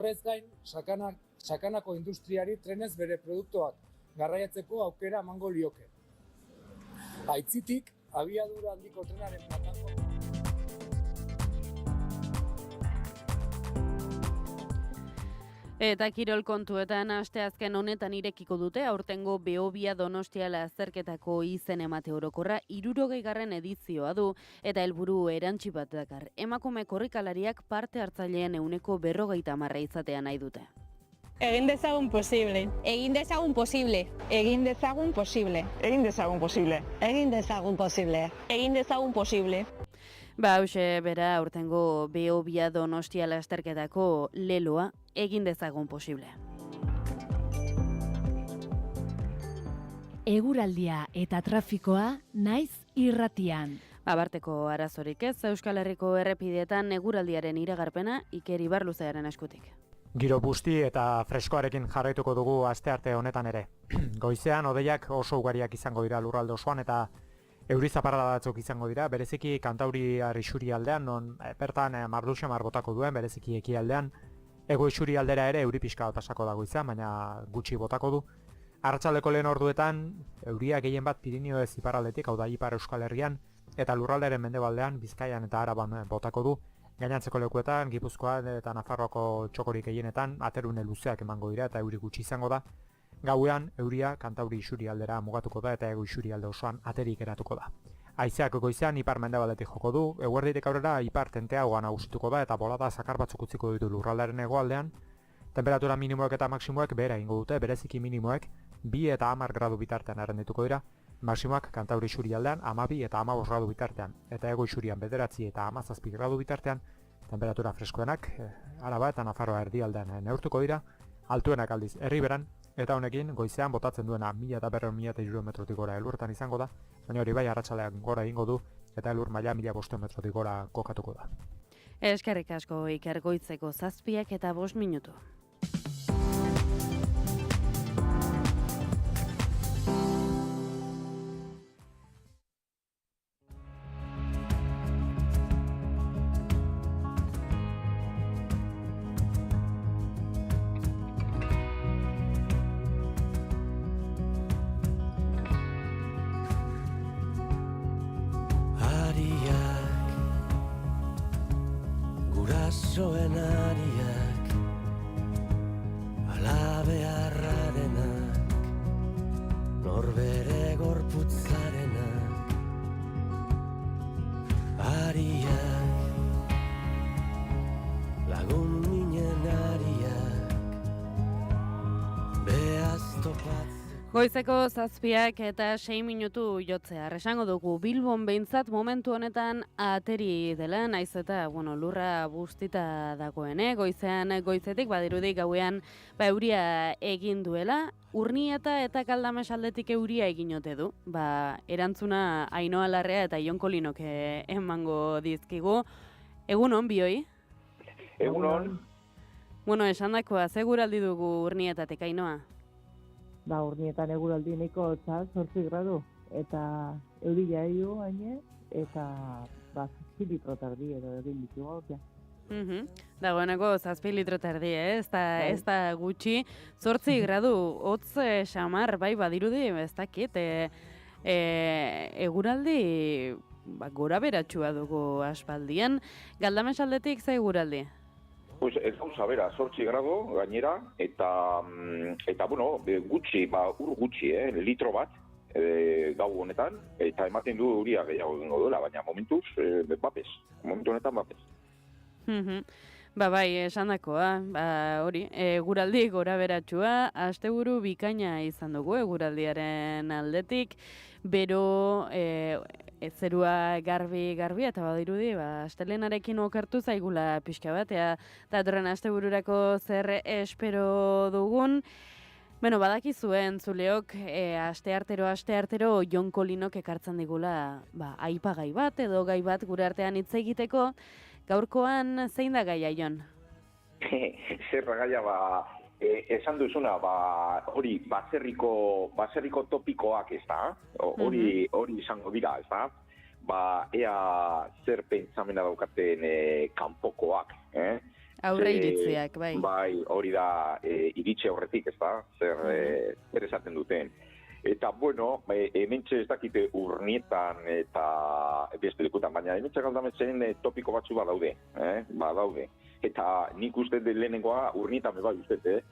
Horrez gain, sakanako industriari trenez bere produktuak garraiatzeko aukera emango lioke. Aitzitik, abiadura handiko trenaren plataforma. Eta kirol kontuetan asteazken honetan irekiko dute aurtengo Behobia Donostia lasterketako izen emate orokorra 60. edizioa du eta helburu erantsi bat dakar. Emakume korrikalariak parte hartzaileen 50% izatea nahi dute. Egin dezagun posible. Egin dezagun posible. Egin dezagun posible. Egin dezagun posible. Egin dezagun posible. Egin dezagun posible. Hauxe bera aurtengo Behobia Donostia lasterketako leloa, egin dezagun posible. Eguraldia eta trafikoa naiz irratian. Abarteko arazorik ez, Euskal Herriko errepideetan eguraldiaren iragarpena Iker Ibarluzearen eskutik. Giro busti eta freskoarekin jarraituko dugu astearte honetan ere. Goizean hodeiak oso ugariak izango dira lurralde osoan eta euri zaparrada batzuk izango dira, bereziki Kantauriar isurialdean, non bertan marduxamar botako duen, bereziki ekialdean. Hego isurialdera ere euri pixka bat pasako dago izan, baina gutxi botako du. Arratsaldeko lehen orduetan, euria gehien bat Pirinioez iparraldetik, hau da Ipar Euskal Herrian, eta lurraldearen mendebaldean, Bizkaian eta Araban botako du. Gainantzeko lekuetan, Gipuzkoan eta Nafarroako txokorik gehienetan, aterune luzeak emango dira eta euri gutxi izango da. Gauean, euria Kantauri isurialdera mugatuko da eta ego isurialde osoan aterik eratuko da. Haizeak goizean ipar mendebaldetik joko du, eguerditik aurrera ipar tenteagoa nagusituko da eta bolada zakar batzuk utziko ditu lurraldearen hegoaldean. Temperatura minimoek eta maksimoek behera ingo dute, bereziki minimoek 2 eta 10 gradu bitartean errendituko dira, maksimoak Kantauri isurialdean 12 eta 15 gradu bitartean, eta ego isurian 9 eta 17 gradu bitartean, temperatura freskoenak Araba eta Nafarroa erdialdean neurtuko dira, altuenak aldiz Herriberan, eta honekin goizean botatzen duena 1200-1300 metrotik gora elurretan izango da, baina hori bai arratsalean gora egingo du eta elur maila 1500 metrotik gora kokatuko da. Eskerrik asko Iker, goizeko 7 eta 5 minutu. Gurasoen ariak, alabearra denak, norbere gorputzarenak. Ariak, lagun minen ariak, behaz topatzen. Goizeko 7 eta 6 minutu jotzea. Esango dugu Bilbon behintzat momentu honetan ateri dela, naiz eta lurra bustita dagoen, goizetik badirudi gauean euria egin duela, Urnieta eta Kaldames aldetik euria egin ote du. Erantzuna Ainhoa Larrea eta Jon Kolinok emango dizkigu. Egunon bioi? Egunon. Esandakoa, seguraldi dugu Urnietatik, Ainhoa? Urnietan eguraldi nahiko 8 gradu, eta euria egin gaine, eta 7 litro tardi edo egin ditu gauzia. Dagoeneko 7 litro tardi, ez da gutxi, 8 gradu, hotz xamar, badirudi, ez dakit, eguraldi gora beratxua dugu aspaldian. Galdames aldetik ze eguraldi? Pues ez gauza bera, 8 grado gainera, eta gutxi, ur gutxi, litro bat gau honetan, eta ematen du euria gehiago egingo duela, baina momentuz, momentu honetan bapez. Esandakoa, hori, eguraldi gora beratxua, asteburu bikaina izan dugu eguraldiaren aldetik, bero zerua garbi eta badirudi, astelenarekin okertu zaigula pixka bat, eta datorren astebururako zer espero dugun. Badakizuen zuleok, asteartero Jon Kolinok ekartzen digula aipagai bat edo gai bat gure artean hitz egiteko. Gaurkoan zein da gaia, Jon? Zerra gaia, esan duzuna, hori baserriko topikoak, ez da? Hori izango dira, ez da? Ea zer pentsamena daukaten kanpokoak, Aurre iritziak, bai. Bai, hori da iritsi aurretik, ez da, zer esaten duten. Eta, bueno, hementxe ez dakite urnietan eta beste lekutan, baina hementxe galdametzen topiko batzu badaude, badaude. Eta nik uste lehenengoa urnietan bai uste,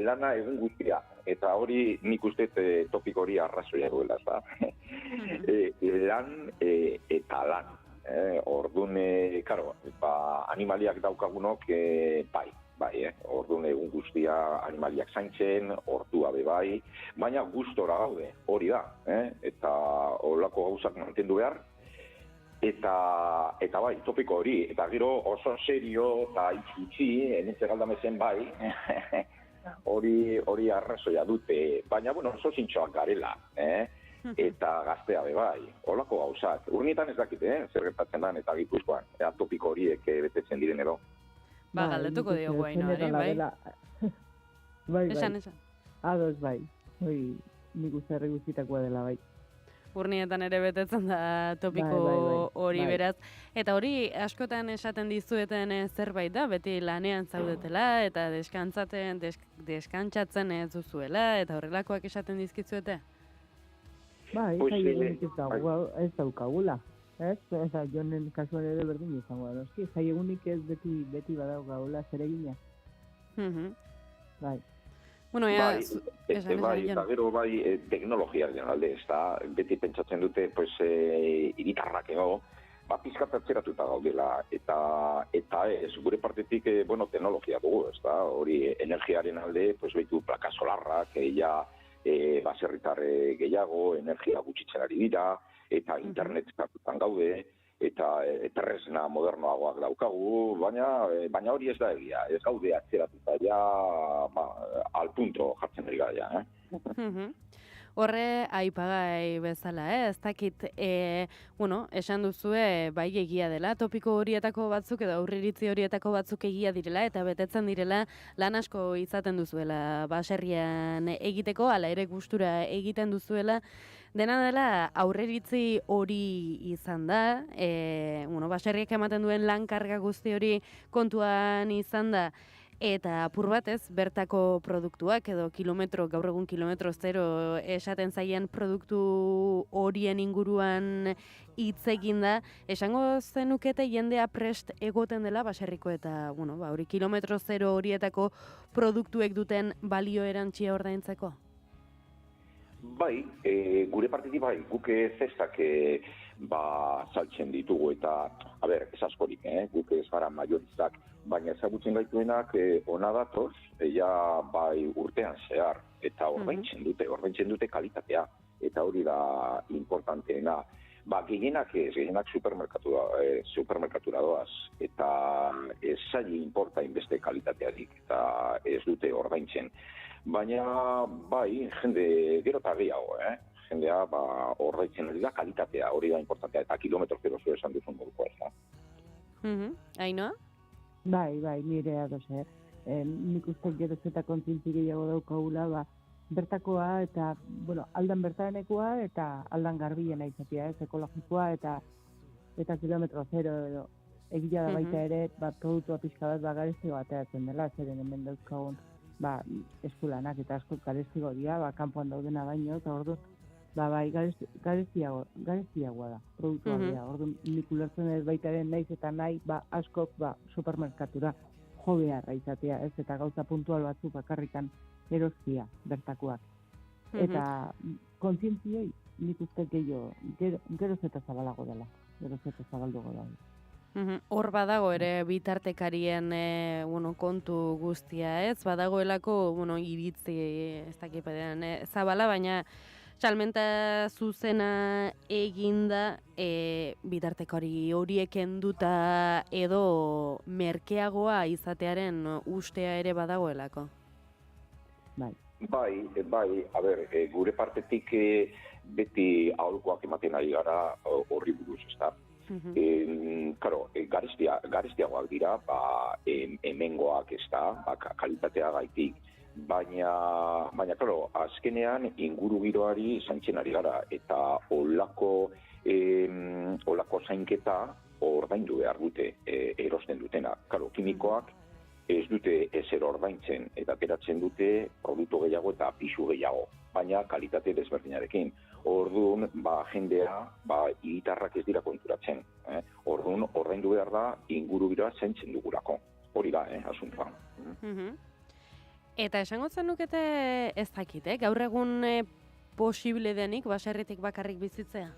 lana egun guztia. Eta hori nik uste topiko hori arrazoia duela, ez da. Lan eta lan. Orduan, karo, animaliak daukagunok, bai, orduan egun guztia animaliak zaintzen, ordua bai, baina gustora gaude, hori da, eta horlako gauzak mantendu behar, eta bai, topiko hori, eta gero oso serio eta itxutxi, enetxe galdamezen bai, hori arrazoia dute, baina, bueno, oso zintxoak garela, eta gaztea bai, horlako gauzak. Urnietan ez dakite, zer gertatzen dan, eta Gipuzkoan, topiko horiek betetzen diren edo. Galdetuko diogu Ainoari, bai. Bai. Esan. Ados, bai. Hoi, nik uste herri guztitakoa dela, bai. Urnietan ere betetzen da topiko hori beraz. Eta hori askotan esaten dizueten zerbait da, beti lanean zaudetela, eta deskantzatzen ez duzuela, eta horrelakoak esaten dizkizuete? Bai, jaiegunik ez daukagula. Eta jonen kasuan ere berdin izango da. Jaiegunik ez beti badaukagula zeregina. Bai. Bueno, eta gero bai teknologia alde, ez da, beti pentsatzen dute, hiritarrak ego, pizkat atzeratuta gaudela, eta ez, gure partetik, teknologia dugu, ez da, hori energiaren alde, behitu plaka solarrak, baserritar gehiago, energia gutxitzen ari dira, eta internet kartutan gaude, eta tresna modernoagoak daukagu, baina hori ez da egia, ez gaude atzeratuta, al punto jartzen ari gara, Horre aipagai bezala, ez dakit, esan duzue bai egia dela, topiko horietako batzuk edo aurriritzi horietako batzuk egia direla eta betetzen direla lan asko izaten duzuela baserrian egiteko, ala ere gustura egiten duzuela, dena dela aurriritzi hori izan da, baserriak ematen duen lan karga guzti hori kontuan izan da, eta apur batez, bertako produktuak edo gaur egun kilometro zero esaten zaien produktu horien inguruan hitz egin da, esango zenukete jendea prest egoten dela baserriko eta, hori kilometro zero horietako produktuek duten balio erantzia ordaintzeko? Bai, gure partetik bai, guk zestak saltzen ditugu eta, ez askorik, guk ez gara majorizak, baina ezagutzen gaituenak ona datoz, bai urtean zehar, eta ordaintzen dute kalitatea, eta hori da importanteena. Gehienak supermerkatura doaz, eta ez zaila importa inbeste kalitatearik, eta ez dute ordaintzen. Baina, bai, jende gero eta gehiago, jendea ordaintzen hori da kalitatea, hori da importantea, eta kilometro zero zu esan duzun moduko ez da. Ainoa? Bai, nire ados, nik uste geroz eta kontzientzi gehiago daukagula, bertakoa eta, aldan bertanekoa eta aldan garbiena izatea, ekologikoa eta kilometro zero edo. Egia da baita ere, produktua pixka bat garesti bateatzen dela, zeren hemen dauzkagun eskulanak eta asko garestigo dira, kanpoan daudena baino, eta ordu, bai, garestiagoa da, produktua dira. Ordu, nik ulertzen ez baita ere naiz eta nahi, askok supermerkatura jo beharra izatea, ez, eta gauza puntual batzuk bakarrikan erostia bertakoak. Eta kontzientzioi nik uste geroz eta zabalago dela, geroz eta zabaldugo dela. Hor badago ere bitartekarien kontu guztia, ez? Badagoelako, iritzi ez dakipedean zabala, baina salmenta zuzena eginda bitartekari horiek enduta edo merkeagoa izatearen ustea ere badagoelako. Bai, gure partetik beti aholkoak ematen ari gara horri buruz, ez da? Garestiagoak dira, hemengoak ez da, kalitatea gaitik, baina, azkenean inguru giroari zaintzen ari gara, eta olako zainketa ordaindu behar dute erosten dutena. Kimikoak ez dute ezer ordaintzen eta ateratzen dute produktu gehiago eta pisu gehiago, baina kalitate desberdinarekin. Orduan, jendea, hiritarrak ez dira konturatzen. Orduan, ordaindu behar da ingurubira zaintzen dugulako. Hori da, asuntoa. Eta esango zenukete ez dakit, gaur egun posible denik baserritik bakarrik bizitzea?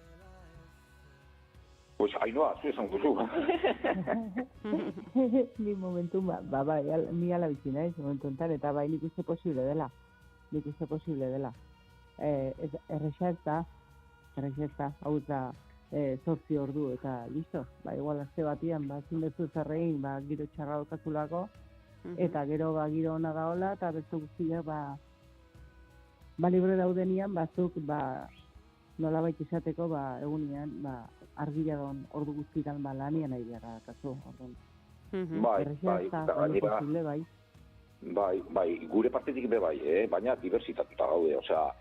Pues Ainhoa, zu esan duzu. Ni momentu, ni ala bizi naiz momentu enten, eta nik uste posible dela. Erresa ez da, hau da 8 ordu eta listo. Igual aste batian, zindezu zerrein, giro txarra daukazulako, eta gero giro ona daola, eta beste guztiak, libre daudenian, batzuk, nolabait izateko, egunean, argia don ordu guztitan lanian nahi gara, kasu, orduan. Bai, gure partetik bai, baina diversitatuta gaude, osea,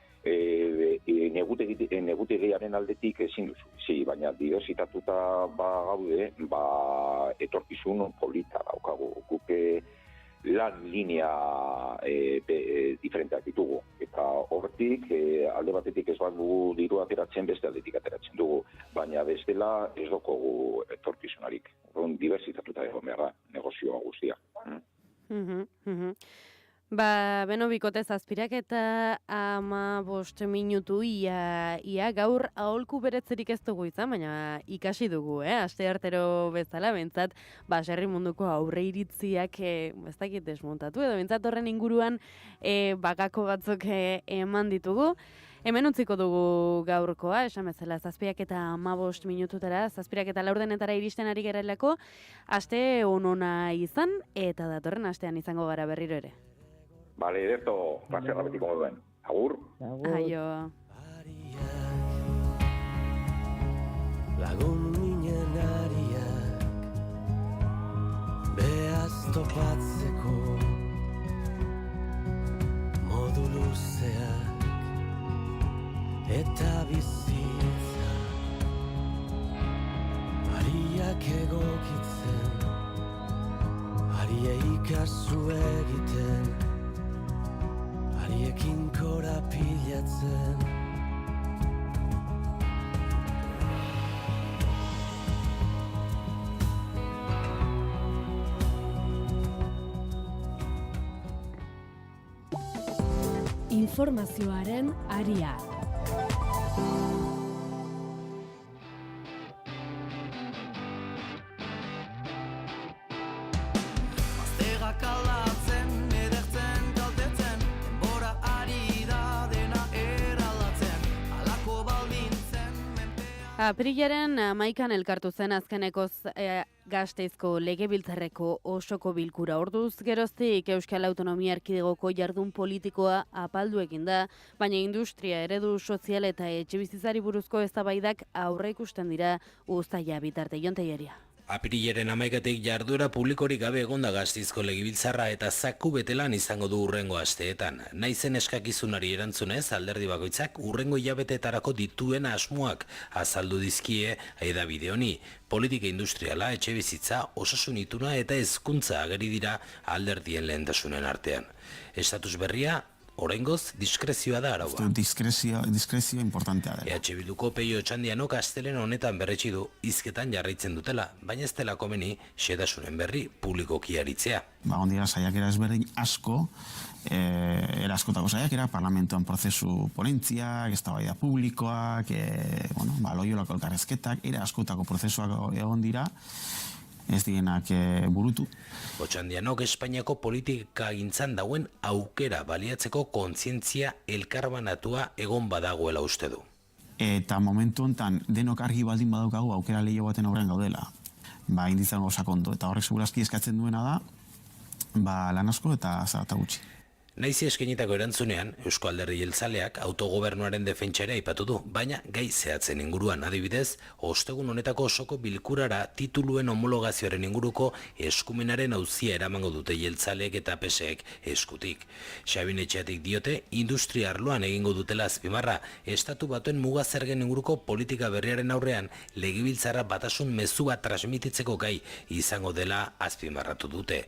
negutegiaren aldetik ezin duzu, baina diversitatuta gaude, etorkizun polita daukagu, guke lan linea diferenteak ditugu, eta horretik alde batetik ez dugu diru ateratzen, beste aldetik ateratzen dugu, baina bestela ez dugu etorkizunarik, diversitatuta egon behar da, negozioa guztia. Beno, bikote zazpirak eta 15 minutu ia gaur aholku beretzerik ez dugu izan, baina ikasi dugu, asteartero bezala, bentsat, baserri munduko aurre iritziak ez dakit desmontatu, edo bentsat horren inguruan bakako batzuk eman ditugu. Hemen utziko dugu gaurkoa, esan bezala, 7 eta 15 minututara, 7 eta 4 iristen ari garelako, aste onona izan, eta datorren astean izango gara berriro ere. Bale, ederto, placerra betiko moduen. Agur? Aio. Lagun minen ariak behaz topatzeko modu luzeak eta bizitza ariak egokitzen ariei kasu egiten ariekin korapilatzen Informazioaren aria. Aztegak aldatzen, edertzen, kaltetzen, denbora ari da dena eraldatzen, alako baldintzen menpean. Aprilaren 11an elkartu zen azkenekoz Gasteizko Legebiltzarreko osoko bilkura. Orduz geroztik Euskal Autonomia Erkidegoko jardun politikoa apaldu egin da, baina industria, eredu sozial eta etxebizitzari buruzko eztabaidak aurre ikusten dira uztaila bitarte. Jon Teieria. Apirilaren 11tik jarduera publikorik gabe egonda Gasteizko Legebiltzarra eta zaku betelan izango du urrengo asteetan. Naizen eskakizunari erantzunez, alderdi bakoitzak urrengo hilabeteetarako dituen asmoak azaldu dizkie hedabide honi. Politika industriala, etxebizitza, osasun ituna eta hezkuntza ageri dira alderdien lehentasunen artean. Estatus berria oraingoz diskrezioa da araua. Diskrezio importantea dela. EH Bilduko Peio Otxandianok astelehen honetan berretsi du hizketan jarraitzen dutela, baina ez dela komeni xedasunen berri publikoki aritzea. Ondira saiakera ezberdin asko, eraskotako saiakera, parlamentuan prozesu ponentziak, eztabaida publikoak, loiolako elkarrezketak, askotako prozesuak egon dira, ez direnak burutu. Otxandianok Espainiako politika gintzan dauen aukera baliatzeko kontzientzia elkarbanatua egon badagoela uste du. Eta momentu honetan denok argi baldin badaukagu aukera lehio baten aurrean gaudela. Indizango sakonto, eta horrek segurazki eskatzen duena da, lan asko eta zarata gutxi. Naiz eskainitako erantzunean, Eusko Alderdi Jeltzaleak autogobernuaren defentsera aipatu du, baina gai zehatzen inguruan, adibidez, ostegun honetako osoko bilkurara tituluen homologazioaren inguruko eskumenaren auzia eramango dute jeltzaleek eta PSek eskutik. Xabin Etxeatik diote, industria arloan egingo dutela azpimarra, estatu batuen mugazergen inguruko politika berriaren aurrean legebiltzarra batasun mezu bat transmititzeko gai izango dela azpimarratu dute.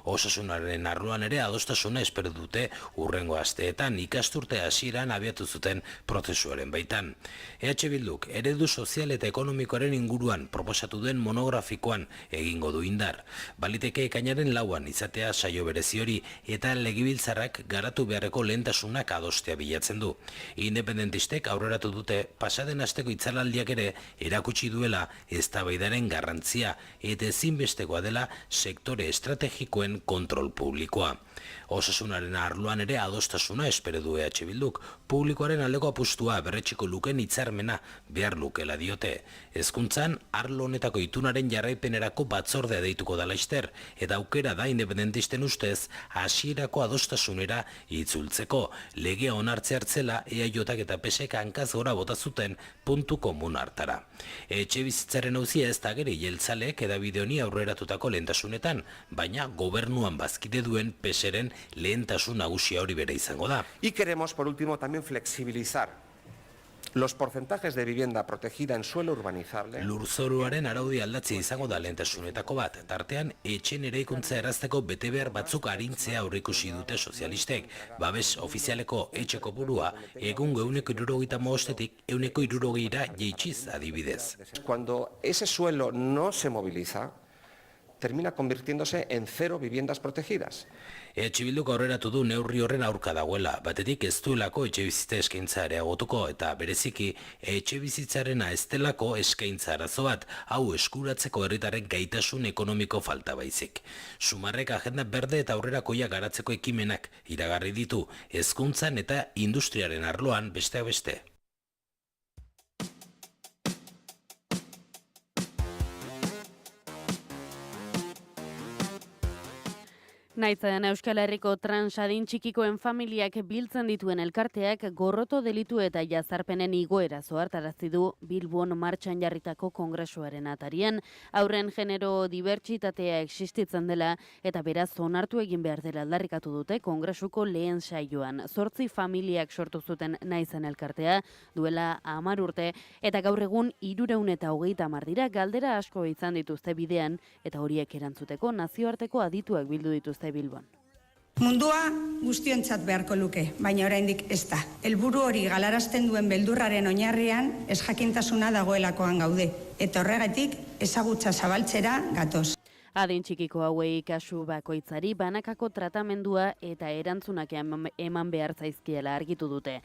Osasunaren arloan ere adostasuna espero dute urrengo asteetan ikasturte hasieran abiatu zuten prozesuaren baitan. EH Bilduk eredu sozial eta ekonomikoaren inguruan proposatu den monografikoan egingo du indar. Baliteke ekainaren 4 izatea saio berezi hori eta legebiltzarrak garatu beharreko lehentasunak adostea bilatzen du. Independentistek aurreratu dute pasaden asteko hitzaraldiak ere erakutsi duela eztabaidaren garrantzia eta ezinbestekoa dela sektore estrategikoen kontrol publikoa. Osasunaren arloan ere adostasuna espero du EH Bilduk, publikoaren aldeko apustua berretxiko luken hitzarmena behar lukela diote. Hezkuntzan arlo honetako itunaren jarraipenerako batzordea deituko da laster, eta aukera da independentisten ustez hasierako adostasunera itzultzeko. Legea onartze hartzela EAJak eta PSek hankaz gora bota zuten puntu komun hartara. Etxebizitzaren auzia ez da geri jeltzaleek hedabide honi aurreratutako lehentasunetan, baina gobernuan bazkide duen PSren lehentasun nagusia hori bere izango da. Y queremos, por último, también flexibilizar los porcentajes de vivienda protegida en suelo urbanizable. Lurzoruaren araudi aldatzi izango da lehentasunetako bat, tartean etxen eraikuntza errazteko betebehar batzuk arintzea aurreikusi dute sozialistek. Babes ofizialeko etxe kopurua egungo 175-etik 160-ra jeitsiz adibidez. Cuando ese suelo no se moviliza, termina convirtiéndose en 0 viviendas protegidas. EH Bilduk aurreratu du neurri horren aurka dagoela, batetik ez duelako etxebizitza eskaintza areagotuko eta bereziki etxebizitzarena ez delako eskaintza arazo bat, hau eskuratzeko herritarren gaitasun ekonomiko falta baizik. Sumarrek agenda berde eta aurrerakoia garatzeko ekimenak iragarri ditu, hezkuntzan eta industriaren arloan besteak beste. Naizen Euskal Herriko transadin txikikoen familiak biltzen dituen elkarteak gorroto delitu eta jazarpenen igoera zohartarazi du Bilbon martxan jarritako kongresuaren atarian, aurren genero dibertsitatea existitzen dela eta beraz onartu egin behar dela aldarrikatu dute kongresuko lehen saioan. 8 familiak sortu zuten Naizen elkartea duela 10 urte eta gaur egun 330 dira, galdera asko izan dituzte bidean eta horiek erantzuteko nazioarteko adituak bildu dituzte Bilbon. Mundua guztiontzat beharko luke, baina oraindik ez da. Helburu hori galarazten duen beldurraren oinarrian ezjakintasuna dagoelakoan gaude, eta horregatik ezagutza zabaltzera gatoz. Adin txikiko hauei kasu bakoitzari banakako tratamendua eta erantzunak eman behar zaizkiela argitu dute.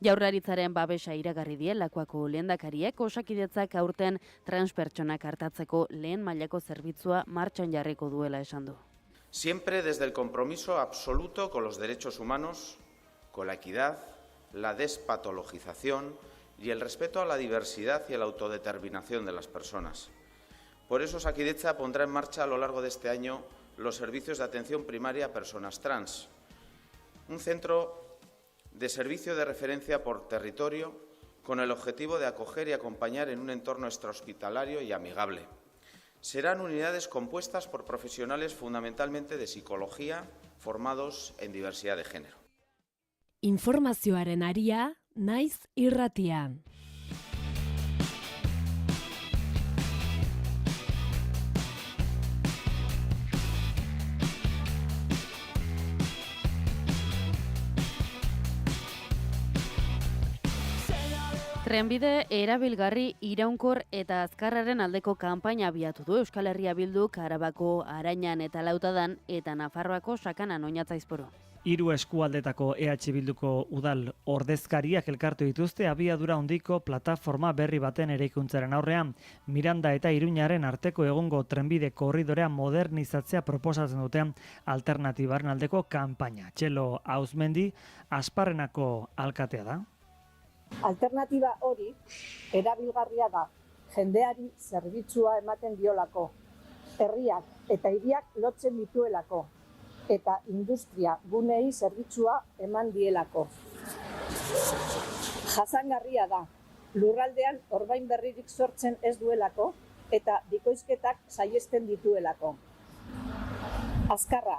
Jaurlaritzaren babesa iragarri die Lakuako lehendakariak Osakidetzak aurten transpertsonak artatzeko lehen mailako zerbitzua martxan jarriko duela esan du. Siempre desde el compromiso absoluto con los derechos humanos, con la equidad, la despatologización y el respeto a la diversidad y a la autodeterminación de las personas. Por eso Osakidetza pondrá en marcha a lo largo de este año los servicios de atención primaria a personas trans, un centro de servicio de referencia por territorio con el objetivo de acoger y acompañar en un entorno extrahospitalario y amigable. Serán unidades compuestas por profesionales fundamentalmente de psicología formados en diversidad de género. Informazioaren aria, Naiz irratian. Trenbide erabilgarri iraunkor eta azkarraren aldeko kanpaina abiatu du Euskal Herria Bilduk Arabako Arainan eta Lautadan eta Nafarroako Sakanan Oñatzaizporo. 3 eskualdetako EH Bilduko udal ordezkariak elkartu dituzte abiadura handiko plataforma berri baten eraikuntzaren aurrean. Miranda eta Iruñaren arteko egongo trenbide korridorea modernizatzea proposatzen duten alternatibaren aldeko kanpaina. Txelo Auzmendi Asparrenako alkatea da. Alternatiba hori erabilgarria da, jendeari zerbitzua ematen diolako, herriak eta hiriak lotzen dituelako, eta industria gunei zerbitzua eman dielako. Jasangarria da, lurraldean orbain berririk sortzen ez duelako eta bikoizketak saihesten dituelako. Azkarra,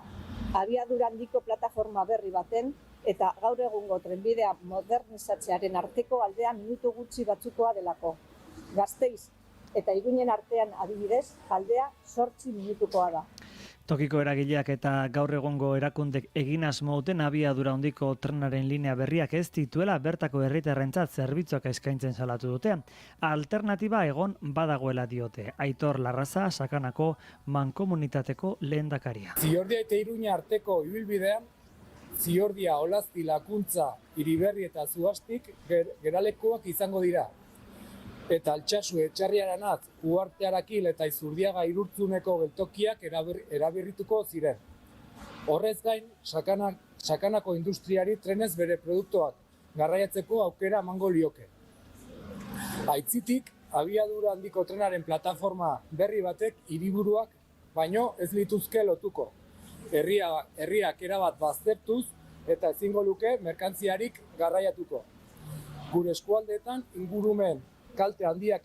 abiadura handiko plataforma berri baten eta gaur egungo trenbidea modernizatzearen arteko aldea minutu gutxi batzukoa delako. Gasteiz eta Iruinen artean adibidez, aldea 8 minutukoa da. Tokiko eragileak eta gaur egongo erakundek egin asmo duten abiadura handiko trenaren linea berriak ez dituela bertako herritarrentzat zerbitzuak eskaintzen salatu dute. Alternatiba egon badagoela diote. Aitor Larraza, Sakanako mankomunitateko lehendakaria. Ziordia eta Iruña arteko ibilbidean, Ziordia, Olazti, Lakuntza, Iriberri eta Zuastik geralekuak izango dira. Eta Altsasu, Etxarriaranatz, Uhartearakil eta Izurdiaga Irurtzuneko geltokiak eraberrituko ziren. Horrez gain, Sakanako industriari trenez bere produktuak garraiatzeko aukera emango lioke. Aitzitik, abiadura handiko trenaren plataforma berri batek hiriburuak baino ez lituzke lotuko. Herriak erabat baztertuz eta ezingo luke merkantziarik garraiatuko. Gure eskualdeetan ingurumenean kalte handiak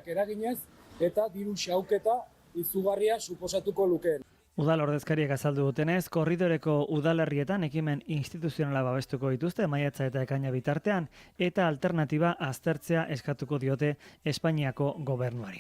eraginez eta diru xahuketa izugarria suposatuko lukeen. Udal ordezkariak azaldu dutenez, korridoreko udalerrietan ekimen instituzionala babestuko dituzte maiatza eta ekaina bitartean eta alternatiba aztertzea eskatuko diote Espainiako gobernuari.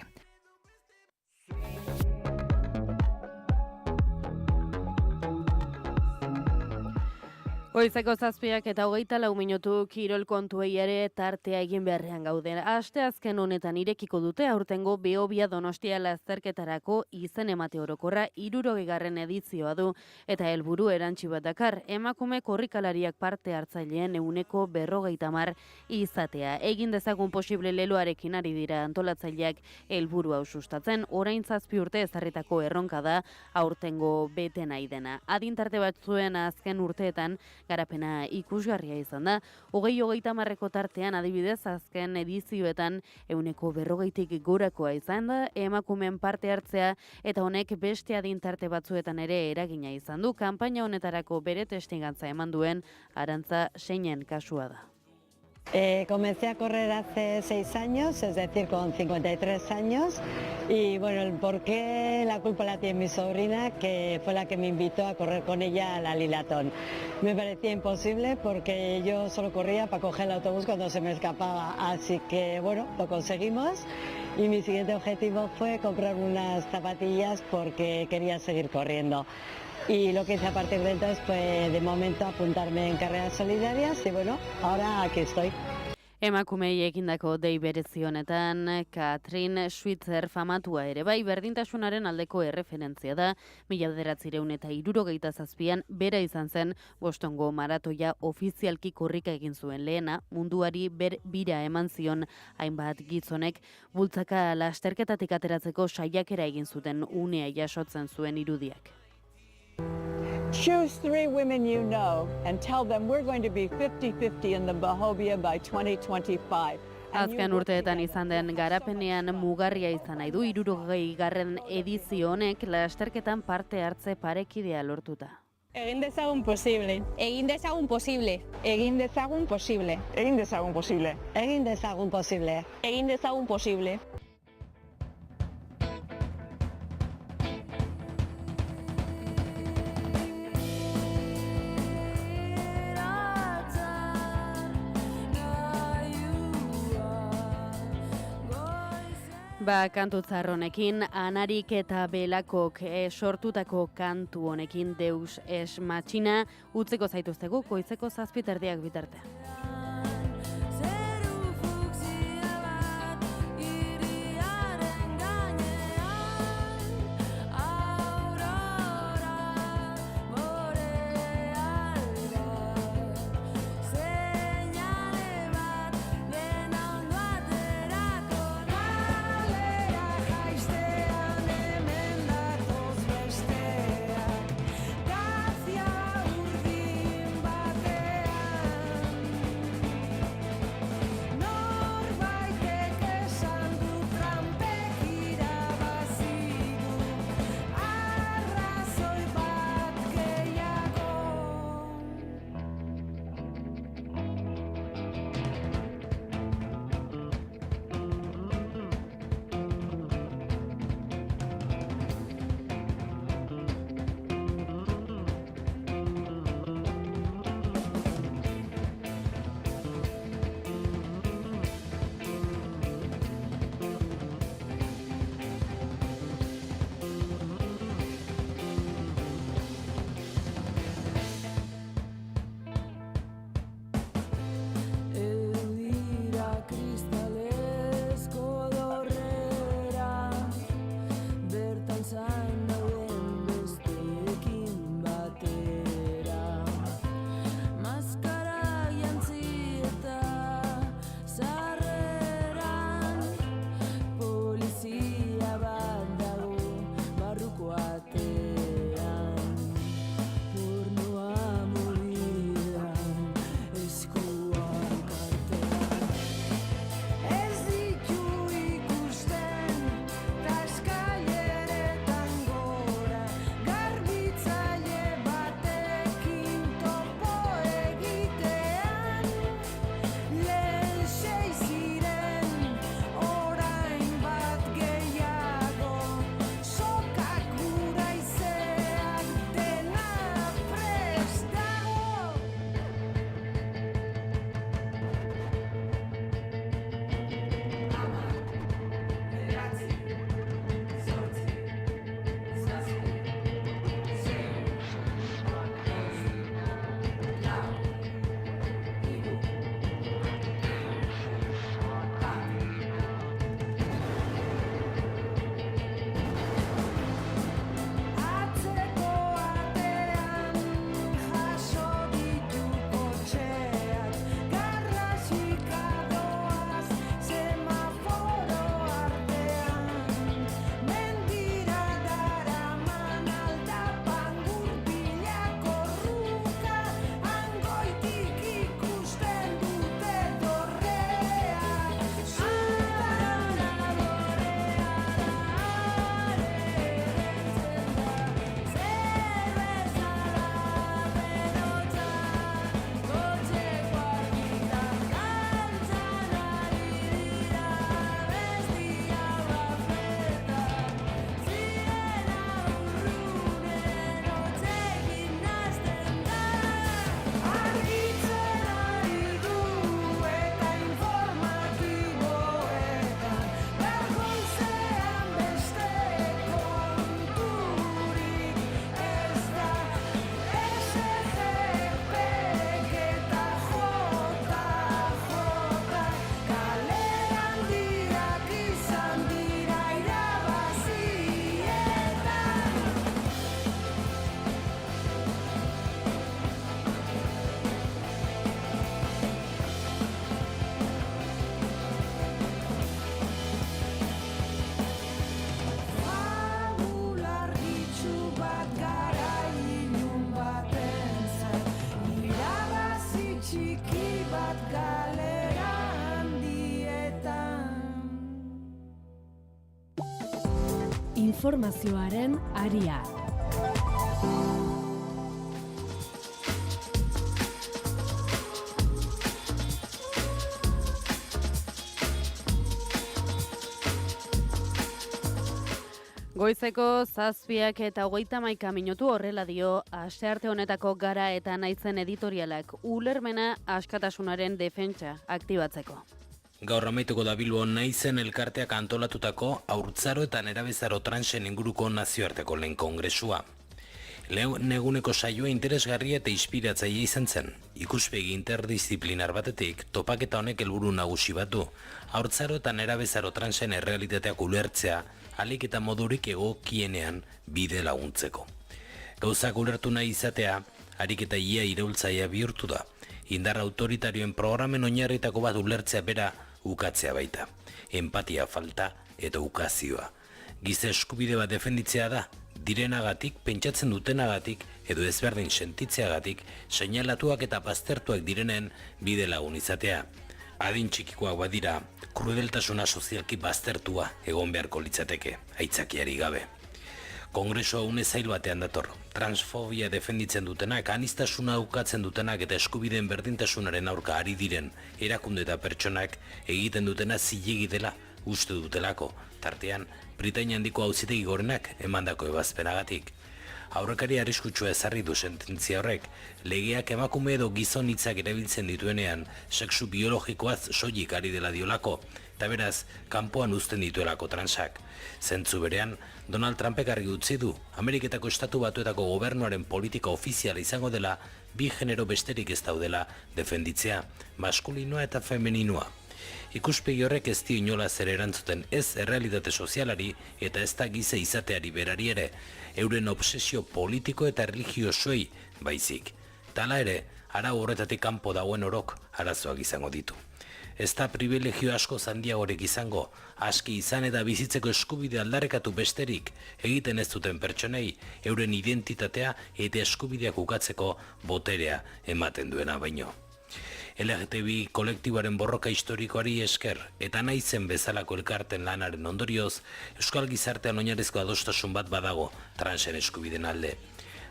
Goizeko 7 eta 24 minutu kirol kontuei ere tartea egin beharrean gauden. Asteazken honetan irekiko dute aurtengo Behobia Donostia lasterketarako izen emate orokorra 60. edizioa du eta helburu erantsi bat dakar. Emakume korrikalariak parte hartzaileen 50% izatea. Egin dezagun posible leloarekin ari dira antolatzaileak helburu hau sustatzen. Orain 7 urte ezarritako erronka da aurtengo bete nahi dena. Adintarte batzuen azken urteetan garapena ikusgarria izan da. 20-30 tartean adibidez azken edizioetan 140tik gorakoa izan da emakumeen parte hartzea eta honek beste adintarte batzuetan ere eragina izan du. Kanpaina honetarako bere testigantza eman duen Arantza Seinen kasua da. Comencé a correr hace 6 años, es decir, con 53 años, y bueno, el porqué la culpa la tiene mi sobrina, que fue la que me invitó a correr con ella a la Lilatón. Me parecía imposible porque yo solo corría para coger el autobús cuando se me escapaba, así que bueno, lo conseguimos y mi siguiente objetivo fue comprar unas zapatillas porque quería seguir corriendo. Y lo que hice a partir de entonces fue de momento apuntarme en carreras solidarias y bueno, ahora aquí estoy. Emakumei egindako dei berezi honetan, Katrin Schwitzer famatua ere bai berdintasunaren aldeko erreferentzia da, 1967an bera izan zen Bostongo maratoia ofizialki korrika egin zuen lehena, munduari bira eman zion hainbat gizonek, bultzaka lasterketatik ateratzeko saiakera egin zuten unea jasotzen zuen irudiak. Choose 3 women you know and tell them we're going to be 50-50 in the Behobia by 2025. Azken urteetan izan den garapenean mugarria izan nahi du 60. edizio honek lasterketan parte hartze parekidea lortuta. Egin dezagun posible. Egin dezagun posible. Egin dezagun posible. Egin dezagun posible. Egin dezagun posible. Egin dezagun posible. Kantu zarronekin, Anarik eta Belakok sortutako kantu honekin Deus es Machina utzeko zaituztegu goizeko 7:30 bitarte. informazioaren aria. Goizeko 7 eta 31 minutu horrela dio astearte honetako Gara eta Naizen editorialak ulermena askatasunaren defentsa aktibatzeko. Gaur amaituko da Bilbon Naizen elkarteak antolatutako haurtzaro eta nerabezaro transen inguruko nazioarteko lehen kongresua. Neguneko saioa interesgarria eta inspiratzaile izan zen. Ikuspegi interdisziplinar batetik topaketa honek helburu nagusi batu, haurtzaro eta nerabezaro transen errealitateak ulertzea, alik eta modurik egokienean bide laguntzeko. Gauzak ulertu nahi izatea, harik eta ia iraultzaia bihurtu da. Indar autoritarioen programen oinarritako bat ulertzea bera ukatzea baita. Empatia falta eta ukazioa. Giza eskubide bat defenditzea da, direnagatik, pentsatzen dutenagatik edo ezberdin sentitzeagatik, seinalatuak eta baztertuak direnen bide lagun izatea. Adin txikikoak badira, krudeltasuna sozialki baztertua egon beharko litzateke, aitzakiari gabe. Kongresua une zail batean dator. Transfobia defenditzen dutenak, aniztasuna ukatzen dutenak eta eskubideen berdintasunaren aurka ari diren erakunde eta pertsonak egiten dutena zilegi dela uste dutelako, tartean Britainia handiko auzitegi gorenak emandako ebazpenagatik. Aurrekari arriskutsua ezarri du sententzia horrek, legeak emakume edo gizon hitzak erabiltzen dituenean sexu biologikoaz soilik ari dela diolako, eta beraz, kanpoan uzten dituelako transak. Zentzu berean, Donald Trumpek argi utzi du, Ameriketako Estatu Batuetako gobernuaren politika ofiziala izango dela, bi genero besterik ez daudela defenditzea, maskulinoa eta femeninoa. Ikuspegi horrek ez dio inolaz ere erantzuten ez errealitate sozialari eta ez da giza izateari berari ere, euren obsesio politiko eta religiosoei baizik. Tala ere, arau horretatik kanpo dagoen orok arazoak izango ditu. Ez da privilegio asko handiagorek izango, aski izan eta bizitzeko eskubide aldarrekatu besterik egiten ez duten pertsonei euren identitatea eta eskubideak ukatzeko boterea ematen duena baino. LGTBI kolektiboaren borroka historikoari esker eta Naizen bezalako elkarten lanaren ondorioz, euskal gizartean oinarrizko adostasun bat badago transen eskubideen alde.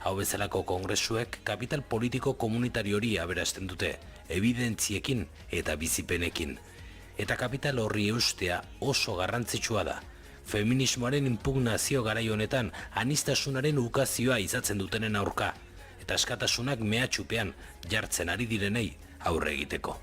Hau bezalako kongresuek kapital politiko komunitario hori aberasten dute, evidentziekin eta bizipenekin. Eta kapital horri eustea oso garrantzitsua da. Feminismoaren inpugnazio garai honetan aniztasunaren ukazioa izatzen dutenen aurka, eta askatasunak mehatxupean jartzen ari direnei aurre egiteko.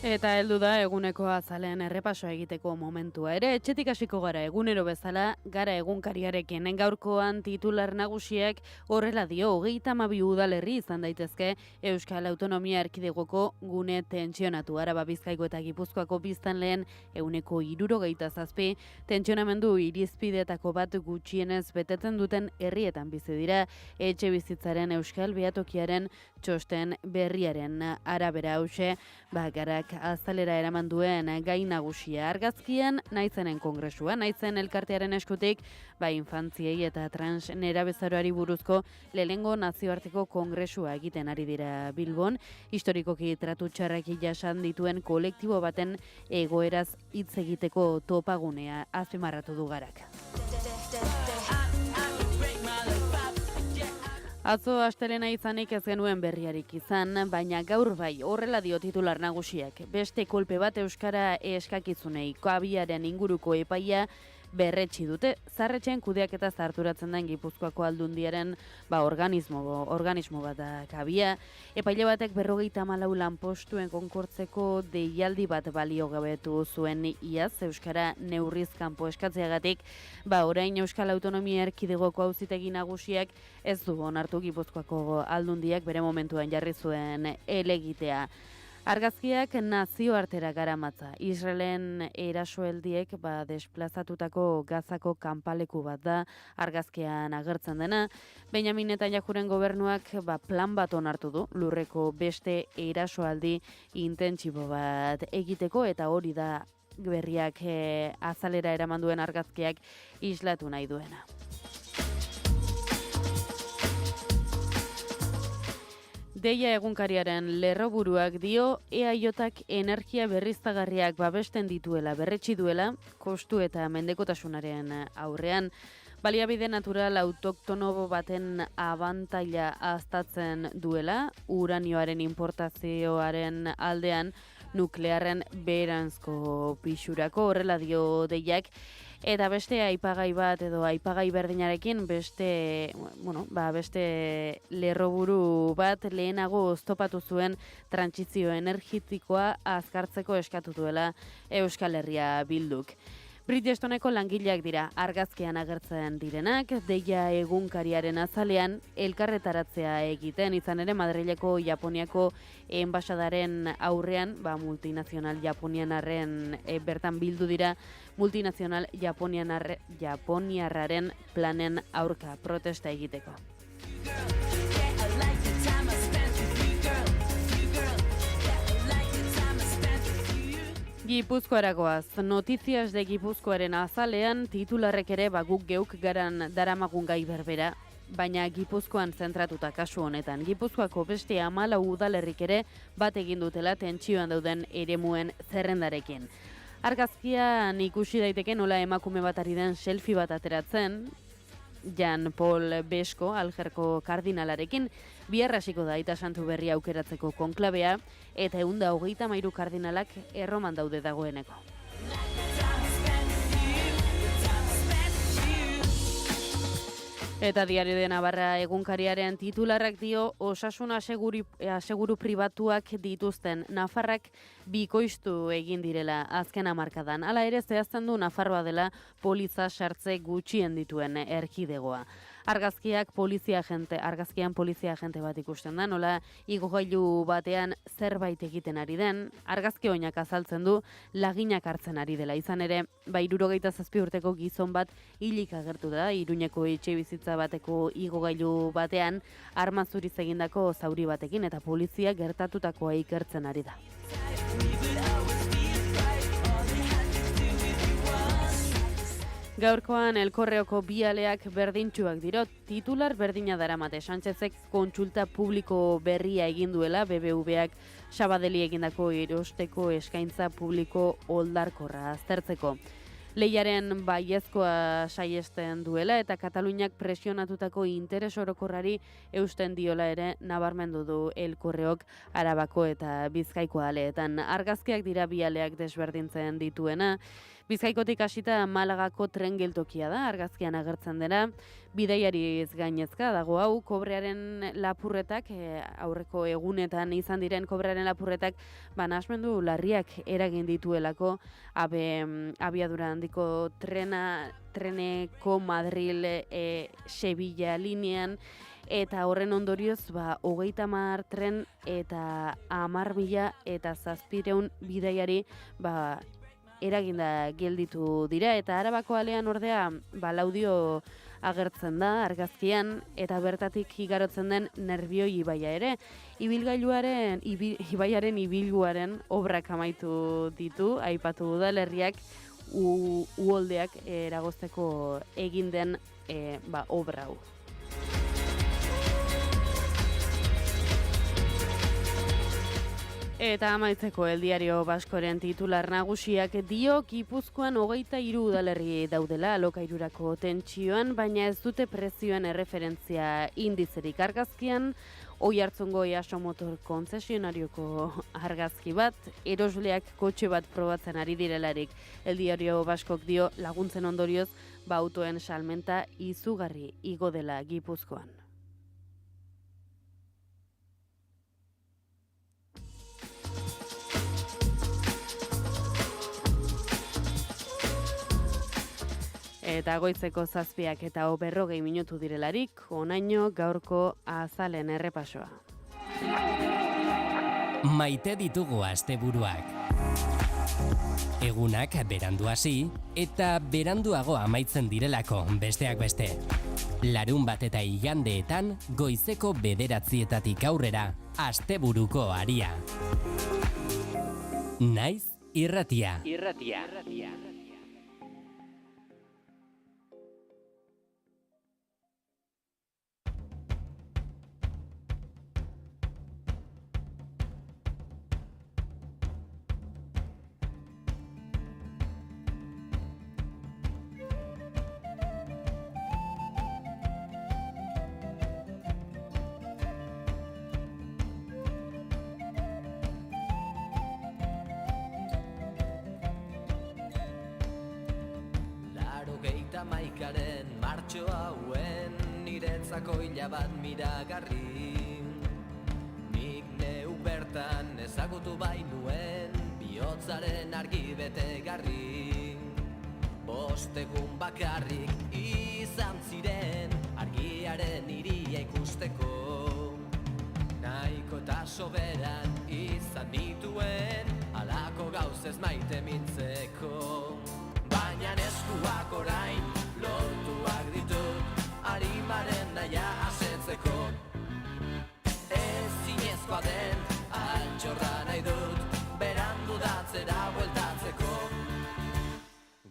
Eta heldu da eguneko azalean errepasoa egiteko momentua ere, etxetik hasiko gara egunero bezala, gara egunkariarekin. Gaurkoan titular nagusiak horrela dio, 32 udalerri izan daitezke Euskal Autonomia Erkidegoko gune tentsionatu. Araba, Bizkaiko eta Gipuzkoako biztanleen 67 tentsionamendu irizpidetako bat gutxienez betetzen duten herrietan bizi dira, etxe bizitzaren Euskal Behatokiaren txosten berriaren arabera. Hauxe, garak azalera eraman duen gai nagusia. Argazkian Naizenen kongresua, Naizen elkartearen eskutik, infantziei eta trans nerabezaroari buruzko lehengo nazioarteko kongresua egiten ari dira Bilbon, historikoki tratu txarrak jasan dituen kolektibo baten egoeraz hitz egiteko topagunea azpimarratu du Garak. Atzo astelena izanik ez genuen berriarik izan, baina gaur bai, horrela dio titular nagusiak. Beste kolpe bat euskara eskakizunei, kabiaren inguruko epaia berretsi dute. Zarretxen kudeaketa zarturatzen den Gipuzkoako Aldundiaren organismo bat da kabia. Epaile batek 54 lanpostuen konkortzeko deialdi bat baliogabetu zuen iaz euskara neurriz kanpo eskatzeagatik, orain Euskal Autonomia Erkidegoko auzitegi nagusiak ez du onartu Gipuzkoako Aldundiak bere momentuan jarri zuen helegitea. Argazkiak nazioartera garamatza. Israelen erasoaldiek desplazatutako Gazako kanpaleku bat da argazkian agertzen dena. Benjamin Netanyahuren gobernuak plan bat onartu du lurreko beste erasoaldi intentsibo bat egiteko, eta hori da berriak azalera eraman duen argazkiak islatu nahi duena. Deia egunkariaren lerroburuak dio EAJak energia berriztagarriak babesten dituela berretsi duela kostu eta mendekotasunaren aurrean. Baliabide natural autoktono baten abantaila aztatzen duela, uranioaren importazioaren aldean nuklearren beheranzko pixurako, horrela dio Deiak, eta beste aipagai bat edo aipagai berdinarekin beste lerroburu bat lehenago oztopatu zuen trantsizio energetikoa azkartzeko eskatu duela Euskal Herria Bilduk. Bridgestoneko langileak dira argazkian agertzen direnak, Deia egunkariaren azalean elkarretaratzea egiten, izan ere Madrileko Japoniako enbaxadaren aurrean, multinazional japonianarren bertan bildu dira, multinazional japoniarraren planen aurka protesta egiteko. Gipuzkoaragoaz, Notizias de Gipuzkoaren azalean titularrek ere guk geuk garan daramagun gai berbera, baina Gipuzkoan zentratuta kasu honetan. Gipuzkoako beste 14 udalerrik ere bat egin dutela tentsioan dauden eremuen zerrendarekin. Argazkian ikusi daiteke nola emakume bat ari den selfie bat ateratzen, Jan Paul Besko, Algerko kardinalarekin, bihar hasiko da Aita Santu Berria aukeratzeko konklabea, eta 123 kardinalak Erroman daude dagoeneko. Eta Diario de Navarra egunkariaren titularrak dio osasun aseguru pribatuak dituzten Nafarrak bikoiztu egin direla azken hamarkadan. Hala ere zehazten du Nafarroa dela poliza sartze gutxien dituen erkidegoa. Argazkian polizia agente bat ikusten da, nola igogailu batean zerbait egiten ari den, argazki oinak azaltzen du laginak hartzen ari dela. Izan ere, 67 urteko gizon bat hilik agertu da, Iruñeko etxebizitza bateko igogailu batean, arma zuriz egindako zauri batekin eta polizia gertatutakoa ikertzen ari da. Gaurkoan Elkorreoko bi aleak berdintsuak dira, titular berdina daramate. Sánchezek kontsulta publiko berria egin duela, BBVak Sabadeli egindako erosteko eskaintza publiko oldarkorra aztertzeko. Lehiaren baiezkoa saiesten duela eta Kataluniak presionatutako interes orokorrari eusten diola ere nabarmendu du Elkorreok Arabako eta Bizkaiko aleetan. Argazkiak dira bi aleak desberdintzen dituena. Bizkaikotik hasita Malagako tren geltokia da, argazkian agertzen dela, bidaiariz gainezka dago hau, kobrearen lapurretak, aurreko egunetan izan diren kobrearen lapurretak, nahasmendu larriak eragin dituelako, abiadura handiko treneko Madril Sevilla linean, eta horren ondorioz, 30 tren eta 10.000 eta 700 bidaiari, eraginda gelditu dira, eta Arabako alean ordea Laudio agertzen da argazkian, eta bertatik igarotzen den Nerbioi ibaia ere. Ibaiaren ibilguaren obrak amaitu ditu, aipatu udalerriak uholdeak eragozteko egin den obra hau. Eta amaitzeko El Diario Baskoren titular nagusiak dio Gipuzkoan 23 udalerri daudela alokairurako tentsioan, baina ez dute prezioen erreferentzia indizerik. Argazkian, Oiartzungo Easo Motor kontzesionarioko argazki bat, erosleak kotxe bat probatzen ari direlarik. El Diario Baskok dio laguntzen ondorioz, autoen salmenta izugarri igo dela Gipuzkoan. Eta goizeko 7 eta 40 minutu direlarik, honaino gaurko azalen errepasoa. Maite ditugu asteburuak. Egunak berandu hasi eta beranduago amaitzen direlako besteak beste. Larunbat eta igandeetan goizeko 9:00 aurrera asteburuko aria. Naiz irratia. altxo hauen niretzako hila bat miragarri. Nik neuk bertan ezagutu bainuen bihotzaren argi betegarri. 5 egun bakarrik izan ziren argiaren iria ikusteko. Nahiko eta soberan izan nituen halako gauzez maite mintzeko. Baina eskuak orain lotuak ditut arimaren naia asetzeko. Ezinezkoa den altxorra nahi dut berandu datzera bueltatzeko.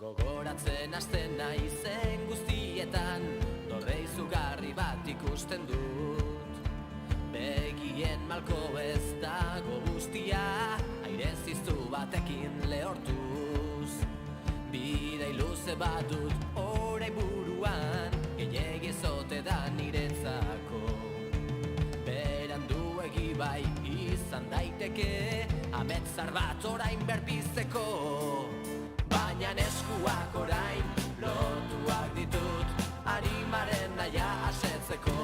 Gogoratzen hasten naizen guztietan dorre izugarri bat ikusten dut. Begien malko ez dago guztia aire ziztu batekin lehortuz. Bidei luze bat dut orai buruan gehiegi zote da niretzako. Beranduegi bai izan daiteke ametzar bat orain berpizteko. Baina eskuak orain lotuak ditut arimaren naia asetzeko.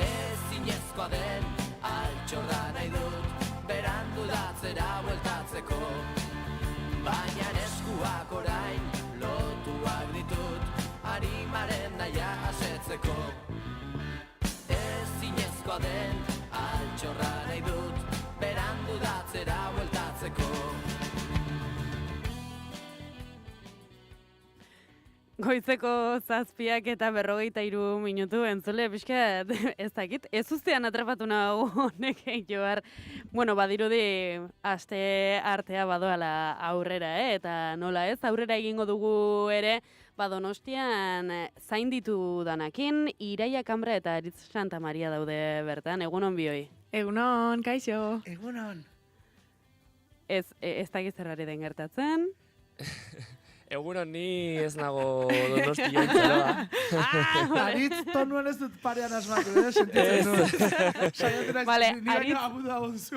Ezinezkoa den altxorra nahi dut berandu datzera bueltatzeko. Baina eskuak orain lotuak ditut arimaren naia asetzeko. Ezinezkoa den altxorra nahi dut berandu datzera bueltatzeko. Goizeko 7:43 minutu entzule, pixkat, ez dakit, ez ustean atrapatu nahu honek joar. Bueno, badirudi aste artea badoala aurrera, eta nola ez, aurrera egingo dugu ere, Donostian zain ditu danakin, Iraia Kambra eta Aritz Santa Maria daude bertan, egunon bioi. Egunon, kaixo. Egunon. Ez dakit zerrari den gertatzen. Egunon, ni ez nago Donostian zeroa. Aritz tonuan ez dut parean asmatu, sentitzen du. Vale, Aritz...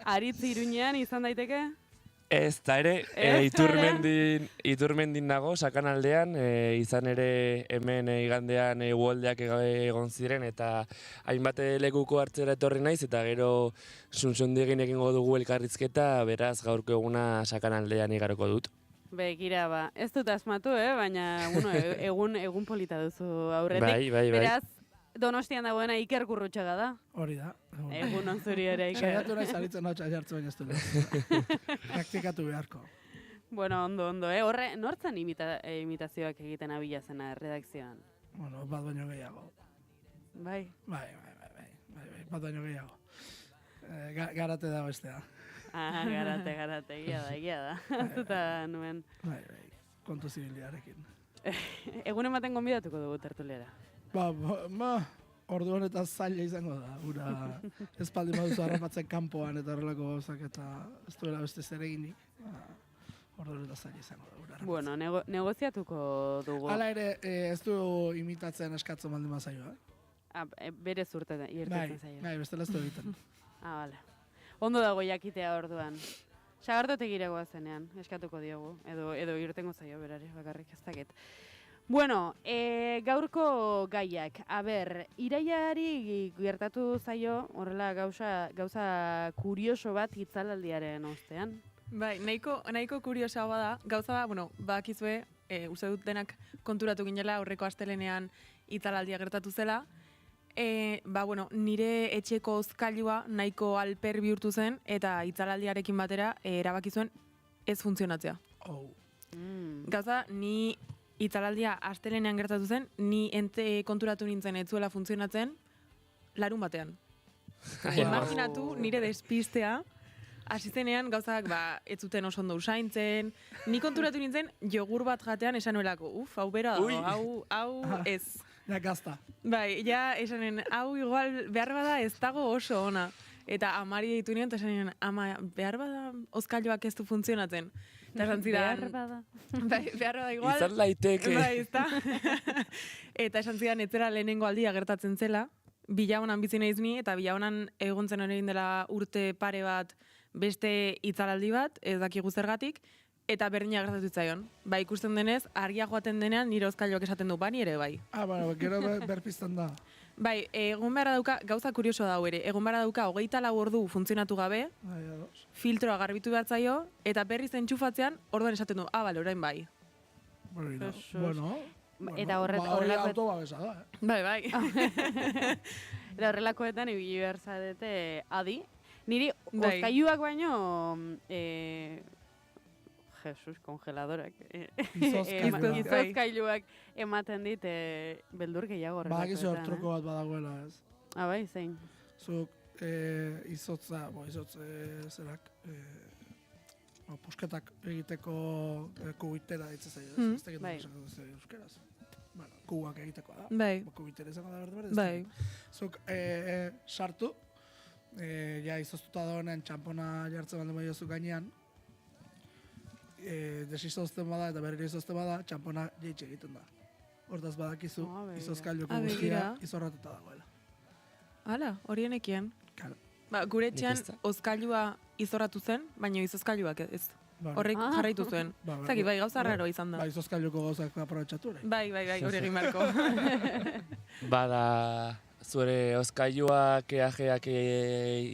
Aritz Iruñean izan daiteke? Ez, eta ere, Iturmendin nago, Sakanaldean, izan ere hemen igandean uholdeak egon ziren, eta hainbat lekuko hartzera etorri naiz, eta gero suntsondigin egingo dugu elkarrizketa, beraz gaurko eguna Sakanaldean igaroko dut. Begira, ez dut asmatu, baina egun polita duzu aurretik. Bai. Beraz, Donostian dagoena Iker Gurrutxaga da. Hori da. Egunon zuri ere, Iker. Saiatu nahi zaritzen hau txaiartzu baina ez du. Praktikatu beharko. Bueno, ondo. Horre, nortzan imitazioak egiten abila zena redakzioan? Bueno, bat baino gehiago. Bai? Bai, bat baino gehiago. Garate da bestea. Garate, egia da. Azuta nuen. Bai, kontu zibiliarekin. Egun ematen gonbidatuko dugu tertuliara. Ordu honetan zaila izango da. Ura espaldi baduzu harrapatzen kanpoan eta horrelako gauzak eta ez duela beste zer eginik. Ordu honetan zaila izango da. Bueno, negoziatuko dugu. Hala ere, ez du imitatzen eskatzen baldin bazaioa. Bere zurte irtetzen zaio. Bai, bestela ez du egiten. Bale. Ondo dago jakitea orduan. Sagardotegira goazenean, eskatuko diogu. Edo irtengo zaio berari, bakarrik ez dakit. Bueno, gaurko gaiak. Iraiari gertatu zaio, horrela gauza kurioso bat hitzalaldiaren ostean. Bai, nahiko kuriosoa bada, gauza da, badakizue, uste dut denak konturatu ginela aurreko astelenean hitzalaldia gertatu zela. Nire etxeko hozkailua nahiko alper bihurtu zen eta hitzalaldiarekin batera erabaki zuen ez funtzionatzea. Gauza, ni hitzalaldia astelenean gertatu zen, ni konturatu nintzen ez zuela funtzionatzen larun batean. Imaginatu nire despistea, hasi zenean gauzak ez zuten oso ondo usaintzen, ni konturatu nintzen jogur bat jatean esan nuelako, hau bera dago, hau ez. Ja, gazta. Bai, esanen, hau igual behar bada ez dago oso ona. Eta amari ditu nion, eta esanen, ama, behar bada hozkailuak ez du funtzionatzen. Eta esan zidan... Behar bada. Bai, behar bada igual. Izan laiteke. Bai, ezta. Eta esan zidan, etzera lehenengo aldia gertatzen zela. Bilaonan bizi naiz ni, eta bilaonan egon zen hori dela urte pare bat beste hitzalaldi bat, ez dakigu zergatik. eta berdina gertatu zitzaion. Ba, ikusten denez, argia joaten denean nire hozkailuak esaten du, bani ere bai. Gero berpizten da. Bai, egun beharra dauka, gauza kurioso da ere, egun beharra dauka 24 ordu funtzionatu gabe, filtroa garbitu behar zaio, eta berriz entxufatzean, orduan esaten du, bale, orain bai. Eta hori autobabesa da, Bai. Eta horrelakoetan ibili behar zarete adi. Niri hozkailuak baino Jesus, kongeladorak. Izozkailuak ematen dit beldur gehiago horrelakoetan. Bakizu hor truko bat badagoela, ez? Bai, zein? Zuk izotza, zerak, pusketak egiteko kubitera ditze zaio, ez? Ez tekit nagoesak duz euskeraz. Kubuak egiteko da. Bai. Kubitera izango da berde. Bai. Zuk sartu, ja izoztuta dagoenen txampona jartzen baldin badiozu gainean, desizozten bada eta berriro izozten bada, txampona jeitxe egiten da. Hortaz badakizu, izozkailuko guztia izorratuta dagoela. Hala, horienekien. Ba, gure etxean hozkailua izorratu zen, baina izozkailuak ez. Horrek jarraitu zuen. Zaki, bai, gauza raro izan da. Bai, izozkailuko gauzak aprobetxatu. Bai, hori egin marko. Bada, zure hozkailuak eajeak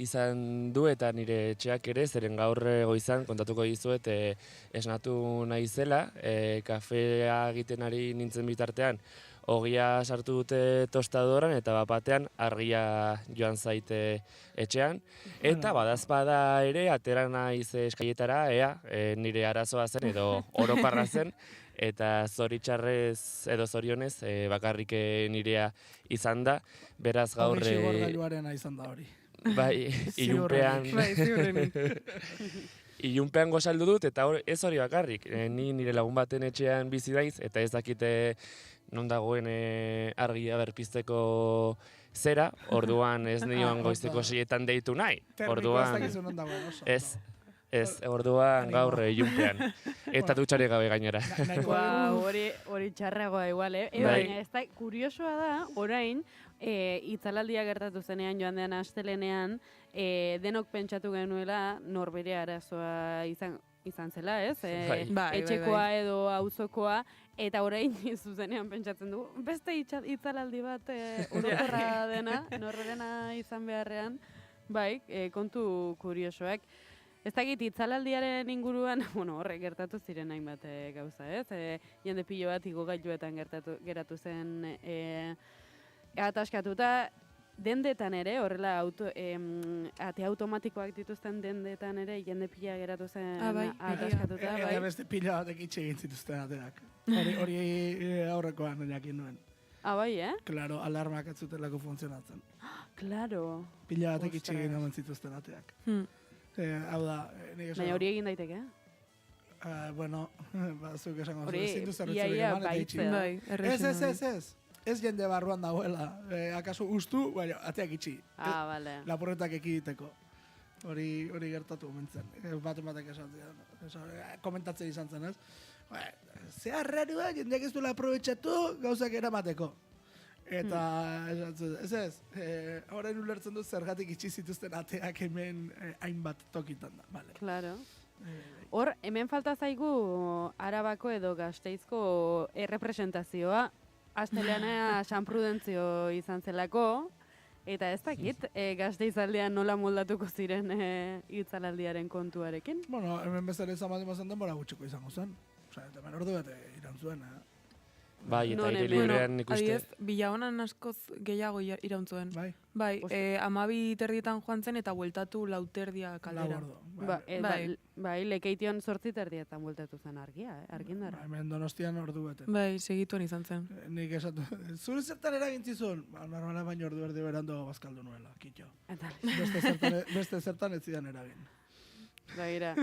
izan du eta nire etxeak ere, zeren gaur goizan kontatuko dizuet esnatu nahi zela, kafea egiten ari nintzen bitartean, ogia sartu dute tostadoran eta bapatean argia joan zaite etxean. Eta badazpada ere, atera naiz eskaietara, nire arazoa zen edo oroparra zen, eta zoritxarrez edo zorionez bakarrik nirea izan da, beraz gaur... Hori xigorgailuarena izan da hori. Bai, ilunpean... Ilunpean gozaldu dut, eta ez hori bakarrik. Ni nire lagun baten etxean bizi daiz, eta ez dakite non dagoen argia berpizteko zera, orduan ez nioan goizeko 6etan deitu nahi. Orduan... Ez, orduan gaur ilunpean. Eta dutxare gabe gainera. Hori txarragoa igual, Baina ez da, kuriosoa da, orain, itzalaldia gertatu zenean joan dean astelenean, denok pentsatu genuela norbere arazoa izan zela, ez? Etxekoa edo auzokoa, eta orain zuzenean pentsatzen du, beste itzalaldi bat orokorra dena, norrena izan beharrean, bai, kontu kuriosoak. Ez dakit, itzalaldiaren inguruan, horrek gertatu ziren hainbat gauza, ez? Jende pilo bat igogailuetan geratu zen ataskatuta, dendetan ere, horrela ate automatikoak dituzten dendetan ere, jende pila geratu zen ataskatuta. Eta beste pila batek itxe egin zituzten ateak. Hori aurrekoan jakin nuen. Bai, Claro, alarmak ez zutelako funtzionatzen. Claro. Pila batek itxe egin omen zituzten ateak. Hau da, baina hori egin daiteke? Bueno, zuk esango hori iaia baitzea. Ez jende barruan dagoela. Akaso ustu, baina ateak itxi. Bale. Lapurretak ekiditeko. Hori gertatu omentzen. Batek esan zidan. Komentatzen izan zen, ez? Zea rarua, jendeak ez duela aprobetxatu gauzak eramateko. Eta, ez, horrein ulertzen dut zergatik itxi zituzten ateak hemen hainbat tokitan da. Vale. Claro. Hor, hemen falta zaigu Arabako edo Gasteizko errepresentazioa, asteleana San Prudentzio izan zelako, eta ez dakit, Gasteizaldean nola moldatuko ziren itzalaldiaren kontuarekin? Bueno, hemen bezala izan bat emazen denbora gutxiko izango zen. Osa, eta hemen ordu bete iran zuen, Bai, eta aire librean ikuste. Adiez, Bilaonan askoz gehiago irauntzuen. Bai, 12:00 joan zen eta bueltatu 4:00 kaldera. Bai, Lekeition 8:30 bueltatu zen argindara. Hemen Donostian ordu bete. Bai, segituan izan zen. Nik esatu, zure zertan eragintzizun? Normala baino ordu erdi berando bazkaldu nuela, kitxo. Beste zertan ez zidan eragin. Baira.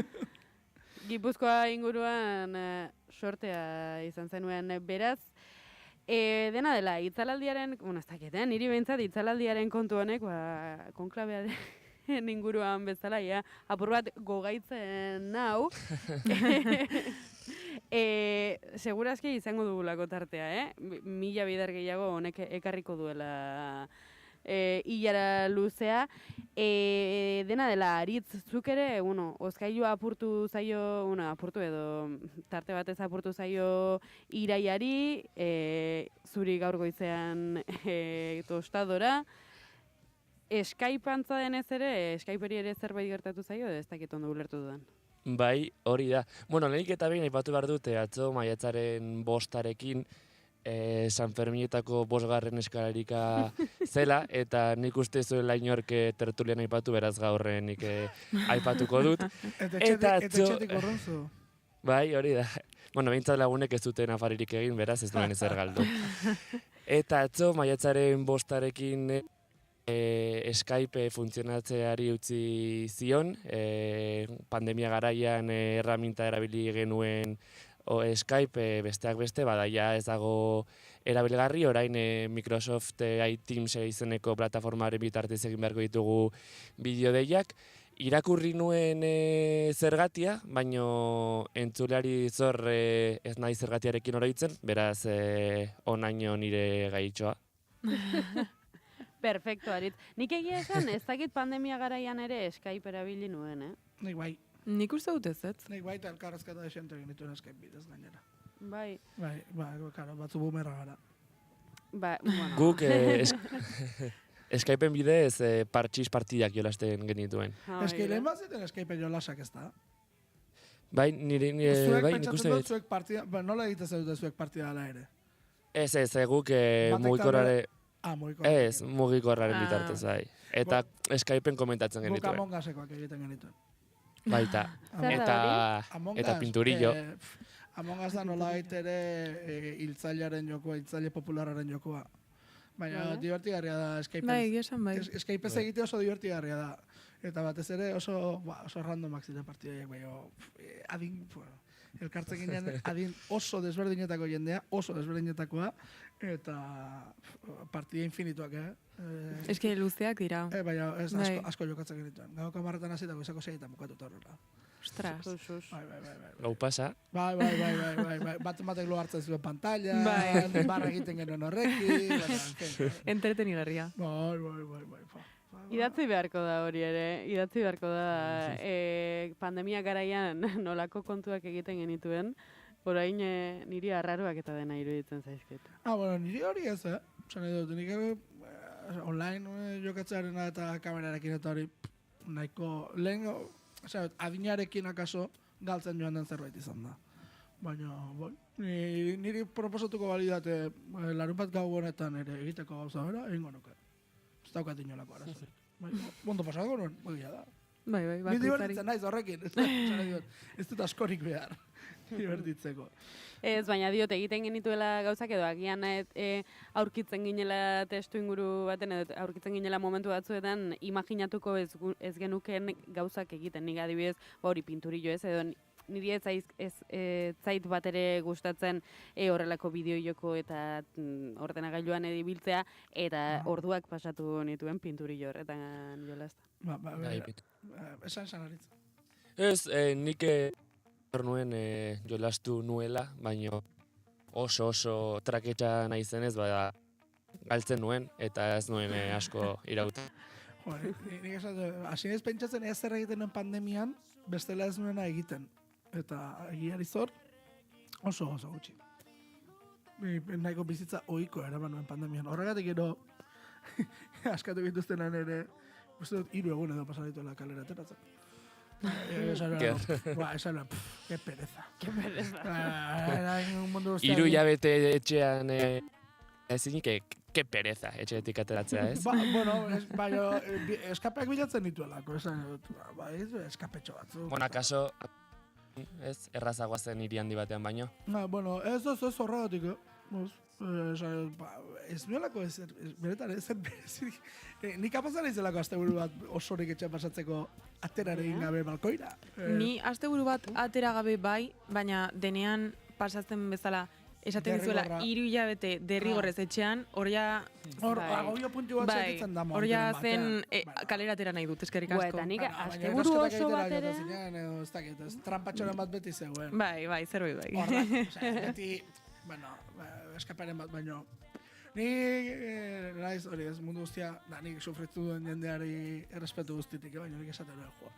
Gipuzkoa inguruan sortea izan zenuen beraz. Dena dela, itzalaldiaren, ez dakit, niri behintzat itzalaldiaren kontu honek, konklabearen inguruan bezala, apur bat gogaitzen nau. Segurazki izango dugulako tartea, 1000 bider gehiago honek ekarriko duela hilara luzea. Dena dela, Aritz, zuk ere, ozkailua apurtu zaio, apurtu edo tarte batez apurtu zaio iraiari, zuri gaur goizean tostadora. Skype antza denez ere, Skyperi ere zerbait gertatu zaio, ez dakit ondo ulertu dudan. Bai, hori da. Bueno, lehenik eta behin aipatu behar dute, atzo maiatzaren 5arekin San Ferminetako 5. eskalarika zela, eta nik uste zuen lainork tertulian aipatu, beraz gaur nik aipatuko dut. Eta etxetik orronzu. Bai, hori da. Bueno, behintzat lagunek ez duten afaririk egin, beraz ez duen ezer galdu. Eta atzo maiatzaren 5arekin Skype funtzionatzeari utzi zion, pandemia garaian erraminta erabili genuen Skype besteak beste, badaia ez dago erabilgarri, orain Microsoft iTeams izeneko plataformaren bitartez egin beharko ditugu bideodeiak. Irakurri nuen zergatia, baino entzuleari zor ez nahi zergatiarekin oroitzen, beraz onaino nire gaitxoa. Perfecto, Aritz. Nik egia esan, ez dakit pandemia garaian ere Skype erabili nuen, Nik bai. Nik uste dut ez. Nik bai, eta elkarrezketa desente egin dituen Skype bidez gainera. Bai. Karo, batzu bumerra gara. Bueno. Guk Skypeen bidez partxiz partidak jolasten genituen. Ez que lehen bat ziten Skype jolasak ez da. Bai, nik uste dut. Zuek partida, nola egiten dute zuek partida dela ere? Ez, guk mugikorrare... Ez, mugikorraren bitartez, bai. Eta Skypeen komentatzen genituen. Guk Among Usekoak egiten genituen. Baita, eta pinturillo. Among Us da nola ere hiltzailearen jokoa, hiltzaile populararen jokoa. Baina divertigarria da Skype. Bai, esan bai. Skype ez egite oso divertigarria da. Eta batez ere oso randomak zire partidaiak, baina adin, elkartzen ginean adin oso desberdinetako jendea, oso desberdinetakoa, eta partida infinituak, Ez que luzeak dira. Baina ez asko jokatzen genituen. Gau kamarretan hasitako izako 6 bukatuta horrela. Ostras. Bai. Gau pasa. Bai. Batek lo hartzen zuen pantalla, barra egiten genuen horrekin. Entretenigarria. Bai. Idatzi beharko da hori ere, pandemia garaian nolako kontuak egiten genituen, orain niri arraroak eta dena iruditzen zaizkit. Bueno, niri hori ez, Zan edo, nik online jokatzearena eta kamerarekin eta hori nahiko lehen, adinarekin akaso galtzen joan den zerbait izan da. Baina, niri proposatuko balidate larun bat gau honetan ere egiteko gauza bera, egingo nuke. Ez daukat inolako arazorik. Bondo pasako nuen, egia da. Bai, Ni divertitzen naiz horrekin, ez dut askorik behar divertitzeko. Ez, baina diot egiten genituela gauzak edo agian aurkitzen ginela testu inguru baten edo aurkitzen ginela momentu batzuetan imaginatuko ez genuken gauzak egiten. Nik adibidez, hori pinturillo ez edo niri ez zait bat ere gustatzen horrelako bideojoko eta ordenagailuan edibiltzea eta orduak pasatu nituen pinturillo horretan jolazta. Esan Aritz. Ez, nik nuen jolastu nuela, baina oso traketxa nahi zenez, galtzen nuen eta ez nuen asko irauten. Nik esan, hasi ez pentsatzen ez zer egiten nuen pandemian, bestela ez nuena egiten. Eta egiari zor, oso gutxi. Nahiko bizitza ohiko eraman nuen pandemian. Horregatik gero, askatu bituztenan ere, uste dut 3 egun edo pasadituela kalera ateratzen. Esan, que pereza. Hiru hilabete etxean ezinik, que pereza etxeetik ateratzea, ez? Baina, eskapeak bilatzen dituelako, eskapetxo batzu. Bueno, akaso, ez, errazagoa zen hiri handi batean baino. Ez horregatik, ez nuelako beretan ezer berezirik. Ni kapazan izelako asteburu bat osorik etxean pasatzeko aterarekin gabe balkoira. Ni asteburu bat atera gabe bai, baina denean pasatzen bezala esaten dizuela 3 hilabete derrigorrez etxean, hor agobio puntu bat zaititzen da momentu. Hor ja zen kalera atera nahi dut, eskerrik asko. Eta nik asteburu oso bat ere... Trampatxoren bat beti zegoen. Bai, zerbait bai. Horra, beti, eskaparen bat, baino... Ni, naiz, hori ez, mundu guztia, nik sufritu duen jendeari errespetu guztitik, baina nik esaten duen, jo.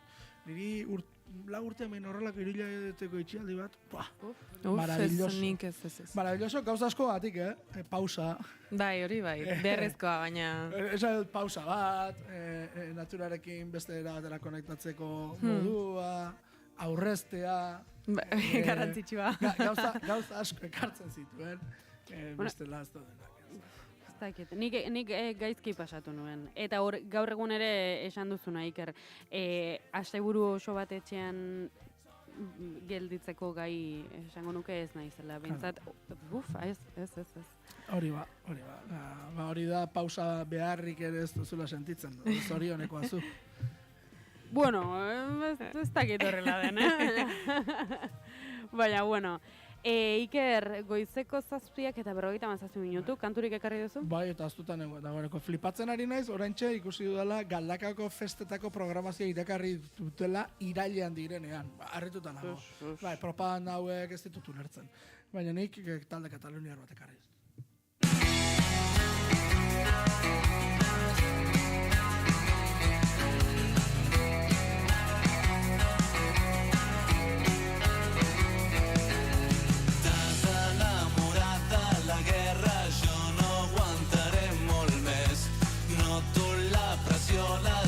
Niri urte hemen horrelako iruilateko itxialdi bat, maravilloso. Nik ez. Maravilloso, gauza asko batik, pausa. Bai, hori bai, derrezkoa, baina... Esa pausa bat, naturarekin beste era batera konektatzeko modua, aurreztea... Garrantzitsua. Gauza asko ekartzen zituen, beste ez da dena. Nik gaizki pasatu nuen. Eta gaur egun ere esan duzuna, Iker. Asteburu oso bat etxean gelditzeko gai esango nuke ez naizela. Bintzat, ez. Hori ba. Hori da pausa beharrik ere ez duzula sentitzen. Zorionekoa zu. Bueno, ez dakit horrela den, Baina, bueno. Iker, goizeko 7 eta 57 minutu, kanturik ekarri duzu? Bai, eta aztutan dagoeneko flipatzen ari naiz, oraintxe ikusi dudala Galdakako festetako programazioa irakarri dutela irailean direnean. Harrituta nago. Bai, propaganda hauek ez ditut ulertzen. Baina nik talde kataluniar bat ekarri.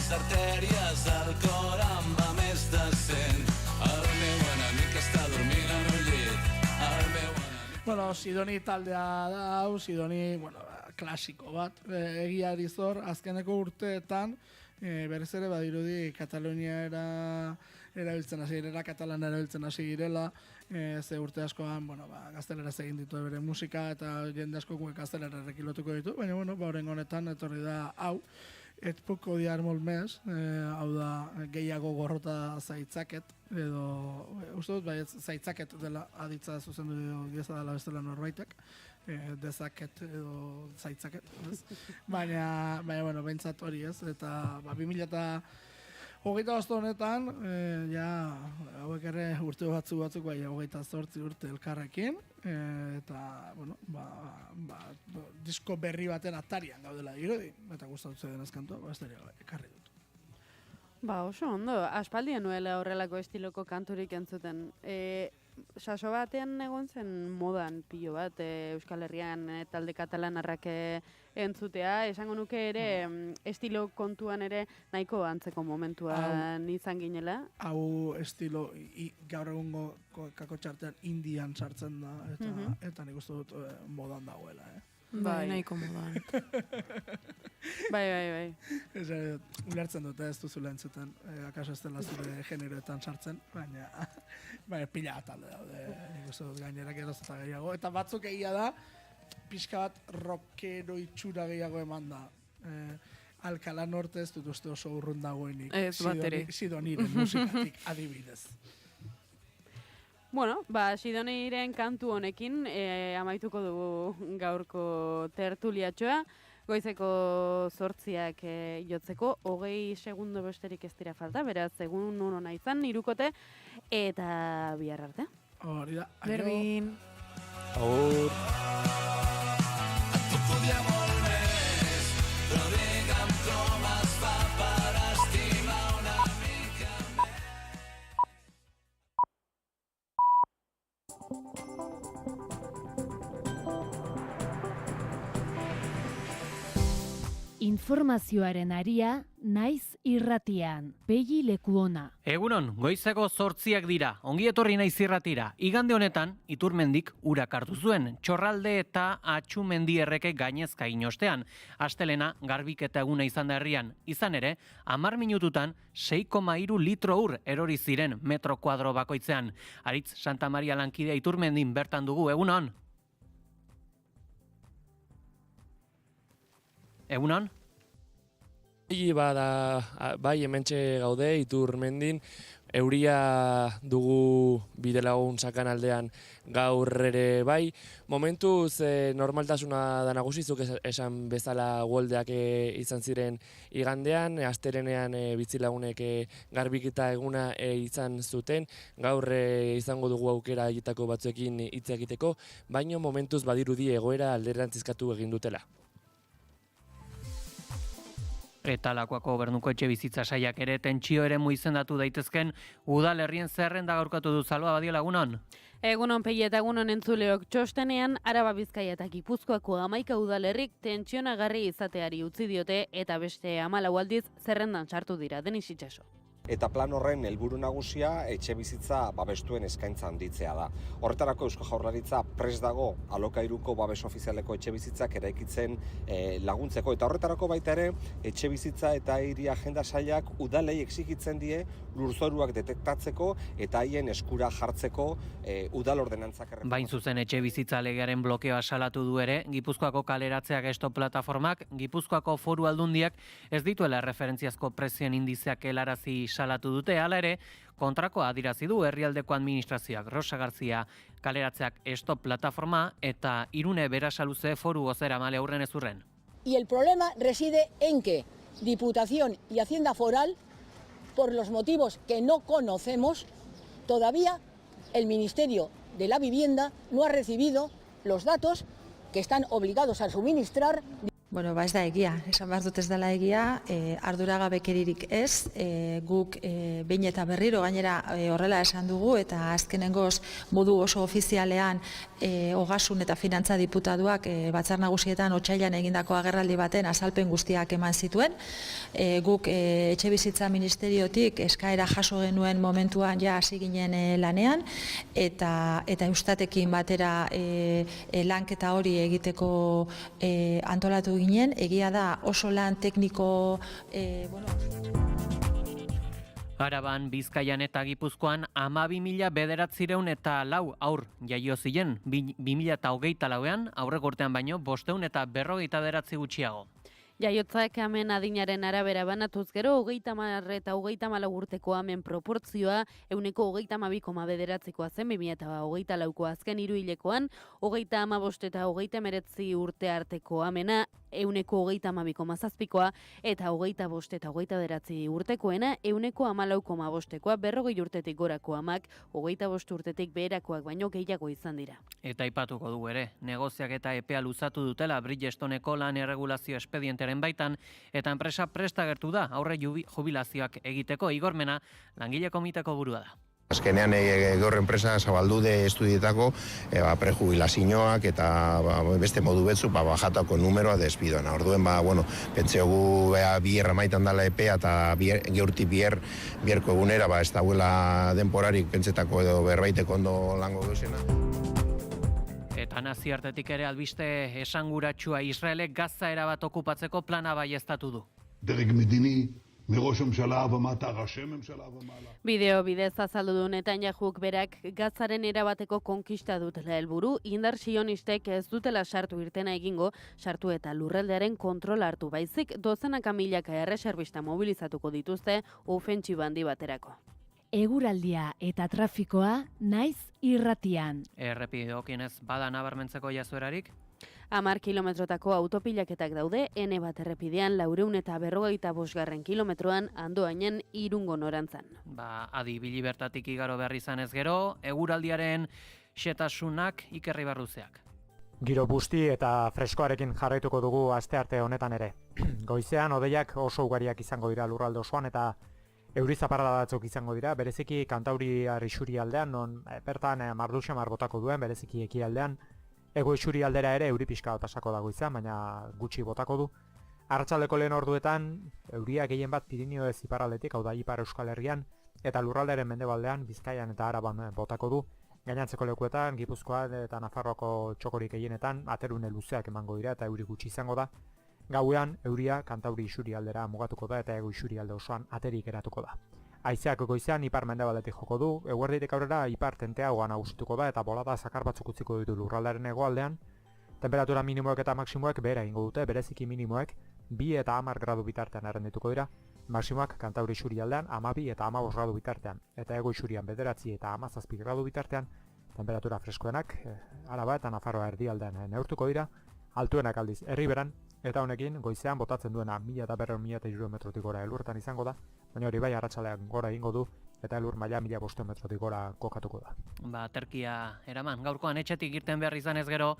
Les artèries del cor em va més de 100. El meu enemic està dormint en un llit. El meu enemic... Bueno, Sidoni taldea da, Sidoni, klasiko bat. Egiari zor, azkeneko urteetan, berriz ere badirudi Katalunia erabiltzen hasi girela, Katalana erabiltzen hasi girela, ze urte askoan, gaztelera egin ditu bere musika, eta jende asko gaztelera rekilotuko ditu, baina, horren honetan etorri da hau, et poco diar molt més, hau da gehiago gorrota zaitzaket, edo, uste dut, zaitzaket dela aditza zuzendu dieza dela bestela norbaitek, dezaket edo zaitzaket, baina, behintzat hori ez, eta 2028 honetan, hauek ere urte batzuk, bai, 28 urte elkarrekin, eta, disko berri baten atarian gaudela dirudi, eta gustatu den azkantua, ekarri dut. Oso ondo, aspaldien nuela horrelako estiloko kanturik entzuten. Saso batean egon zen modan pilo bat, Euskal Herrian talde katalanarrak entzutea, esango nuke ere estilo kontuan ere nahiko antzeko momentuan izan ginela. Hau estilo gaur egungo kako txartean Indian sartzen da, eta nik uste dut modan dagoela, Bai, nahiko modan. Bai. Ulertzen dute ez duzula entzuten, akaso ez dela zure generoetan sartzen, baina pila talde daude, nik uste dut gainerak eroz eta gehiago. Eta batzuk egia da, pixka bat rockero itxura gehiago eman da. Alcalá Norte ez dut uste oso urrun dagoenik. Sidoniren musikatik adibidez. Bueno, Sidoniren kantu honekin amaituko dugu gaurko tertuliatxoa. Goizeko 8 jotzeko, 20 segundo besterik ez dira falta, beraz, egun hona izan, 3 eta bihar arte. Hori da. Berbin. Aur. Informazioaren aria naiz irratian. Begi lekuona. Egunon, goizeko 8 dira. Ongi etorri naiz irratira. Igande honetan, Iturmendik urak hartu zuen. Txorralde eta Atxumendi erreke gainezka inostean. Astelena, garbiketa eguna izan da herrian. Izan ere, 10 minututan 6,3 litro ur erori ziren metro kuadro bakoitzean. Aritz Santa Maria lankidea Iturmendin bertan dugu. Egunon? Egunon? Bai, hementxe gaude, Iturmendin, Euria dugu bidelagun sakan aldean gaur ere bai. Momentuz normaltasuna da nagusizuk esan bezala uholdeak izan ziren igandean, astelehenean bizilagunek garbiketa eguna izan zuten. Gaur izango dugu aukera egitako batzuekin hitz egiteko, baino momentuz badirudi egoera alderantzizkatu egin dutela. Eta Lakuako Gobernuko etxebizitza sailak ere tentsio eremu izendatu daitezken udalerrien zerrenda gaurkatu du. Salva Badiola, egunon? Egunon Pegi eta egunon entzuleok, txostenean Araba, Bizkaia eta Gipuzkoako 11 udalerrik tentsionagarri izateari utzi diote eta beste 14 aldiz zerrendan sartu dira. Denis Itxaso. Eta plan horren helburu nagusia etxebizitza babestuen eskaintza handitzea da. Horretarako Eusko Jaurlaritza prest dago alokairuko babes ofizialeko etxebizitzak eraikitzen laguntzeko. Eta horretarako baita ere etxebizitza eta hiri agenda sailak udalei exigitzen die lurzoruak detektatzeko eta haien eskura jartzeko udal ordenantzak Bain zuzen etxebizitza legearen blokeoa salatu du ere Gipuzkoako kaleratzeak Stop plataformak, Gipuzkoako Foru Aldundiak ez dituela referentziazko prezioen indizeak helarazi salatu dute, hala ere, kontrakoa adirazi du herrialdeko administrazioak. Rosa Garzia kaleratzeak Stop plataforma eta Irune Berasaluze Foru Bozeramale aurren ez urren. Y el problema reside en que Diputación y Hacienda Foral, por los motivos que no conocemos, todavía el Ministerio de la Vivienda no ha recibido los datos que están obligados a suministrar. Bueno, ez da egia, esan behar dut ez dela egia, arduragabekeririk ez, guk behin eta berriro gainera horrela esan dugu eta azkenengoz modu oso ofizialean Ogasun eta Finantza Diputatuak Batzar Nagusietan otsailean egindako agerraldi baten azalpen guztiak eman zituen. Guk Etxebizitza Ministeriotik eskaera jaso genuen momentuan ja hasi ginen lanean eta Eustatekin batera lanketa hori egiteko antolatu ginen, egia da oso lan tekniko Araban, Bizkaian eta Gipuzkoan 12.904 haur jaio ziren 2024ean, aurreko urtean baino 549 gutxiago. Jaiotzak hemen adinaren arabera banatuz gero, 30 eta 34 urteko hemen proportzioa 32,9koa zen 2024ko azken hiruhilekoan, 35 eta 39 urte arteko amena 32,7koa eta 25 eta 29 urtekoena 14,5koa, 40 urtetik gorako amak 25 urtetik beherakoak baino gehiago izan dira. Eta aipatuko du ere, negoziak eta epea luzatu dutela Bridgestoneko lan erregulazio espedienteren baitan, eta enpresa presta agertu da aurre jubilazioak egiteko. Igormena langile komiteko burua da. Azkenean gaur enpresa zabaldu de estudietako prejubilazioak eta beste modu betzu bajatako numeroa despidoan. Orduen pentsiogu bier amaitan dela epea eta geurti bierko egunera ez dauela denporarik pentsetako edo berbaiteko ondo lango duzena. Eta nazioartetik ere albiste esanguratsua, Israelek Gaza erabat okupatzeko plana baieztatu du. דרג מדיני מראש הממשלה ומטה, ראשי ממשלה ומעלה. Bideo bidez azaldu du Netanyahuk berak Gazaren erabateko konkista dutela helburu, indar sionistek ez dutela sartu irtena egingo, sartu eta lurraldearen kontrol hartu baizik, dozenaka milaka erreserbista mobilizatuko dituzte ofentsiba handi baterako. Eguraldia eta trafikoa naiz irratian. Errepideokienez bada nabarmentzeko jazuerarik? 10 kilometrotako autopilaketak daude, N bat errepidean 455 kilometroan, Andoainen Irungo norantzan. Adi bili bertatik igaro behar izan ez gero, eguraldiaren xetasunak Ikerri Barruzeak. Giro busti eta freskoarekin jarraituko dugu astearte honetan ere. Goizean hodeiak oso ugariak izango dira lurralde osoan eta euri zaparrada batzuk izango dira, bereziki Kantauriar isurialdean, non bertan marduxamar botako duen, bereziki ekialdean. Ego isurialdera ere euri pixka pasako dago izan, baina gutxi botako du. Arratsaldeko lehen orduetan euria gehien bat Pirinio ez iparraldetik, hau da Ipar Euskal Herrian, eta lurraldearen mendebaldean, Bizkaian eta Araban botako du. Gainantzeko lekuetan, Gipuzkoan eta Nafarroako txokorik gehienetan aterune luzeak emango dira eta euri gutxi izango da. Gauean euria Kantauri isurialdera mugatuko da eta ego isurialde osoan aterik geratuko da. Haizeak goizean ipar mendebaldetik joko du, eguerditik aurrera ipar tenteagoa nagusituko da eta bolada zakar batzuk utziko ditu lurraldearen hegoaldean. Temperatura minimoek eta maksimoek behera egingo dute, bereziki minimoek 2 eta 10 gradu bitartean errendituko dira, Maximoak Kantauri isurialdean 12 eta 15 gradu bitartean, eta Hego isurian 9 eta 17 gradu bitartean, temperatura freskoenak Araba eta Nafarroa erdialdean neurtuko dira, altuenak aldiz Erriberan, eta honekin goizean botatzen duena 1200-1300 metrotik gora elurretan izango da, baina hori bai arratsalean gora egingo du, eta elur maila 1500 metrotik gora kokatuko da. Aterkia eraman, gaurkoan etxetik irten behar izan ez gero,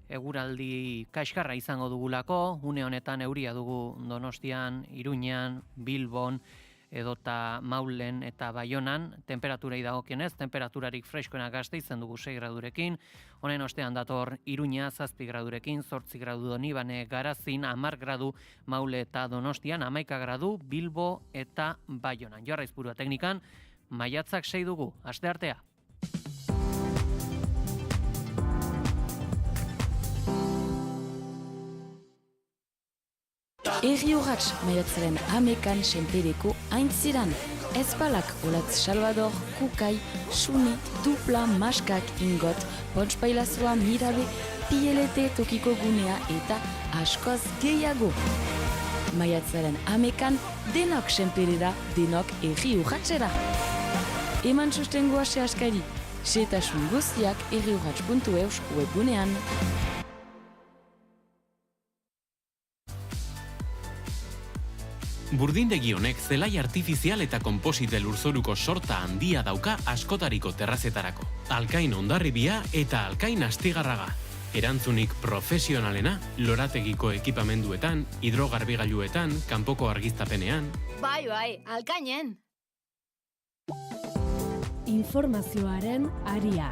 eguraldi kaskarra izango dugulako, une honetan euria dugu Donostian, Iruñan, Bilbon, edota Maulen eta Baionan, temperaturei dagokionez, temperaturarik freskoenak Gasteizen dugu 6 gradurekin, honen ostean dator Iruña 7 gradurekin, 8 gradu Donibane, Garazin, 10 gradu Maule eta Donostian, 11 gradu Bilbo eta Baionan. Joarraiz burua teknikan, maiatzak 6 dugu, asteartea. Erri urratx maiatzaren 11an senpereko aintziran. Ezpalak Olatz Salvador, Kukai, Suni, Dupla, Maskak, Ingot, Pontspailazoa, Mirabe, Pielete, Tokiko Gunea eta askoz gehiago. Maiatzaren 11an denok senperera, denok erri urratxera. Eman sustengoa sehaskari. Setasun guztiak erriurratx.eus webgunean. Burdindegi honek zelai artifizial eta konposite lurzoruko sorta handia dauka askotariko terrazetarako. Alkain Hondarribia eta Alkain Astigarraga. Erantzunik profesionalena, lorategiko ekipamenduetan, hidrogarbigailuetan, kanpoko argiztapenean. Bai, Alkainen! Informazioaren aria.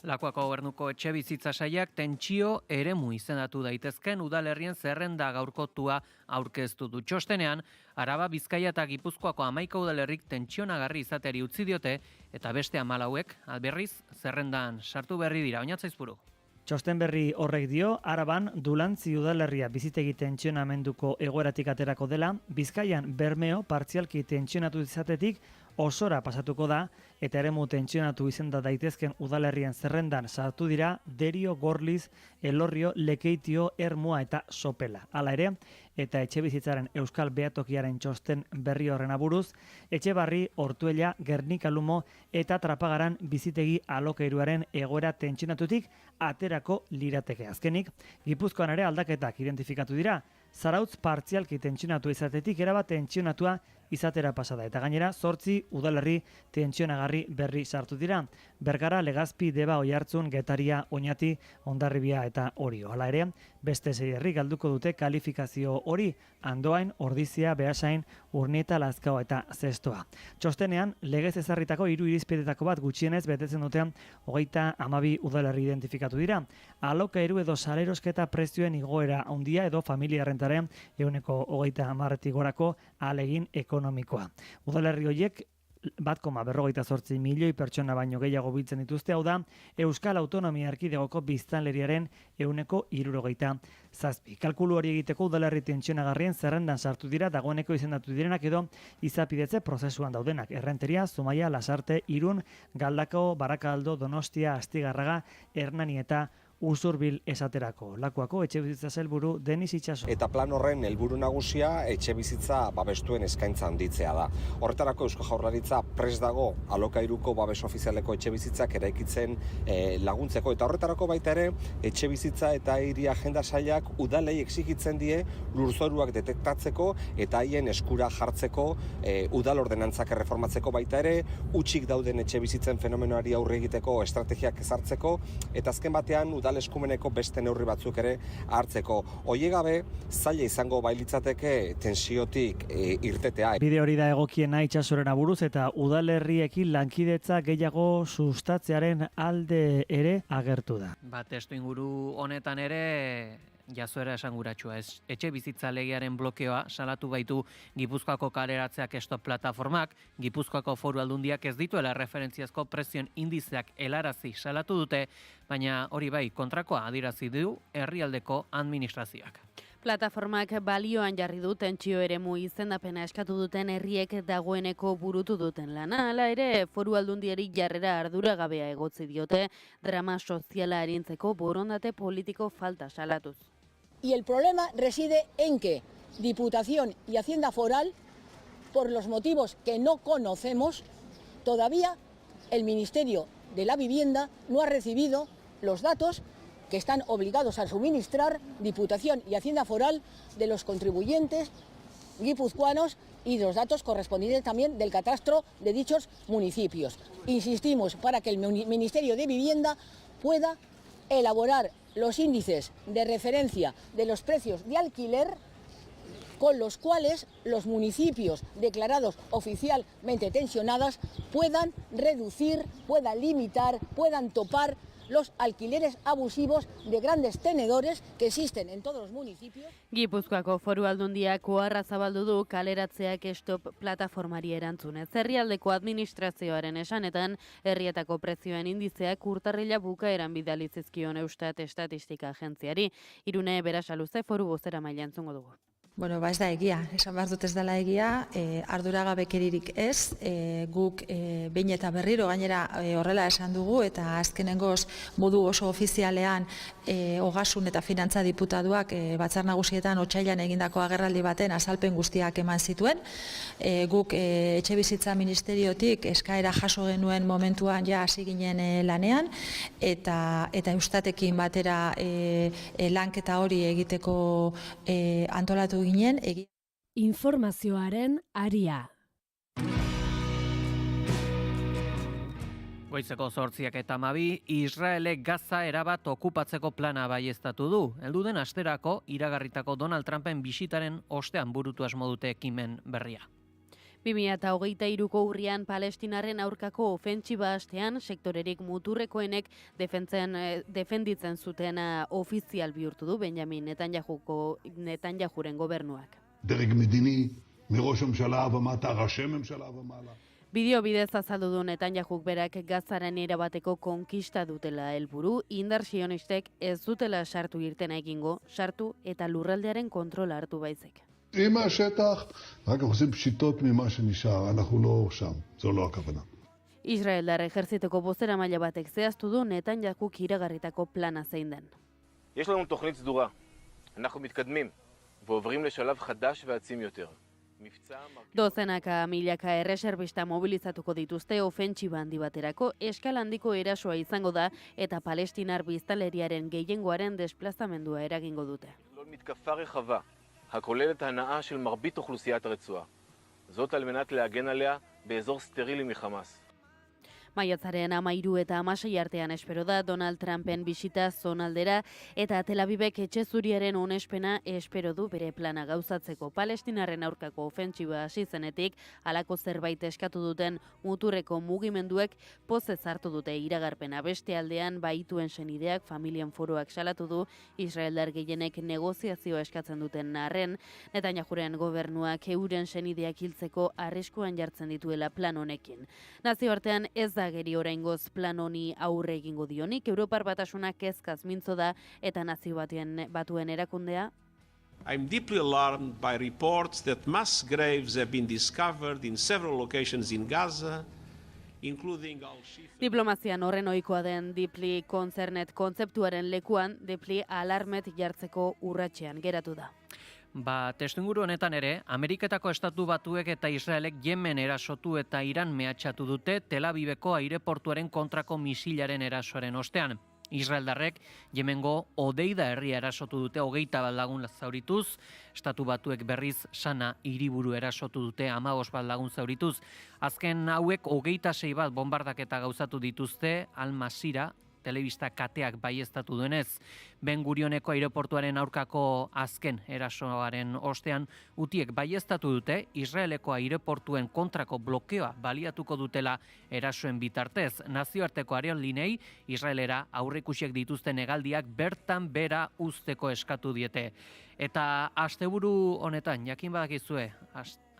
Lakuako gobernuko etxebizitza sailak tentsio eremu izendatu daitezken udalerrien zerrenda gaurkotua aurkeztu du txostenean, Araba, Bizkaia eta Gipuzkoako 11 udalerrik tentsionagarri izateri utzi diote eta beste 14 alberriz zerrendan sartu berri dira. Oñatzaizpuru. Txosten berri horrek dio, Araban Dulantzi udalerria bizitegi tentsionamenduko egoeratik aterako dela, Bizkaian Bermeo partzialki tentsionatu izatetik osora pasatuko da, eta eremu tentsionatu izenda daitezken udalerrien zerrendan sartu dira Derio, Gorliz, Elorrio, Lekeitio, Ermua eta Sopela. Hala ere, eta etxebizitzaren Euskal Behatokiaren txosten berri horren aburuz, Etxebarri, Ortuella, Gernika-Lumo eta Trapagaran bizitegi alokairuaren egoera tentsionatutik aterako lirateke. Azkenik, Gipuzkoan ere aldaketak identifikatu dira, Zarautz partzialki tentsionatu izatetik erabat tentsionatua izatera pasada. Eta gainera, 8 udalerri tentsionagarri berri sartu dira. Bergara, Legazpi, Deba, Oiartzun, Getaria, Oñati, Hondarribia eta Orio. Hala ere, beste 6 herri galduko dute kalifikazio hori, Andoain, Ordizia, Beasain, Urnieta, Lazkao eta Zestoa. Txostenean, legez ezarritako 3 irizpidetako bat gutxienez betetzen dutean 32 udalerri identifikatu dira. Alokairu edo salerosketa prezioen igoera handia edo familia rentaren 30% gorako ahalegin ekonomikoa. Udalerri horiek 1,48 milioi pertsona baino gehiago biltzen dituzte, hau da, Euskal Autonomia Erkidegoko biztanleriaren 67. Kalkulu hori egiteko udalerri tentsionagarrien zerrendan sartu dira dagoeneko izendatu direnak edo izapidetze prozesuan daudenak. Errenteria, Zumaia, Lasarte, Irun, Galdakao, Barakaldo, Donostia, Astigarraga, Hernani eta Usurbil esaterako. Lakuako etxebizitza sailburu Denis Itxaso. Eta plan horren helburu nagusia etxebizitza babestuen eskaintza handitzea da. Horretarako Eusko Jaurlaritza prest dago alokairuko babes ofizialeko etxebizitzak eraikitzen laguntzeko. Eta horretarako baita ere etxebizitza eta hiri agenda sailak udalei exigitzen die lurzoruak detektatzeko eta haien eskura jartzeko udal ordenantzak erreformatzeko baita ere, hutsik dauden etxebizitzen fenomenoari aurre egiteko estrategiak ezartzeko eta azken batean udal eskumeneko beste neurri batzuk ere hartzeko. Hoie gabe, zaila izango bailitzateke tensiotik irtetea. Bide hori da egokiena Itxasoren aburuz eta udalerriekin lankidetza gehiago sustatzearen alde ere agertu da. Testu inguru honetan ere jazoera esanguratsua ez. Etxe bizitza legearen blokeoa salatu baitu Gipuzkoako kaleratzeak Stop plataformak, Gipuzkoako Foru Aldundiak ez dituela referentziazko prezioen indizeak helarazi salatu dute, baina hori bai kontrakoa adierazi du herrialdeko administrazioak. Plataformak balioan jarri du tentsio eremu izendapena eskatu duten herriek dagoeneko burutu duten lana. Hala ere, Foru Aldundiari jarrera arduragabea egotzi diote drama soziala arintzeko borondate politiko falta salatuz. Y el problema reside en que Diputación y Hacienda Foral, por los motivos que no conocemos, todavía el Ministerio de la Vivienda no ha recibido los datos que están obligados a suministrar Diputación y Hacienda Foral de los contribuyentes guipuzcoanos y los datos correspondientes también del catastro de dichos municipios. Insistimos para que el Ministerio de Vivienda pueda elaborar los índices de referencia de los precios de alquiler con los cuales los municipios declarados oficialmente tensionados puedan reducir, puedan limitar, puedan topar los alquileres abusivos de grandes tenedores que existen en todos los municipios. Gipuzkoako Foru Aldundiak oharra zabaldu du kaleratzeak stop plataformari erantzunez. Herrialdeko administrazioaren esanetan, herrietako prezioen indizeak urtarrila bukaeran bidali zizkion Eustat Estatistika Agentziari. Irune Berasaluze Foru bozeramailea entzungo dugu. Bueno, ez da egia, esan behar dut ez dela egia, arduragabekeririk ez, guk behin eta berriro gainera horrela esan dugu, eta azkenengoz modu oso ofizialean Ogasun eta Finantza Diputatuak Batzar Nagusietan otsailean egindako agerraldi baten azalpen guztiak eman zituen. Guk Etxebizitza Ministeriotik eskaera jaso genuen momentuan ja hasi ginen lanean, eta Eustatekin batera lanketa hori egiteko antolatu ginen. Informazioaren aria. Goizeko 8:12, Israelek Gaza erabat okupatzeko plana baieztatu du. Heldu den asterako iragarritako Donald Trumpen bisitaren ostean burutu asmo dute ekimen berria. 2023ko urrian Palestinaren aurkako ofentsiba hastean sektorerik muturrekoenek defenditzen zutena ofizial bihurtu du Benjamin Netanyahuren gobernuak. דרג מדיני, מראש הממשלה ומטה, ראשי ממשלה ומעלה. Bideo bidez azaldu du Netanyahuk berak Gazaren erabateko konkista dutela helburu, indar sionistek ez dutela sartu irtena egingo, sartu eta lurraldearen kontrola hartu baizik. עם השטח, רק עושים פשיטות ממה שנשאר, אנחנו לא שם, זו לא הכוונה. Israeldar ejertziteko bozeramaile batek zehaztu du Netanyahuk iragarritako plana zein den. יש לנו תוכנית סדורה. אנחנו מתקדמים ועוברים לשלב חדש ועצים יותר. Dozenaka milaka erreserbista mobilizatuko dituzte ofentsiba handi baterako, eskala handiko erasoa izango da eta palestinar biztanleriaren gehiengoaren desplazamendua eragingo dute. מתקפה רחבה, הכוללת הנאה של מרבית אוכלוסיית הרצועה. זאת על מנת להגן עליה באזור סטרילי מחמאס. Maiatzaren 13 eta 16 artean espero da Donald Trumpen bisita zonaldera eta Tel Avivek etxe zuriaren onespena espero du bere plana gauzatzeko. Palestinarren aurkako ofentsiba hasi zenetik halako zerbait eskatu duten muturreko mugimenduek pozez hartu dute iragarpena. Beste aldean baituen senideak familien foroak salatu du Israeldar gehienek negoziazioa eskatzen duten arren, Netanyahuren gobernuak euren senideak hiltzeko arriskuan jartzen dituela plan honekin. Nazioartean ez da geri oraingoz plan honi aurre egingo dionik, Europar Batasuna kezkaz mintzo da eta nazio batuen erakundea. I'm deeply alarmed by reports that mass graves have been discovered in several locations in Gaza, including Al-Shifa. Diplomazian horren ohikoa den Deeply Concerned kontzeptuaren lekuan, Deeply Alarmed jartzeko urratsean geratu da. Testuinguru honetan ere, Ameriketako Estatu Batuek eta Israelek Yemen erasotu eta Iran mehatxatu dute Tel Aviveko aireportuaren kontrako misilaren erasoaren ostean. Israeldarrek Yemengo Odeida herria erasotu dute 21 lagun zaurituz, Estatu Batuek berriz Sana hiriburu erasotu dute 15 lagun zaurituz. Azken hauek 26 bat bombardaketa gauzatu dituzte Al-Masira telebista kateak baieztatu duenez. Ben Gurioneko aireportuaren aurkako azken erasoaren ostean utiek baieztatu dute Israeleko aireportuen kontrako blokeoa baliatuko dutela erasoen bitartez. Nazioarteko aeroliniei Israelera aurreikusiek dituzten hegaldiak bertan bera uzteko eskatu diete. Eta asteburu honetan, jakin badakizue,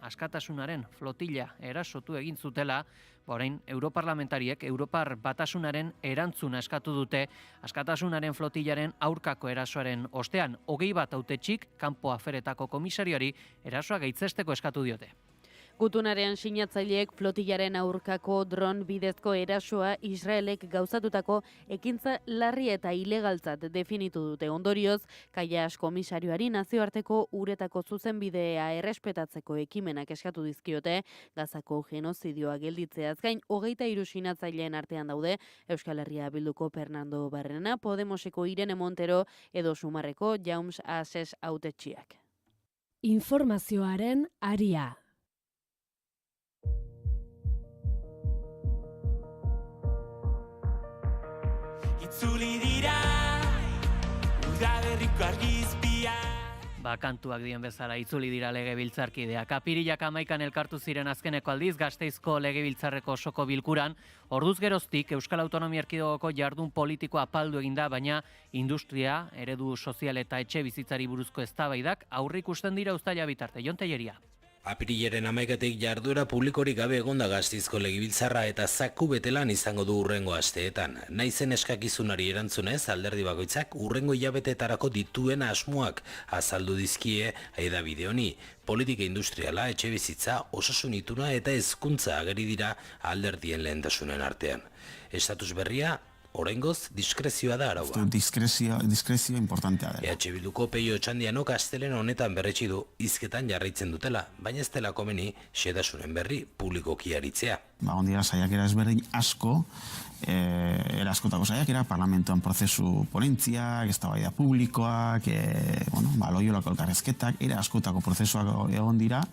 askatasunaren flotilla erasotu egin zutela, orain europarlamentariek Europar Batasunaren erantzuna eskatu dute askatasunaren flotillaren aurkako erasoaren ostean. 21 hautetxik kanpo aferetako komisarioari erasoa gaitzesteko eskatu diote. Gutunaren sinatzaileek flotillaren aurkako dron bidezko erasoa Israelek gauzatutako ekintza larri eta ilegaltzat definitu dute. Ondorioz, Kaias komisarioari nazioarteko uretako zuzenbidea errespetatzeko ekimenak eskatu dizkiote, Gazako genozidioa gelditzeaz gain 23 sinatzaileen artean daude Euskal Herria Bilduko Fernando Barrena, Podemoseko Irene Montero edo Sumarreko Jaumes Ases hautetxiak. Informazioaren aria. Itzuli dira, udaberriko argizpia. Kantuak dien bezala itzuli dira legebiltzarkideak. Apirilak 11 elkartu ziren azkeneko aldiz Gasteizko legebiltzarreko osoko bilkuran. Orduz geroztik Euskal Autonomia Erkidegoko jardun politikoa apaldu eginda, baina industria, eredu sozial eta etxe bizitzari buruzko eztabaidak aurreikusten dira uztaila bitarte. Jon Telleria. Apirilaren 11 jarduera publikorik gabe egonda Gasteizko legebiltzarra eta zaku betelan izango du urrengo asteetan. Naizen eskakizunari erantzunez, alderdi bakoitzak urrengo hilabeteetarako dituen asmoak azaldu dizkie hedabide honi. Politika industriala, etxe bizitza, osasun ituna eta hezkuntza ageri dira alderdien lehentasunen artean. Estatus berria oraingoz diskrezioa da araua. Diskrezio importantea da. EH Bilduko Peio Otxandianok astelehen honetan berretsi du hizketan jarraitzen dutela, baina ez dela komeni xedasunen berri publikoki aritzea. Ondira saiakera ezberdin asko, eraskotako saiakera, parlamentoan prozesu ponentziak, eztabaida publikoak, loiolako elkarrezketak, askotako prozesuak egon dira,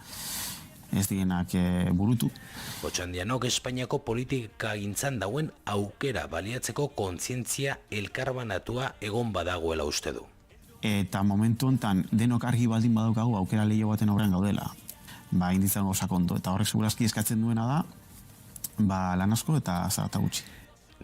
ez dienak burutu. Otxandianok Espainiako politika gintzan dauen aukera baliatzeko kontzientzia elkarbanatua egon badagoela uste du. Eta momentu hontan denok argi baldin badaukagu aukera leiho baten aurrean gaudela. Inditzen sakondu eta horrek segurazki eskatzen duena da lan asko eta zarata gutxi.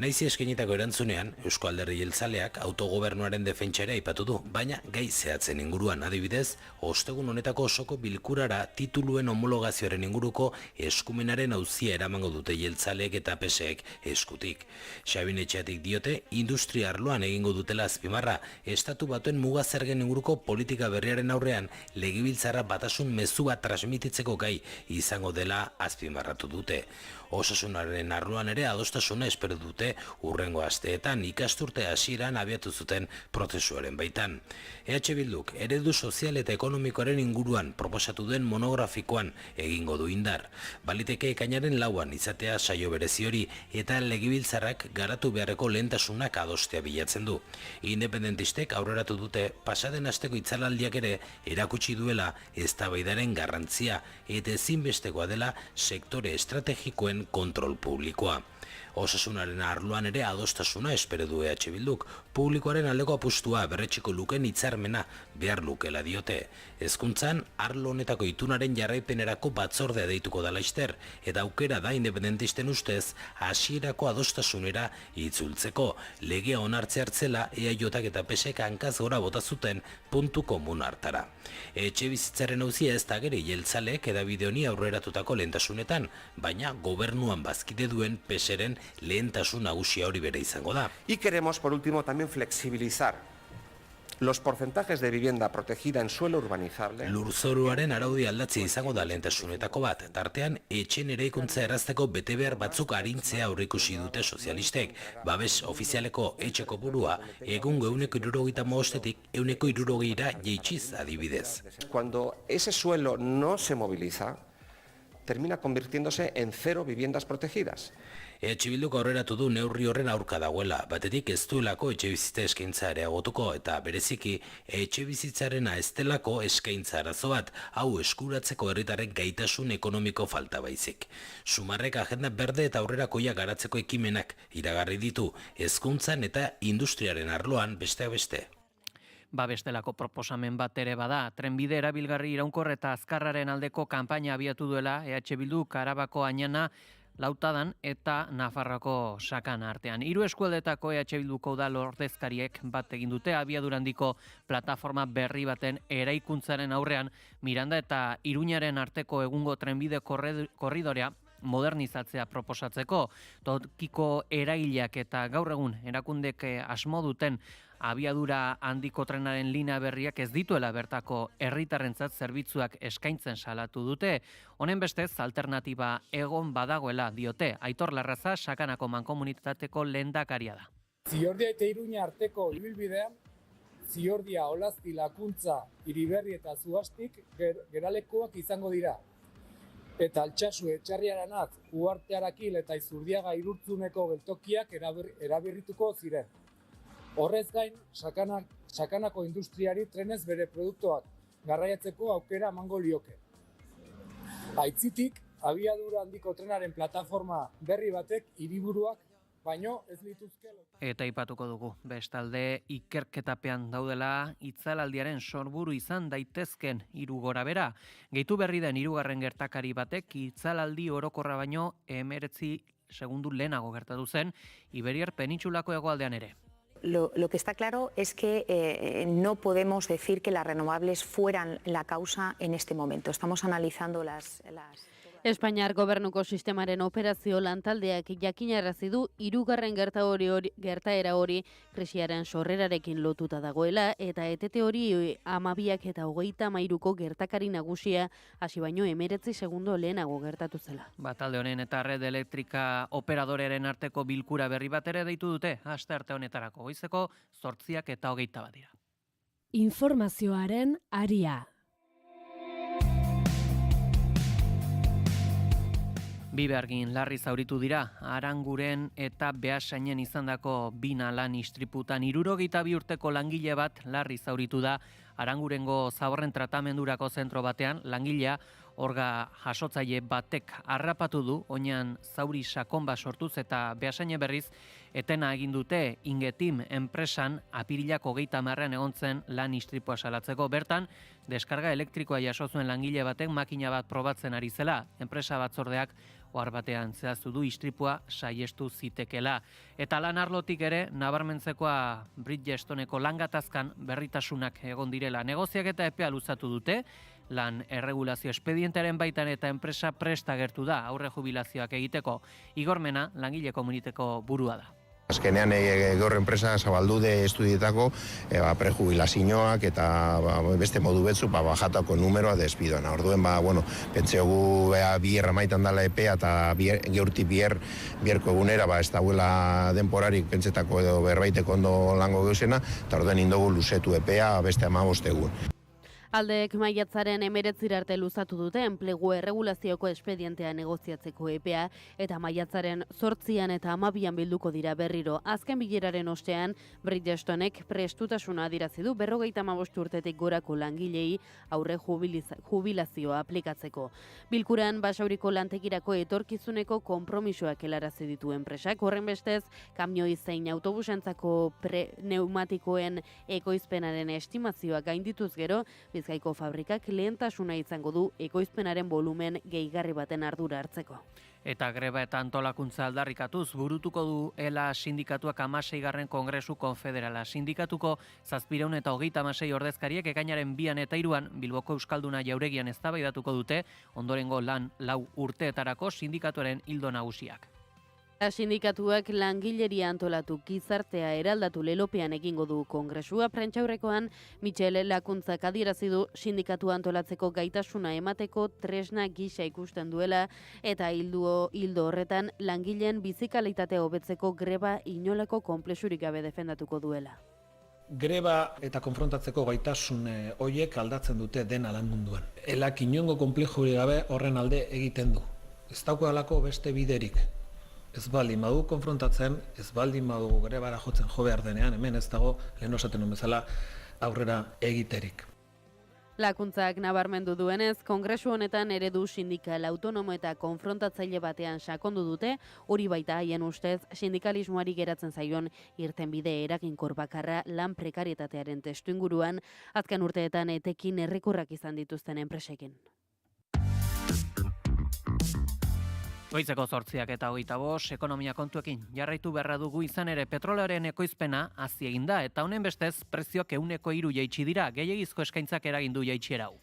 Naizi eskainitako erantzunean, Eusko Alderdi Jeltzaleak autogobernuaren defentsera aipatu du, baina gai zehatzen inguruan adibidez, ostegun honetako osoko bilkurara tituluen homologazioaren inguruko eskumenaren auzia eramango dute Jeltzaleek eta PSek eskutik. Xabin Etxeatik diote, industria arloan egingo dutela azpimarra, estatu batuen mugazergen inguruko politika berriaren aurrean legebiltzarra batasun mezu bat transmititzeko gai izango dela azpimarratu dute. Osasunaren arloan ere adostasuna espero dute urrengo asteetan ikasturte hasieran abiatu zuten prozesuaren baitan. EH Bilduk eredu sozial eta ekonomikoaren inguruan proposatu den monografikoan egingo du indar. Baliteke ekainaren 4 izatea saio berezi hori eta legebiltzarrak garatu beharreko lehentasunak adostea bilatzen du. Independentistek aurreratu dute pasaden asteko itzalaldiak ere erakutsi duela eztabaidaren garrantzia eta ezinbestekoa dela sektore estrategikoen kontrol publikoa. Osasunaren arloan ere adostasuna espero du EH Bilduk, publikoaren aldeko apustua berretxiko luken hitzarmena behar lukela diote. Hezkuntzan arlo honetako itunaren jarraipenerako batzordea deituko da laister, eta aukera da independentisten ustez hasierako adostasunera itzultzeko. Legea onartze hartzela EAJak eta PSek hankaz gora bota zuten puntu komun hartara. Etxe bizitzaren auzia ez da geri Jeltzaleek hedabide honi aurreratutako lehentasunetan, baina gobernuan bazkide duen PSren lehentasun nagusia hori bere izango da. Y queremos, por último, también flexibilizar los porcentajes de vivienda protegida en suelo urbanizable. Lurzoruaren araudi aldatzea izango da lehentasunetako bat, tartean etxen eraikuntza errazteko betebehar batzuk arintzea aurreikusi dute sozialistek. Babes ofizialeko etxe kopurua egungo 175etik 160ra jaitsiz adibidez. Cuando ese suelo no se moviliza, termina convirtiéndose en 0 viviendas protegidas. EH Bilduk aurreratu du neurri horren aurka dagoela, batetik ez duelako etxe bizitza eskaintza areagotuko eta bereziki etxe bizitzarena ez delako eskaintza arazo bat, hau eskuratzeko herritarren gaitasun ekonomiko falta baizik. Sumarrek agenda berde eta aurrerakoia garatzeko ekimenak iragarri ditu, hezkuntzan eta industriaren arloan besteak beste. Bestelako proposamen bat ere bada, trenbide erabilgarri iraunkor eta azkarraren aldeko kanpaina abiatu duela EH Bilduk Arabako Añana Lautadan eta Nafarroako Sakana artean. 3 eskualdetako EH Bilduko udal ordezkariek bat egin dute abiadurandiko plataforma berri baten eraikuntzaren aurrean Miranda eta Iruñaren arteko egungo trenbide korridorea modernizatzea proposatzeko. Tokiko eraileak eta gaur egun erakundek asmo duten abiadura handiko trenaren linea berriak ez dituela bertako herritarrentzat zerbitzuak eskaintzen salatu dute. Honen bestez, alternatiba egon badagoela diote. Aitor Larraza, Sakanako mankomunitateko lehendakaria da. Ziordia eta Iruña arteko ibilbidean, Ziordia, Olazti, Lakuntza, Iriberri eta Zuastik geralekuak izango dira. Eta Altsasu, Etxarriaranat, Uartearakil eta Izurdiaga Irurtzuneko geltokiak eraberrituko ziren. Horrez gain, Sakanako industriari trenez bere produktuak garraiatzeko aukera emango lioke. Aitzitik, abiadura handiko trenaren plataforma berri batek hiriburuak baino ez lituzke. Eta aipatuko dugu, bestalde ikerketapean daudela itzalaldiaren sorburu izan daitezken 3 gorabehera. Gehitu berri den 3. gertakari batek itzalaldi orokorra baino 19 segundu lehenago gertatu zen Iberiar penintsulako hegoaldean ere. Lo que está claro es que no podemos decir que las renovables fueran la causa en este momento. Estamos analizando las... Espainiar gobernuko sistemaren operazio lantaldeak jakinarazi du 3. gertaera hori krisiaren sorrerarekin lotuta dagoela eta etete hori 12 eta 33ko gertakari nagusia hasi baino 19 segundo lehenago gertatu zela. Talde honen eta Red Elektrika operadorearen arteko bilkura berri bat ere deitu dute astearte honetarako goizeko 8:21 dira. Informazioaren aria. Bi behargin larri zauritu dira, Aranguren eta Beasainen izandako 2 lan istriputan 72 urteko langile bat larri zauritu da Arangurengo zaborren tratamendurako zentro batean. Langilea orga jasotzaile batek harrapatu du, oinan zauri sakon bat sortuz eta Beasaine berriz etena egin dute Ingetim enpresan apirilak 30 egon zen lan istripua salatzeko. Bertan, deskarga elektrikoa jaso zuen langile batek makina bat probatzen ari zela. Enpresa batzordeak ohar batean zehaztu du istripua saiestu zitekela. Eta lan arlotik ere, nabarmentzekoa Bridgestoneko langatazkan berritasunak egon direla. Negoziak eta epea luzatu dute, lan erregulazio espedientearen baitan eta enpresa prest agertu da aurre jubilazioak egiteko. Igor Mena, langile komuniteko burua da. Azkenean gaur enpresa zabaldu de estudietako prejubilazioak eta beste modu betzu bajatako numeroa despidoan. Orduen, pentsiogu bier maitan dala epea eta geurti bierko egunera ez dauela denporarik pentsetako edo berbaiteko ondo lango geuzena, eta orduen indogu luzetu epea beste 15 egun. Aldeek maiatzaren 19 arte luzatu dute enplegu erregulazioko espedientea negoziatzeko epea eta maiatzaren 8 eta 12 bilduko dira berriro. Azken bileraren ostean, Bridgestonek prestutasuna adirazi du 55 urtetik gorako langilei aurre jubilazioa aplikatzeko. Bilkuran Basauriko lantegirako etorkizuneko konpromisoak helarazi ditu enpresak. Horren bestez, kamioi zein autobusentzako pneumatikoen ekoizpenaren estimazioa gaindituz gero, Bizkaiko fabrikak lehentasuna izango du ekoizpenaren volumen gehigarri baten ardura hartzeko. Eta greba eta antolakuntza aldarrikatuz burutuko du ELA sindikatuak 16. Kongresu Konfederala. Sindikatuko 736 ordezkariek ekainaren 2 eta 3 Bilboko Euskalduna jauregian eztabaidatuko dute ondorengo lan 4 urteetarako sindikatuaren ildo nagusiak. Sindikatuak langileria antolatu gizartea eraldatu lelopean egingo du kongresua. Prentsaurrekoan Michel Lakuntzak adierazi du sindikatu antolatzeko gaitasuna emateko tresna gisa ikusten duela eta hildo horretan langileen bizikalitatea hobetzeko greba inolako konplexurik gabe defendatuko duela. Greba eta konfrontatzeko gaitasun hoiek aldatzen dute dena lan munduan. Elak inongo konplexurik gabe horren alde egiten du. Ez daukalako beste biderik. Ez baldin badu konfrontatzen, ez baldin badu grebara jotzen jo behar denean, hemen ez dago lehen osaten bezala aurrera egiterik. Lakuntzak nabarmendu duenez, kongresu honetan eredu sindikal autonomo eta konfrontatzaile batean sakondu dute, hori baita haien ustez sindikalismoari geratzen zaion irtenbide eraginkor bakarra lan prekarietatearen testuinguruan, azken urteetan etekin errekurrak izan dituzten enpresekin. Goizeko 8:25, ekonomia kontuekin jarraitu beharra dugu izan ere petroleoaren ekoizpena hazi egin da eta honen bestez prezioak 103 jaitsi dira, gehiegizko eskaintzak eragin du jaitsiera hau.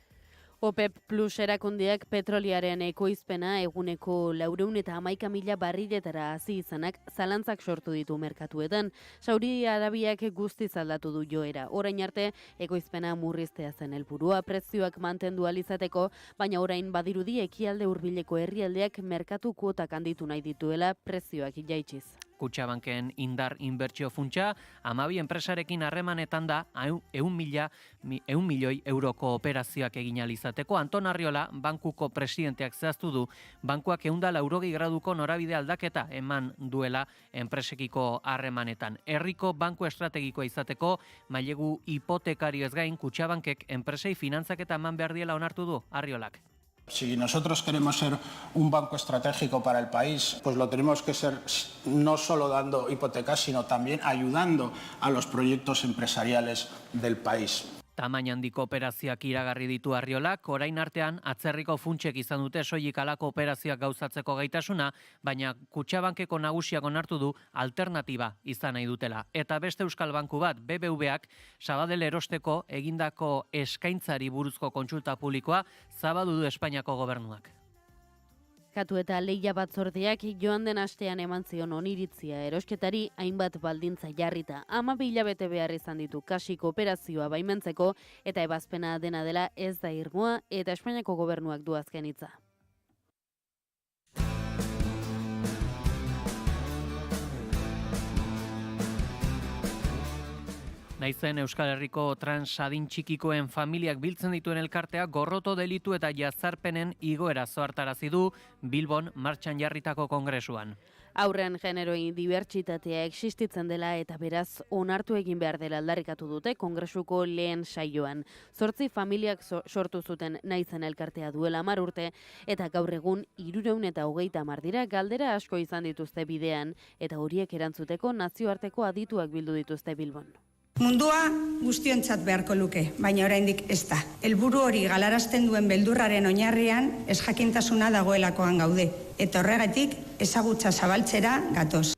OPEP Plus erakundeak petroliaren ekoizpena eguneko 411.000 barriletara hazi izanak zalantzak sortu ditu merkatuetan. Saudi Arabiak guztiz aldatu du joera. Orain arte ekoizpena murriztea zen helburua, prezioak mantendu ahal izateko, baina orain badirudi ekialde hurbileko herrialdeak merkatu kuotak handitu nahi dituela prezioak jaitsiz. Kutxabanken indar inbertsio funtsa, 12 enpresarekin harremanetan da 100 milioi euroko operazioak egin ahal izateko. Anton Arriola, bankuko presidenteak zehaztu du, bankuak 180 graduko norabide aldaketa eman duela enpresekiko harremanetan. Herriko banku estrategikoa izateko, mailegu hipotekarioez gain, Kutxabankek enpresei finantzaketa eman behar diela onartu du Arriolak. Si nosotros queremos ser un banco estratégico para el país, pues lo tenemos que ser no solo dando hipotecas, sino también ayudando a los proyectos empresariales del país. Tamaina handiko operazioak iragarri ditu Arriolak, orain artean atzerriko funtsek izan dute soilik halako operazioak gauzatzeko gaitasuna, baina Kutxabankeko nagusiak onartu du alternatiba izan nahi dutela. Eta beste euskal banku bat, BBVak, Sabadell erosteko egindako eskaintzari buruzko kontsulta publikoa zabaldu du Espainiako gobernuak. Katu eta Leia batzordeak joan den astean eman zion oniritzia erosketari hainbat baldintza jarrita. 12 hilabete behar izan ditu kasiko operazioa baimentzeko eta ebazpena dena dela ez da irmoa eta Espainiako gobernuak du azken hitza. Naizen Euskal Herriko trans adin txikikoen familiak biltzen dituen elkartea gorroto delitu eta jazarpenen igoera zohartarazi du Bilbon martxan jarritako kongresuan. Aurren generoen dibertsitatea existitzen dela eta beraz onartu egin behar dela aldarrikatu dute kongresuko lehen saioan. 8 familiak sortu zuten Naizen elkartea duela 10 urte eta gaur egun 330 dira, galdera asko izan dituzte bidean eta horiek erantzuteko nazioarteko adituak bildu dituzte Bilbon. Mundua guztiontzat beharko luke, baina oraindik ez da. Helburu hori galarazten duen beldurraren oinarrian ezjakintasuna dagoelakoan gaude, eta horregatik ezagutza zabaltzera gatoz.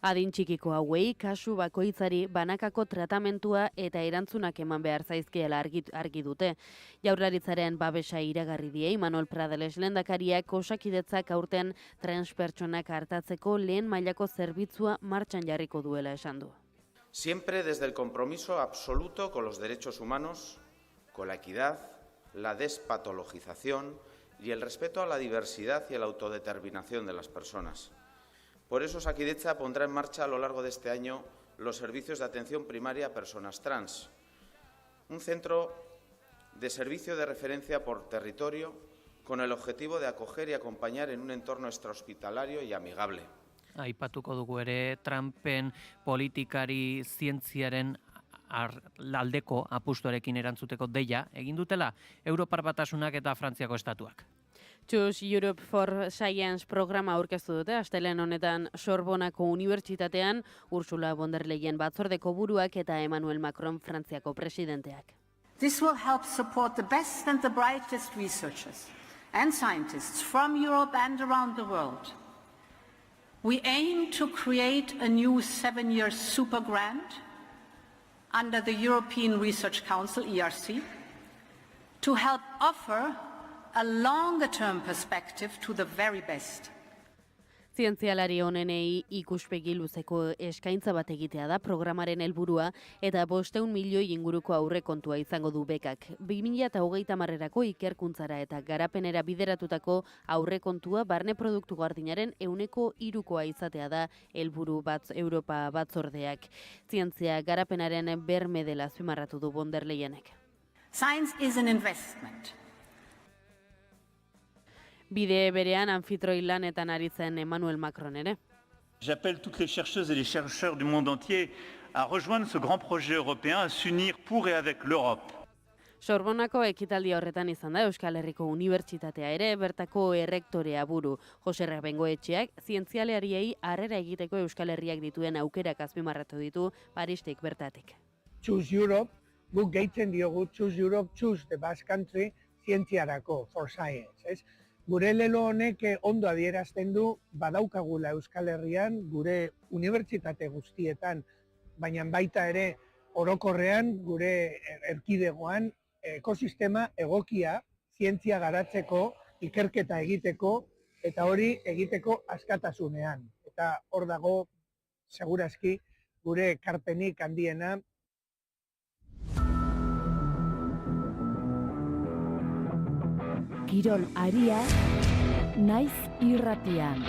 Adin txikiko hauei kasu bakoitzari banakako tratamentua eta erantzunak eman behar zaizkiela argi dute. Jaurlaritzaren babesa iragarri die Manuel Pradales lehendakariak Osakidetzak aurten trans pertsonak hartatzeko lehen mailako zerbitzua martxan jarriko duela esan du. Siempre desde el compromiso absoluto con los derechos humanos, con la equidad, la despatologización y el respeto a la diversidad y a la autodeterminación de las personas. Por eso Osakidetza pondrá en marcha a lo largo de este año los servicios de atención primaria a personas trans, un centro de servicio de referencia por territorio con el objetivo de acoger y acompañar en un entorno extrahospitalario y amigable. Aipatuko dugu ere Trumpen politikari zientziaren aldeko apustuarekin erantzuteko deia egin dutela Europar Batasunak eta Frantziako estatuak. Choose Europe for Science programa aurkeztu dute astelehen honetan Sorbonako Unibertsitatean Ursula von der Leyen batzordeko buruak eta Emmanuel Macron Frantziako presidenteak. This will help support the best and the brightest researchers and scientists from Europe and around the world. We aim to create a new 7-year super grant under the European Research Council, ERC, to help offer a longer-term perspective to the very best. Zientzialari honenei ikuspegi luzeko eskaintza bat egitea da programaren helburua eta 500 milioi inguruko aurrekontua izango du bekak. 2030erako ikerkuntzara eta garapenera bideratutako aurrekontua barne produktu gordinaren 3%koa izatea da helburu Europa batzordeak. Zientzia garapenaren berme dela azpimarratu du von der Leyenek. Science is an investment. Bide berean anfitroi lanetan aritzen Emmanuel Macron ere. J'appelle toutes les chercheuses et les chercheurs du monde entier à rejoindre ce grand projet européen, à s'unir pour et avec l'Europe. Sorbonako ekitaldi horretan izan da Euskal Herriko Unibertsitatea ere, bertako errektorea buru Jose Bengoetxeak zientzialariei harrera egiteko Euskal Herriak dituen aukerak azpimarratu ditu Paristik bertatik. Choose Europe, guk gehitzen diogu Choose Europe, Choose the Basque Country, zientziarako, for science. Gure lelo honek ondo adierazten du badaukagula Euskal Herrian, gure unibertsitate guztietan, baina baita ere orokorrean, gure erkidegoan, ekosistema egokia, zientzia garatzeko, ikerketa egiteko, eta hori egiteko askatasunean. Eta hor dago, segurazki, gure ekarpenik handiena. Kirol aria, naiz irratian.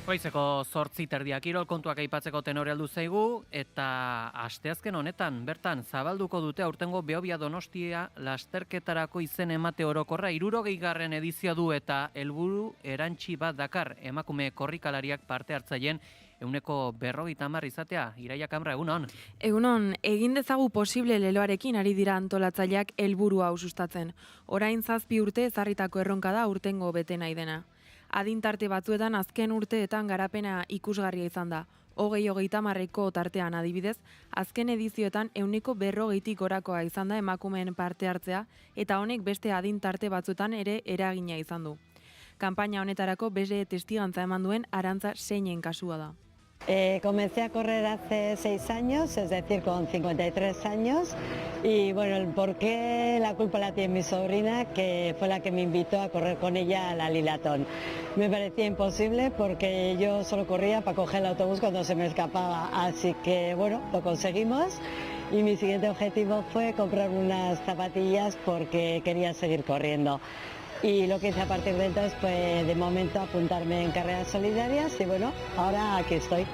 Goizeko 8:30 kirol kontuak aipatzeko tenore aldu zaigu, eta asteazken honetan bertan zabalduko dute aurtengo Behobia Donostia lasterketarako izen emate orokorra 60. edizioa du eta helburu erantsi bat dakar emakume korrikalariak parte hartzaileen 150 izatea. Iraia Kamra, egunon. Egunon, egin dezagu posible leloarekin ari dira antolatzaileak helburu hau sustatzen. Orain 7 urte ezarritako erronka da urtengo bete nahi dena. Adintarte batzuetan azken urteetan garapena ikusgarria izan da. 20-30ko tartean adibidez, azken edizioetan 140tik gorakoa izan da emakumeen parte hartzea, eta honek beste adintarte batzuetan ere eragina izan du. Kanpaina honetarako beste testigantza eman duen Arantza Seinen kasua da. Comencé a correr hace 6 años, es decir, con 53 años, y bueno, el porqué la culpa la tiene mi sobrina, que fue la que me invitó a correr con ella a la Lilatón. Me parecía imposible porque yo solo corría para coger el autobús cuando se me escapaba, así que bueno, lo conseguimos. Y mi siguiente objetivo fue comprar unas zapatillas porque quería seguir corriendo. Y lo que hice a partir de entonces fue de momento apuntarme en carreras solidarias y bueno, ahora aquí estoy.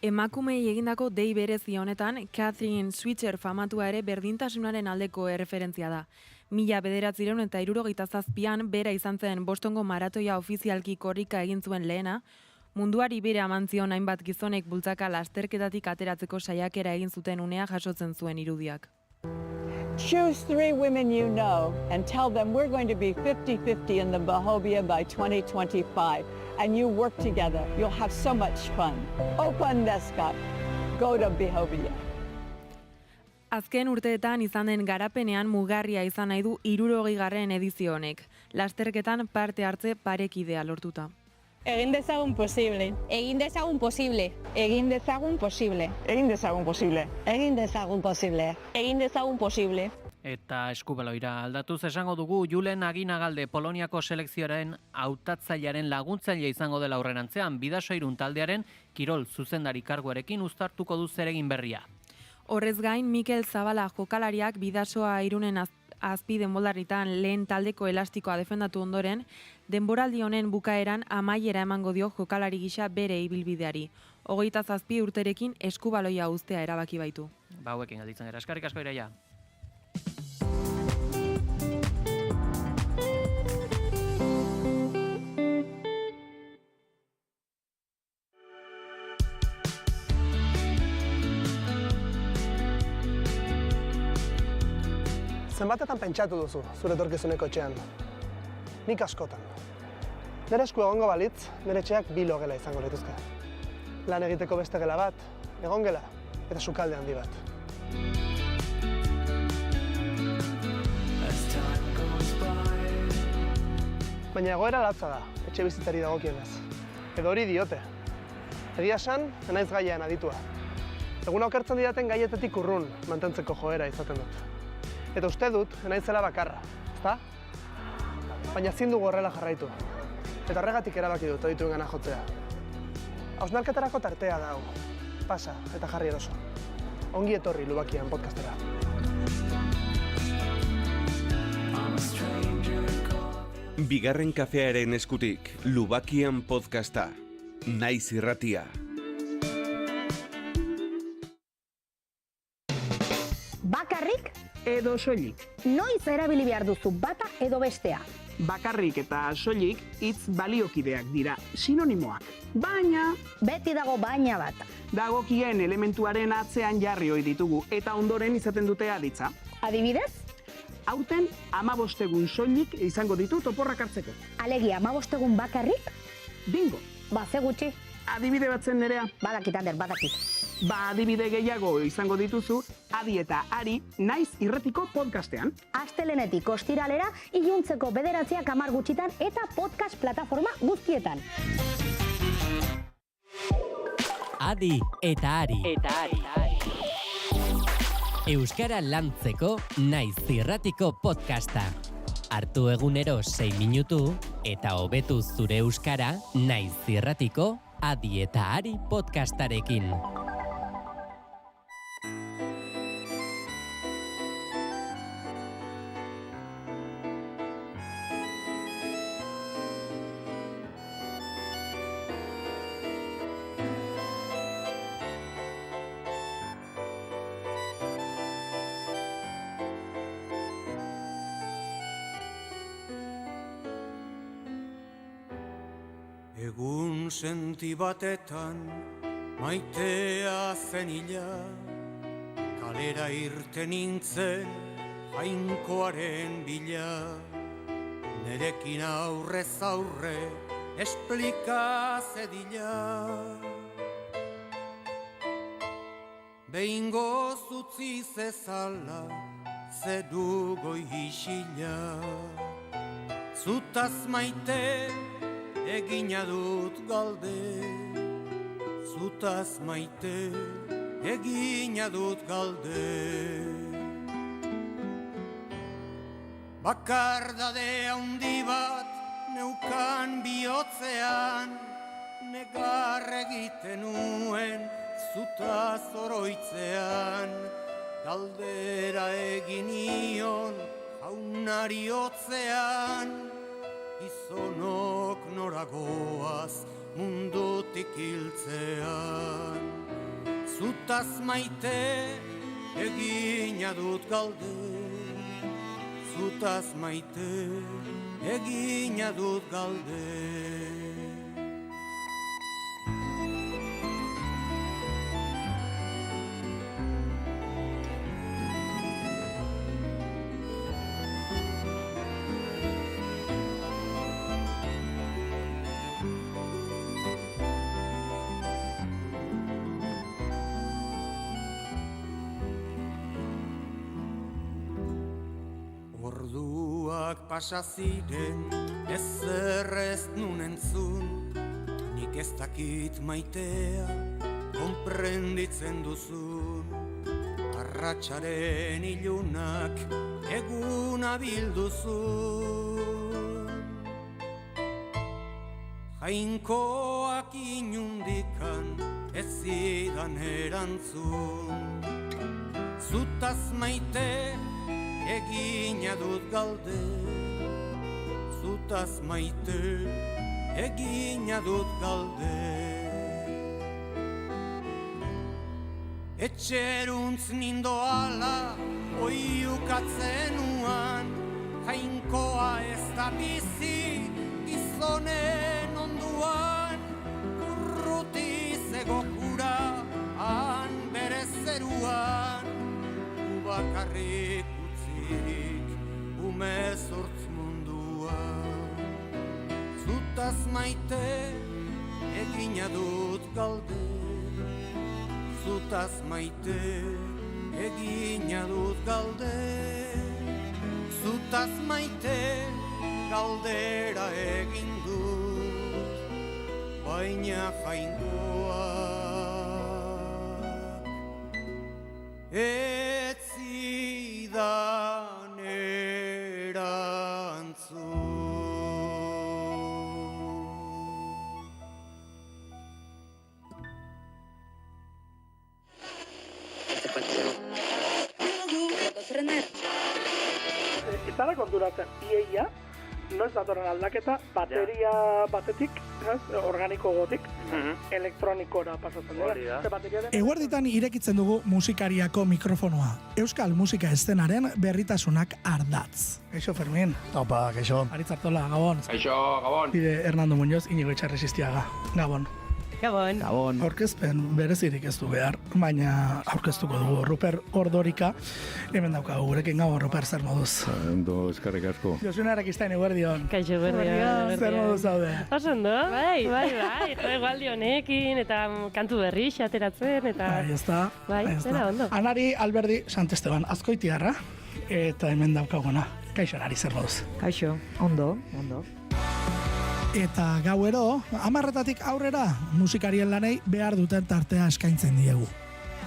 Emakumei egindako dei berezi honetan, Catherine Switzer famatua ere berdintasunaren aldeko erreferentzia da. 1967an bera izan zen Bostongo maratoia ofizialki korrika egin zuen lehena, munduari bere amantzion hainbat gizonek bultzaka lasterketatik ateratzeko saiakera egin zuten unea jasotzen zuen irudiak. Choose 3 women you know and tell them we're going to be 50-50 in the Behobia by 2025 and you work together. You'll have so much fun. Open Neskak. Go to Behobia. Azken urteetan izan den garapenean mugarria izan nahi du 60. edizio honek. Lasterketan parte hartze parekidea lortuta. Egin dezagun posible. Egin dezagun posible. Egin dezagun posible. Egin dezagun posible. Egin dezagun posible. Egin dezagun posible. Eta eskubaloira aldatuz esango dugu Julen Aginagalde Poloniako selekzioaren hautatzailearen laguntzaile izango dela aurrerantzean, Bidasoirun taldearen kirol zuzendari karguarekin uztartuko du zeregin berria. Horrez gain, Mikel Zabala jokalariak Bidasoa Irunen azpi denboralditan lehen taldeko elastikoa defendatu ondoren, denboraldi honen bukaeran amaiera emango dio jokalari gisa bere ibilbideari. 27 urterekin eskubaloia uztea erabaki baitu. Hauekin gelditzen gara. Eskerrik asko Iraia. Zenbatetan pentsatu duzu, zure etorkizuneko etxean? Nik askotan. Nire esku egongo balitz, nire etxeak 2 logela izango lituzke. Lan egiteko beste gela bat, egongela eta sukalde handi bat. Baina egoera latza da, etxe bizitzari dagokionez. Edo hori diote. Egia esan, enaiz gaian aditua. Egun okertzen didaten gaietetik urrun mantentzeko joera izaten dut. Eta uste dut, enaizela bakarra, ezta? Baina ezin dugu horrela jarraitu. Eta horregatik erabaki dut adituen gana jotzea. Hausnarketarako tartea da hau. Pasa eta jarri eroso. Ongi etorri Lubakian podcastera. Bigarren kafearen eskutik, Lubakian podcasta. Naiz irratia. Bakarrik edo soilik. Noiz erabili behar duzu bata edo bestea? Bakarrik eta soilik hitz baliokideak dira, sinonimoak. Baina beti dago baina bat. Dagokien elementuaren atzean jarri ohi ditugu eta ondoren izaten dute aditza. Adibidez? Aurten 15 egun soilik izango ditu toporrak hartzeko. Alegia 15 egun bakarrik? Bingo! Ba, ze gutxi. Adibide bat zen Nerea? Badakit, Ander, badakit. Adibide gehiago izango dituzu Adi eta Ari Naiz Irratiko podcastean. Astelenetik ostiralera, iluntzeko 9:10 gutxitan eta podcast plataforma guztietan. Adi eta Ari. Euskara lantzeko Naiz Irratiko podcasta. Hartu egunero 6 minutu eta hobetu zure euskara Naiz Irratiko Adi eta Ari podcastarekin. Egun senti batetan maitea zen hila, kalera irten nintzen jainkoaren bila. Nerekin aurrez aurre esplika zedila. Behingo zutzi zezala zedu goi isila. Zutaz maite egina dut galde, zutaz maite, egina dut galde. Bakardade handi bat neukan bihotzean, negar egiten nuen zutaz oroitzean. Galdera egin nion jaunari hotzean, gizonok noragoaz mundutik hiltzean. Zutaz maite egina dut galde, zutaz maite egina dut galde. Orduak pasa ziren ezer ez nun entzun, nik ez dakit maitea konprenditzen duzun. Arratsaren ilunak eguna bilduzun, jainkoak inundikan ez zidan erantzun. Zutaz maite egina dut galde, zutaz maite, egina dut galde. Etxeruntz nindoala, oiukatzen uan, jainkoa ez da bizi, gizonen onduan. Urruti zegokura, han bere zeruan, bakarrik umezortz munduan. Zutaz maite egina dut galde, zutaz maite egina dut galde. Zutaz maite galdera egin dut, baina jainkoak ez zidan erantzun. Zara konturatzen, iaia, noiz datorren aldaketa, bateria batetik, organiko gotik, elektronikora pasatzen dira. Eguerditan irekitzen dugu musikariako mikrofonoa. Euskal musika eszenaren berritasunak ardatz. Kaixo, Fermin. Opa, kaixo. Aritz Artola, Gabon. Kaixo, Gabon. Bide Hernando Muñoz, Inigo Etxarri Sistiaga. Gabon. Gabon. Gabon. Aurkezpen berezirik ez du behar, baina aurkeztuko dugu Ruper Ordorika. Hemen daukagu gurekin gaur, Ruper, zer moduz? Ondo, eskerrik asko. Josuna Arakistain eguerdion. Kaixo eguerdion. Zer moduz zaude? Oso ondo? Bai, egualdi honekin, eta kantu berri ateratzen, eta... Bai, ez da. Bai, dena ondo. Anari Alberdi Santesteban, azkoitiarra, eta hemen daukaguna. Kaixo, Anari, zer moduz? Kaixo, ondo. Eta gauero, 10:00 aurrera, musikarien lanei behar duten tartea eskaintzen diegu.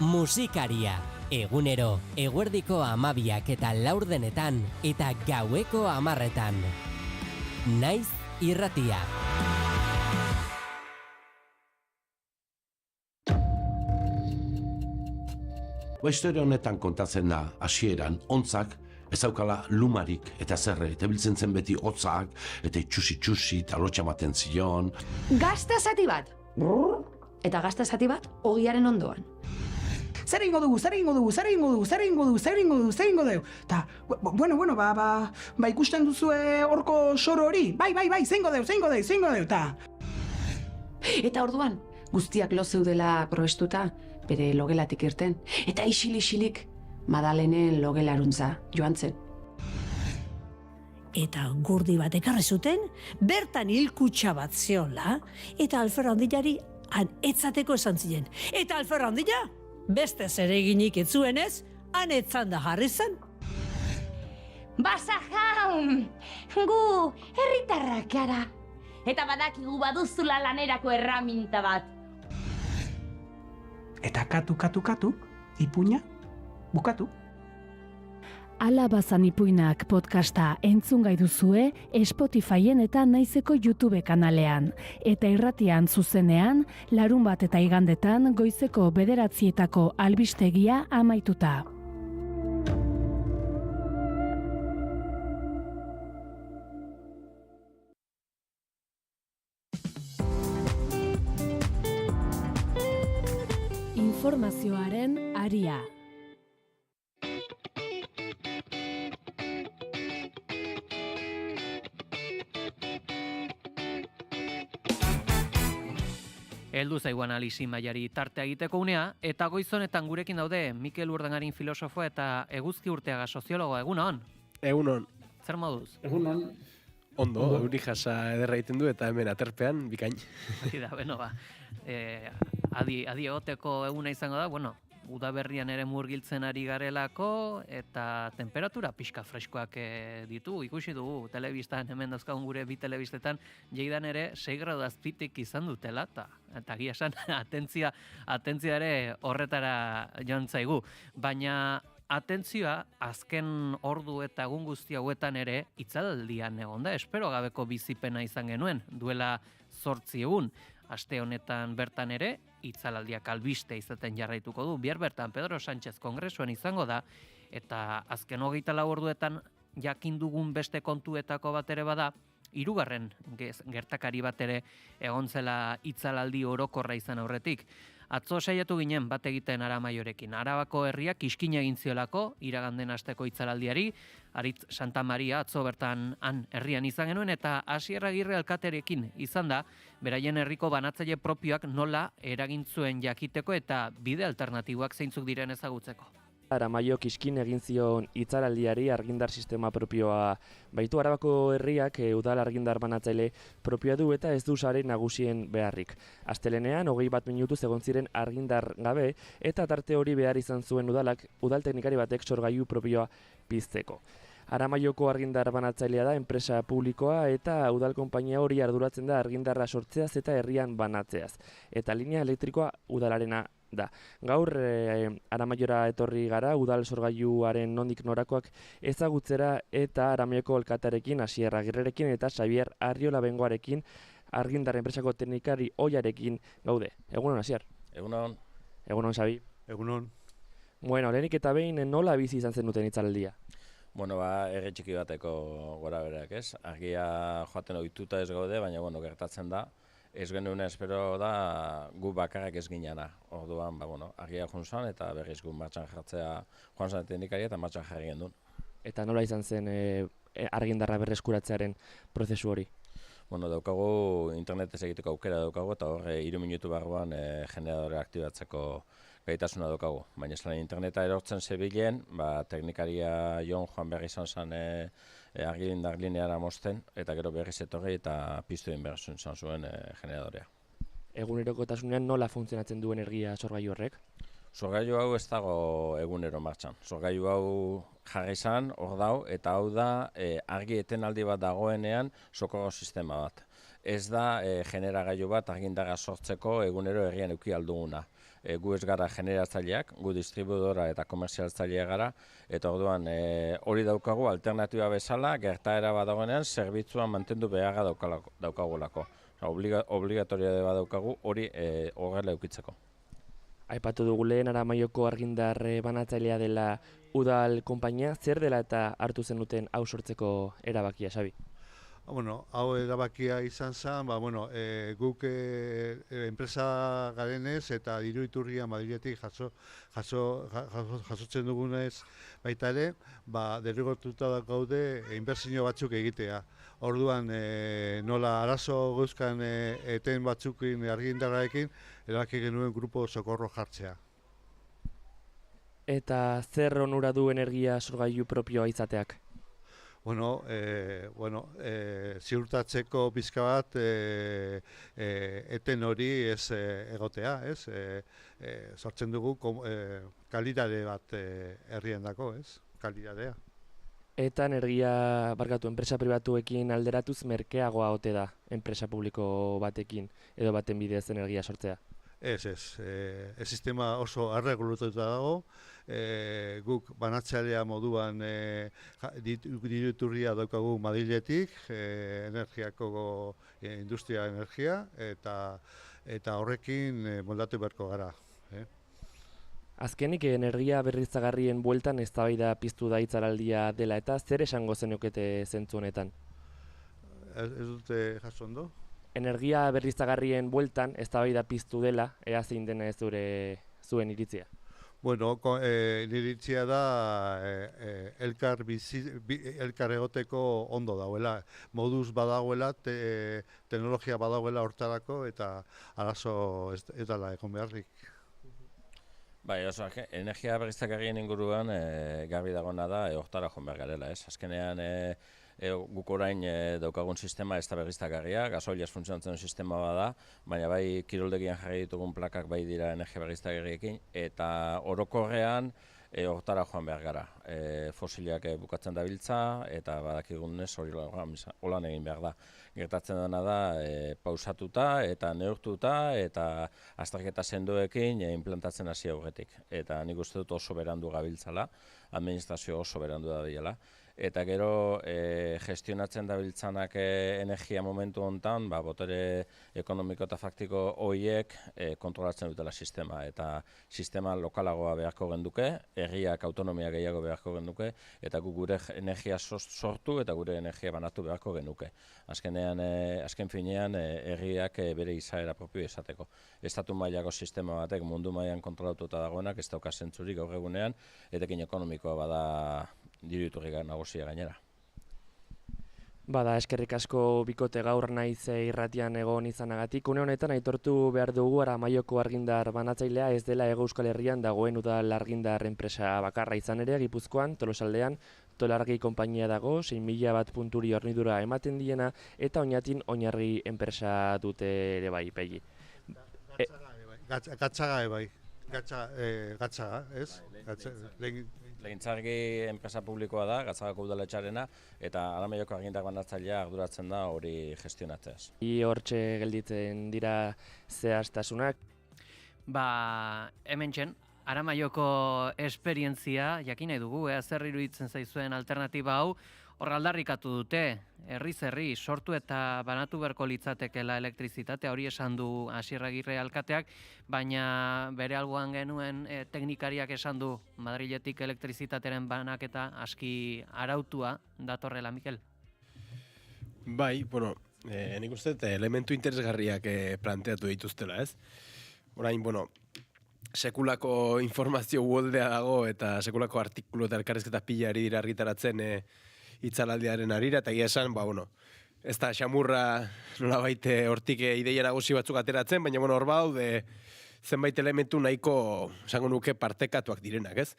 Musikaria, egunero, eguerdiko 12 eta laurdenetan, eta gaueko 10:00. Naiz irratia. Historia honetan kontatzen da, hasieran, ontzak, ez daukala lumarik eta zerre, eta biltzen zen beti hotzak, eta itxusi, eta lotxa maten zion. Gazta zati bat, eta gazta zati bat, ogiaren ondoan. Zer ingo dugu? Ta, bueno, ba ikusten duzue horko soro hori? Bai, zeingo deu, ta. Eta orduan, guztiak lo zeudela proestuta, bere logelatik irten, eta isilik, Madalenen logelaruntza joan zen. Eta gurdi bat ekarri zuten, bertan hilkutxa bat zeola, eta Alferra Handilari han etzateko esan ziren. Eta Alferra Handila, beste zereginik etzuenez, han etzanda jarri zen. Basa jaun, gu herritarrak gara, eta badakigu baduzula lanerako erraminta bat. Eta katu, ipuña, bukatu. Ala bazan ipuinak podcasta entzun gai duzue Spotifyen eta Naizeko YouTube kanalean. Eta irratian zuzenean, larunbat eta igandetan goizeko 9:00 albistegia amaituta. Informazioaren aria. Heldu zaigu analisi mailari tartea egiteko unea, eta goiz honetan gurekin daude Mikel Urdangarin filosofoa eta Eguzki Urteaga soziologoa. Egunon? Egunon. Zer moduz? Egunon. Ondo, euri jasa ederra egiten du eta hemen aterpean bikain. Da, beno ba, adi egoteko eguna izango da, bueno, udaberrian ere murgiltzen ari garelako, eta temperatura pixka freskoak ditu, ikusi dugu telebistan, hemen dauzkagun gure bi telebistetan, jeidan ere 6 gradu azpitik izan dutela, eta gia esan, atentzia ere horretara joan zaigu, baina atentzioa, azken ordu eta egun guzti hauetan ere itzaldian egonda, espero gabeko bizipena izan genuen, duela 8 egun. Aste honetan bertan ere, itzalaldiak albiste izaten jarraituko du. Bihar bertan Pedro Sánchez kongresuan izango da, eta azken 24 orduetan jakin dugun beste kontuetako bat ere bada, 3. gertakari bat ere egon zela itzalaldi orokorra izan aurretik. Atzo saiatu ginen bat egiten Aramaiorekin. Arabako herriak iskina egin ziolako iraganden asteko itzalaldiari, Aritz Santa Maria atzo bertan han herrian izan genuen, eta Asier Agirre alkaterekin izan da, beraien herriko banatzaile propioak nola eragin zuen jakiteko eta bide alternatiboak zeintzuk diren ezagutzeko. Aramaiok iskin egin zion itzaraldiari argindar sistema propioa baitu. Arabako herriak udal argindar banatzaile propioa du eta ez du sare nagusien beharrik. Astelenean 21 minutuz egon ziren argindar gabe eta tarte hori behar izan zuen udalak udal teknikari batek sorgailu propioa pizteko. Aramaioko argindar banatzailea da enpresa publikoa eta udal konpainia hori arduratzen da argindarra sortzeaz eta herrian banatzeaz. Eta linea elektrikoa udalarena da. Gaur Aramaiora etorri gara udal sorgailuaren nondik norakoak ezagutzera eta Aramaioko alkatearekin, Asier Agirrerekin eta Xabier Arriola Bengoarekin argindar enpresako teknikari ohiarekin gaude. Egunon, Asier? Egunon. Egunon, Xabi? Egunon. Bueno, lehenik eta behin nola bizi izan zen duten itzaldia? Bueno, erre txiki bateko gora berak, ez? Agia joaten ohituta ez gaude, baina gertatzen da. Ez genuen espero da gu bakarrak ez ginena. Orduan, agia joan zan eta berriz gu martxan jartzea joan zan teknikari eta martxan jarri gendun. Eta nola izan zen argindarra berreskuratzearen prozesu hori? daukagu internetez egiteko aukera daukagu, eta hor 3 minutu barruan generadore aktibatzeko gaitasuna daukagu. Baina zelan interneta erortzen zebilen, teknikaria Jon joan behar izan zen argindar lineara mozten, eta gero berriz etorri eta piztu egin behar izan zuen generadorea. Egunerokotasunean nola funtzionatzen du energia sorgailu horrek? Sorgailu hau ez dago egunero martxan. Sorgailu hau jarri izan, hor dau, eta hau da argi etenaldi bat dagoenean sokorro sistema bat. Ez da generagailu bat argindarra sortzeko egunero herrian eduki alduguna. Gu ez gara generatzaileak, gu distribuidora eta komerzialtzaileak gara, eta orduan hori daukagu alternatiba bezala, gertaera bat dagoenean zerbitzuan mantendu beharra daukagulako. Obligatoria bat daukagu hori horrela eukitzeko. Aipatu dugu lehen Aramaioko argindar banatzailea dela udal konpainia, zer dela eta hartu zenuten hau sortzeko erabakia, Xabi? Hau erabakia izan zen, guk enpresa garenez eta diru iturria Madriletik jasotzen dugunez baita ere, derrigortuta gaude inbertsio batzuk egitea. Orduan, nola arazo geuzkan eten batzukin argindarrarekin, erabaki genuen grupo sokorro jartzea. Eta zer onura du energia sorgailu propioa izateak? Ziurtatzeko pizka bat eten hori ez egotea, ez? Sortzen dugu kalidade bat herriendako, ez? Kalidadea. Eta enpresa pribatuekin alderatuz merkeagoa ote da enpresa publiko batekin edo baten bidez energia sortzea? Ez. Sistema oso arregulatuta dago. Guk banatzailea moduan diruturria daukagu Madriletik, energiako industria energia, eta horrekin moldatu beharko gara. Azkenik energia berriztagarrien bueltan eztabaida piztu da hitzaraldia dela eta zer esango zenukete zentzu honetan? Ez dute jaso ondo? Energia berriztagarrien bueltan eztabaida piztu dela, ea zein dena zuen iritzia? Nire iritzia da elkar egoteko ondo dauela, moduz badagoela, teknologia badagoela hortarako eta arazo ez dela egon beharrik. Energia berriztagarrien inguruan garbi dagoena da hortara joan behar garela, ez? Azkenean guk orain daukagun sistema ez da berriztagarria, gasoilaz funtzionatzen sistema bada, baina bai kiroldegian jarri ditugun plakak bai dira energia berriztagarriekin, eta orokorrean hortara joan behar gara. Fosiliak bukatzen dabiltza, eta badakigunez hori holan egin behar da. Gertatzen dena da pausatuta eta neurtuta eta azterketa sendoekin implantatzen hasi aurretik. Eta nik uste dut oso berandu gabiltzala, administrazio oso berandu da bilela. Eta gero gestionatzen dabiltzanak energia momentu honetan, botere ekonomiko eta faktiko horiek kontrolatzen dutela sistema. Eta sistema lokalagoa beharko genduke, herriak autonomia gehiago beharko genduke, eta gure energia sortu eta gure energia banatu beharko genuke. Azken finean, herriak bere izaera propio izateko. Estatu mailako sistema batek mundu mailan kontrolatuta dagoenak ez dauka zentzurik gaur egunean, etekin ekonomikoa bada diruiturri nagusia gainera. Bada, eskerrik asko bikote gaur naiz irratian egon izanagatik. Une honetan aitortu behar dugu Aramaioko argindar banatzailea ez dela Hego Euskal Herrian dagoen udal argindar enpresa bakarra izan ere, Gipuzkoan, Tolosaldean, Tolargi konpainia dago, 6.000 bat punturi hornidura ematen diena, eta Oñatin oinarri enpresa dute ere bai, Pegi. Gatzaga bai. Gatzaga, ez? Legintzargi enpresa publikoa da, Gatzagako udaletxarena, eta Aramaioko argindar banatzailea arduratzen da hori gestionatzeaz. Hortxe gelditzen dira zehaztasunak. Hemen txen, Aramaioko esperientzia, jakin nahi dugu, zer iruditzen zaizuen alternatiba hau, hor aldarrikatu dute, herri sortu eta banatu beharko litzatekela elektrizitatea, hori esan du Asier Agirre alkateak, baina bere alboan genuen teknikariak esan du Madriletik elektrizitatearen banaketa aski arautua datorrela, Mikel? Bai, nik uste elementu interesgarriak planteatu dituztela, ez? Orain, sekulako informazio uoldea dago eta sekulako artikulu eta elkarrizketa pila ari dira argitaratzen hitzaraldiaren arira, eta egia esan, ez da xamurra nolabait hortik ideia nagusi batzuk ateratzen, baina bueno, hor badaude zenbait elementu nahiko, esango nuke, partekatuak direnak, ez?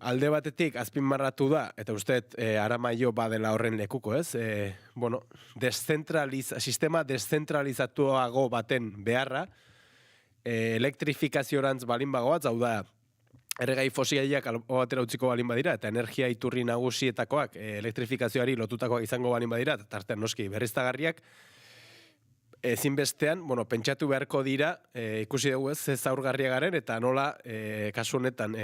Alde batetik azpimarratu da, eta uste Aramaio badela horren lekuko, ez? Bueno, sistema deszentralizatuago baten beharra, elektrifikazioarantz balin bagoaz, hau da, erregai fosilak batera utziko balin badira, eta energia iturri nagusietakoak elektrifikazioari lotutakoak izango balin badira, eta tartean noski berriztagarriak, ezinbestean, bueno, pentsatu beharko dira, ikusi dugu ez zaurgarria garen, eta nola, kasu honetan,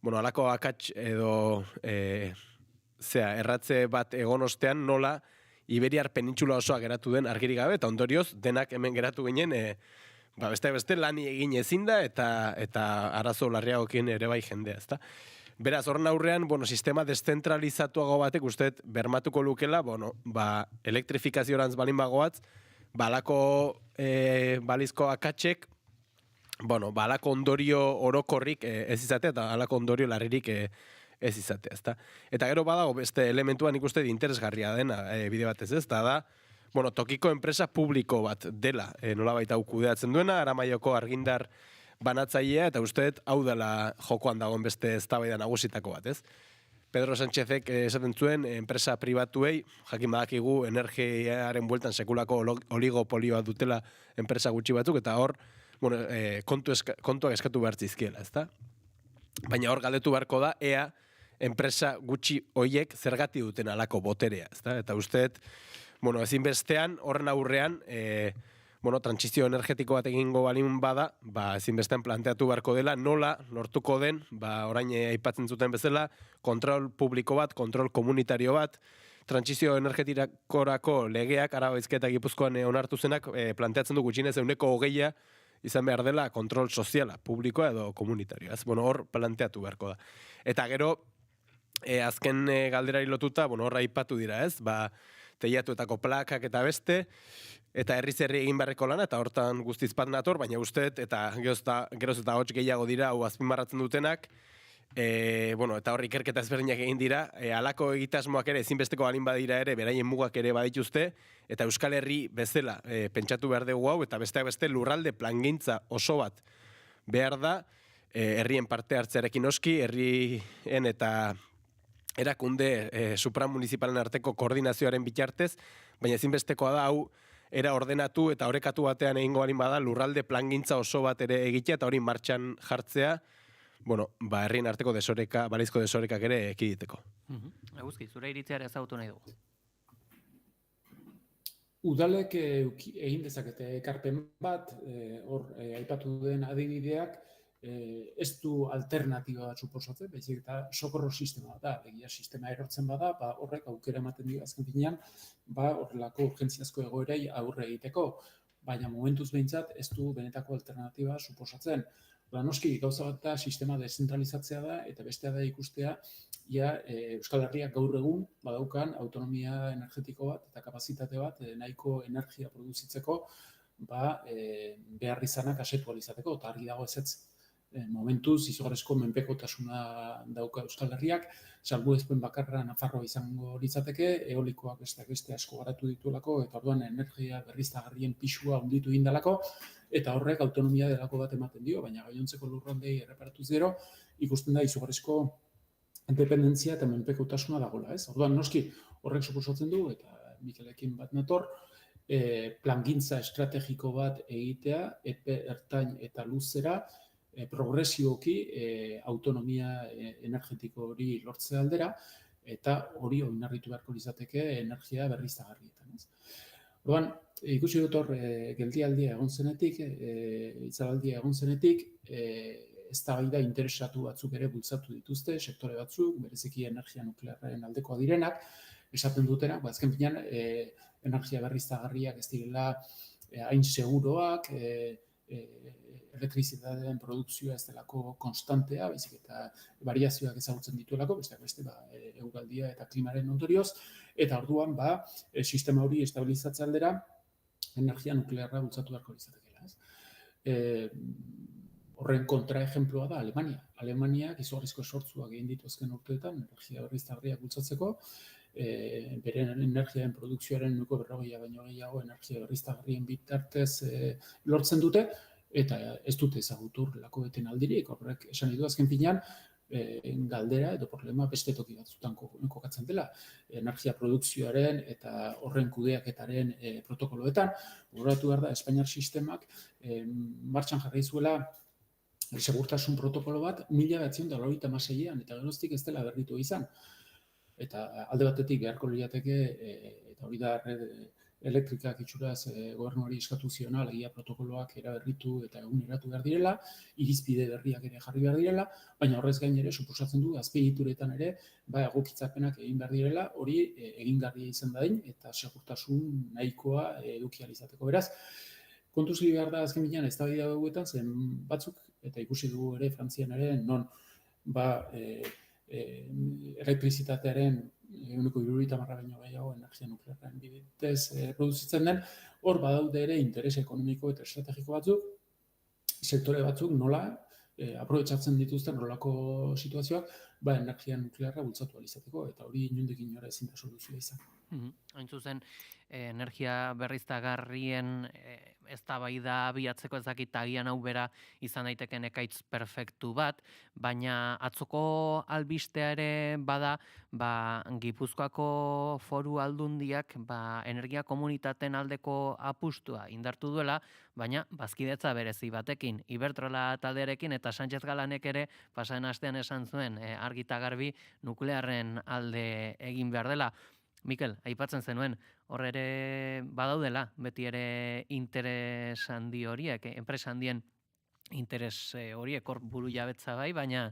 bueno, alako akats edo erratze bat egon ostean nola Iberiar penintxula osoa geratu den argirik gabe, eta ondorioz denak hemen geratu ginen, beste lani egin ezin da, eta arazo larriagokin ere bai jendea, ezta? Beraz, horren aurrean, bueno, sistema deszentralizatuago batek usteet bermatuko lukela, bueno, elektrifikazioarantz balin bagoaz, balako balizko akatsek, bueno, balako ondorio orokorrik ez izatea, eta balako ondorio larririk ez izatea, ezta? Eta gero badago beste elementuan ikuste interesgarria dena bide batez, ez? Da, bueno, tokiko enpresa publiko bat dela, nolabait hau kudeatzen duena, Aramaioko argindar banatzailea, eta usteet hau dela jokoan dagoen beste eztabaida nagusitako bat, ez? Pedro Sánchezek esaten zuen enpresa pribatuei, jakin badakigu energiaren bueltan sekulako oligopolioa dutela enpresa gutxi batzuk, eta hor, bueno, kontuak eskatu behar zizkiela, ezta? Baina hor galdetu beharko da, ea enpresa gutxi hoiek zergati duten alako boterea, ezta? Eta usteet, bueno, ezinbestean, horren aurrean, bueno, trantsizio energetiko bat egingo balin bada, ezinbestean planteatu beharko dela, nola lortuko den, orain aipatzen zuten bezala, kontrol publiko bat, kontrol komunitario bat, trantsizio energetikorako legeak, Araba, Bizkaia eta Gipuzkoan onartu zenak, planteatzen du gutxienez 20% izan behar dela kontrol soziala, publikoa edo komunitarioa. Bueno, hor planteatu beharko da. Eta gero, azken galderari lotuta, bueno, hor aipatu dira, ez? Teiatuetako plakak eta beste, eta herri egin beharreko lana, eta hortan guztiz bat nator, baina usteet, eta geroz eta hots gehiago dira, hau azpimarratzen dutenak, bueno, eta hor ikerketa ezberdinak egin dira, halako egitasmoak ere ezinbesteko balin badira ere, beraien mugak ere badituzte, eta Euskal Herri bezala pentsatu behar dugu hau, eta besteak beste lurralde plangintza oso bat behar da, herrien parte hartzearekin oski, herrien eta erakunde supramunicipalen arteko koordinazioaren bitartez, baina ezinbestekoa da hau era ordenatu eta orekatu batean egingo balin bada lurralde plangintza oso bat ere egitea eta hori martxan jartzea, bueno, herrien arteko desoreka, balizko desorekak ere ekiditeko. Eguzki, zure iritziara ezagutu nahi dugu. Udalek egin dezakete ekarpen bat, hor aipatu den adibideak, ez du alternatiba suposatzen, baizik eta sokorro sistema da, egia sistema erortzen bada, horrek aukera ematen dio azken finean, horrelako urgentziazko egoerei aurre egiteko, baina momentuz behintzat ez du benetako alternatiba suposatzen. Noski, gauza bat da sistema deszentralizatzea da, eta bestea da ikustea, Euskal Herriak gaur egun badaukan autonomia energetiko bat eta kapazitate bat nahiko energia produzitzeko behar izanak asetu alizateko, eta argi dago ezetz. Momentuz, izugarrizko menpekotasuna dauka Euskal Herriak, salbuespen bakarra Nafarroa izango litzateke, eolikoak beste asko garatu dituelako, eta orduan energia berriztagarrien pisua handitu indalako, eta horrek autonomia delako bat ematen dio, baina gainontzeko lurraldei erreparatuz gero, ikusten da izugarrizko dependentzia eta menpekotasuna dagoela, ez? Orduan, noski, horrek suposatzen du, eta Mikelekin bat nator, plangintza estrategiko bat egitea, epe ertain eta luzera, progresioki autonomia energetiko hori lortze aldera, eta hori oinarritu beharko izateke energia berriztagarrietan. Orduan, ikusi dut hor geldialdia egon zenetik, itzalaldia egon zenetik, eztabaida interesatu batzuk ere bultzatu dituzte, sektore batzuk, bereziki energia nuklearraren aldekoa direnak, esaten dutenak, azken finean, energia berriztagarriak ez direla hain seguroak, elektrizitateen produkzioa ez delako konstantea, baizik eta variazioak ezagutzen dituelako, besteak beste eguraldia eta klimaren ondorioz, eta orduan sistema hori estabilizatze aldera energia nuklearra bultzatu beharko lizatekeela. Horren kontraejemploa da Alemania. Alemaniak izugarrizko esfortzuak egin ditu azken urteetan energia berriztagarriak bultzatzeko, beren energiaren produkzioaren 40% baino gehiago energia berriztagarrien bitartez lortzen dute, eta ez dute ezagutur lako beten aldirik, horrek esan nahi du azken finean, galdera edo problema beste toki batzutan kokatzen dela, energia produkzioaren eta horren kudeaketaren protokoloetan. Gogoratu behar da, Espainiar sistemak martxan jarri zuela segurtasun protokolo bat 1996an, eta geroztik ez dela berritu izan. Eta alde batetik beharko lirateke, eta hori da red elektrikak itxuraz gobernuari eskatu ziona, legia protokoloak eraberritu eta eguneratu behar direla, irizpide berriak ere jarri behar direla, baina horrez gain ere suposatzen du azpiegituretan ere egokitzapenak egin behar direla, hori egingarria izan dadin eta segurtasun nahikoa eduki ahal izateko. Beraz, kontuz behar da azken binean eztabaida hauetan zen batzuk, eta ikusi dugu ere Frantzian ere, non elektrizitatearen 70% baino gehiago energia nuklearren bidez produzitzen den, hor badaude ere interes ekonomiko eta estrategiko batzuk, sektore batzuk nola aprobetxatzen dituzten nolako situazioak, energia nuklearra bultzatu ahal izateko, eta hori inondik inora ezin da soluzioa izan. Hain zuzen, energia berriztagarrien eztabaida abiatzeko ez dakit agian hau bera izan daiteken ekaitz perfektu bat, baina atzoko albistea ere bada, Gipuzkoako Foru Aldundiak energia komunitateen aldeko apustua indartu duela, baina bazkidetza berezi batekin, Iberdrola taldearekin eta Sánchez Galanek ere pasaden astean esan zuen argi eta garbi nuklearren alde egin behar dela. Mikel, aipatzen zenuen, hor ere badaudela, beti ere interes handi horiek, enpresa handien interes horiek hor buru jabetza bai, baina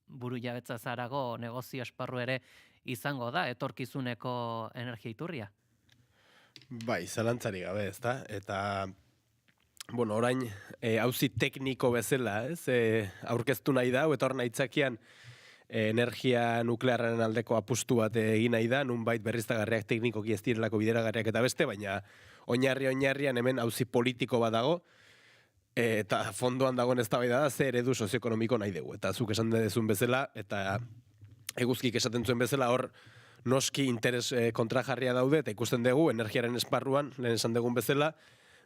buru jabetza zarago negozio esparru ere izango da, etorkizuneko energia iturria. Bai, zalantzari gabe, ezta? Eta, orain, auzi tekniko bezala, aurkeztu nahi da, eta hor nahitzakian, energia nuklearren aldeko apustu bat egin nahi da, nunbait berriztagarriak teknikoki ez direlako bideragarriak eta beste, baina oinarrian hemen auzi politiko bat dago, eta fondoan dagoen eztabaida da ze eredu sozioekonomiko nahi dugu. Eta zuk esan dezun bezala, eta eguzkik esaten zuen bezala, hor noski interes kontrajarria daude, eta ikusten dugu energiaren esparruan, lehen esan dugun bezala,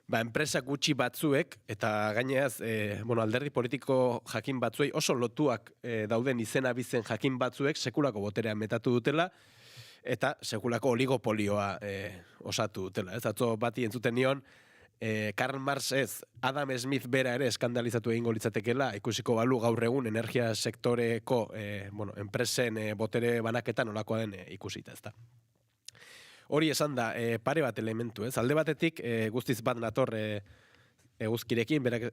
enpresa gutxi batzuek, eta gaineaz, alderdi politiko jakin batzuei oso lotuak dauden izena bizen jakin batzuek sekulako boterea metatu dutela, eta sekulako oligopolioa osatu dutela. Atzo bati entzuten nion, Karl Marx ez, Adam Smith bera ere eskandalizatu egingo litzatekeela, ikusiko balu gaur egun energia sektoreko enpresen botere banaketan nolakoa den ikusita, ezta. Hori esan da, pare bat elementu, ez? Alde batetik, guztiz bat nator eguzkirekin, berak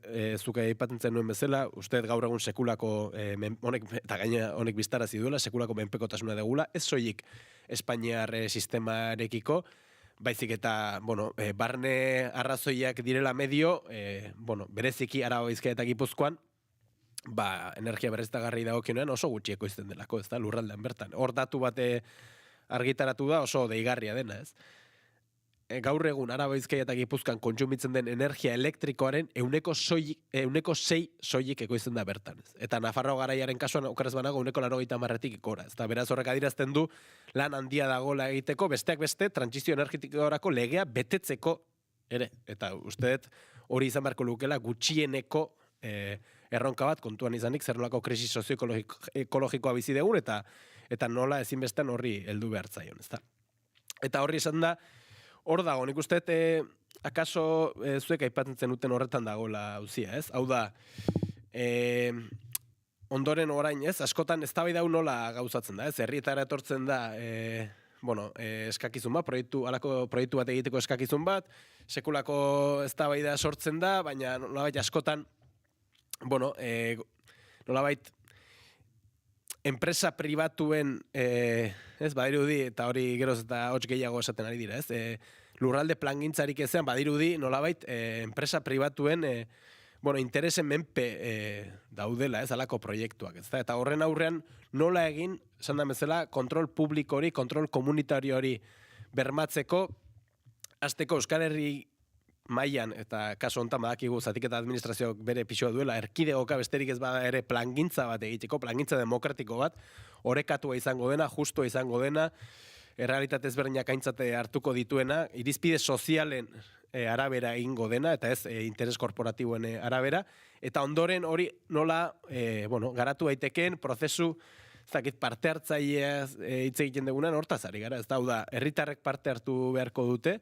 zuke aipatzen nuen bezala, uste gaur egun sekulako, eta gaina honek biztarazi duela, sekulako menpekotasuna degula, ez soilik Espainiar sistemarekiko, baizik eta, barne arrazoiak direla medio, bereziki Araba, Bizkaia eta Gipuzkoan, energia berriztagarri dagokionean oso gutxi ekoizten delako, ez da, lurraldean bertan. Hor datu bate argitaratu da oso deigarria dena, ez? Gaur egun Araba, Bizkaia eta Gipuzkoan kontsumitzen den energia elektrikoaren 6% soilik ekoizten da bertan, ez? Eta Nafarroa garaiaren kasuan okerrez banago 90%tik ikora, ez da, beraz horrek adierazten du lan handia dagoela egiteko, besteak beste, trantsizio energetikorako legea betetzeko ere, eta uste dut hori izan beharko lukela gutxieneko erronka bat kontuan izanik, zer nolako krisi sozioekologikoa bizi dugun, eta nola ezinbestean horri heldu behar zaion, ezta. Eta horri esan da, hor dago, nik uste, akaso zuek aipatzen zenuten horretan dagoela auzia, ez? Hau da, ondoren orain, ez? Askotan eztabaida hau nola gauzatzen da, ez? Herrietara etortzen da, eskakizun bat, proiektu bat egiteko eskakizun bat, sekulako eztabaida sortzen da, baina nolabait askotan, nolabait, enpresa pribatuen, badirudi, eta hori geroz eta hots gehiago esaten ari dira, lurralde plangintzarik ezean, badirudi, nolabait, enpresa pribatuen, interesen menpe daudela, alako proiektuak, eta horren aurrean nola egin, esan da bezala, kontrol publiko hori, kontrol komunitario hori bermatzeko, azteko Euskal Herri mailan eta kasu honetan badakigu zatiketa administrazioak bere pisua duela, erkidegoka besterik ez bada ere plangintza bat egiteko, plangintza demokratiko bat, orekatua izango dena, justua izango dena, errealitate ezberdinak aintzate hartuko dituena, irizpide sozialen arabera egingo dena, eta ez interes korporatiboen arabera, eta ondoren hori nola garatu daitekeen prozesu parte hartzailea hitz egiten dugunan hortaz ari gara, ez da, herritarrek parte hartu beharko dute,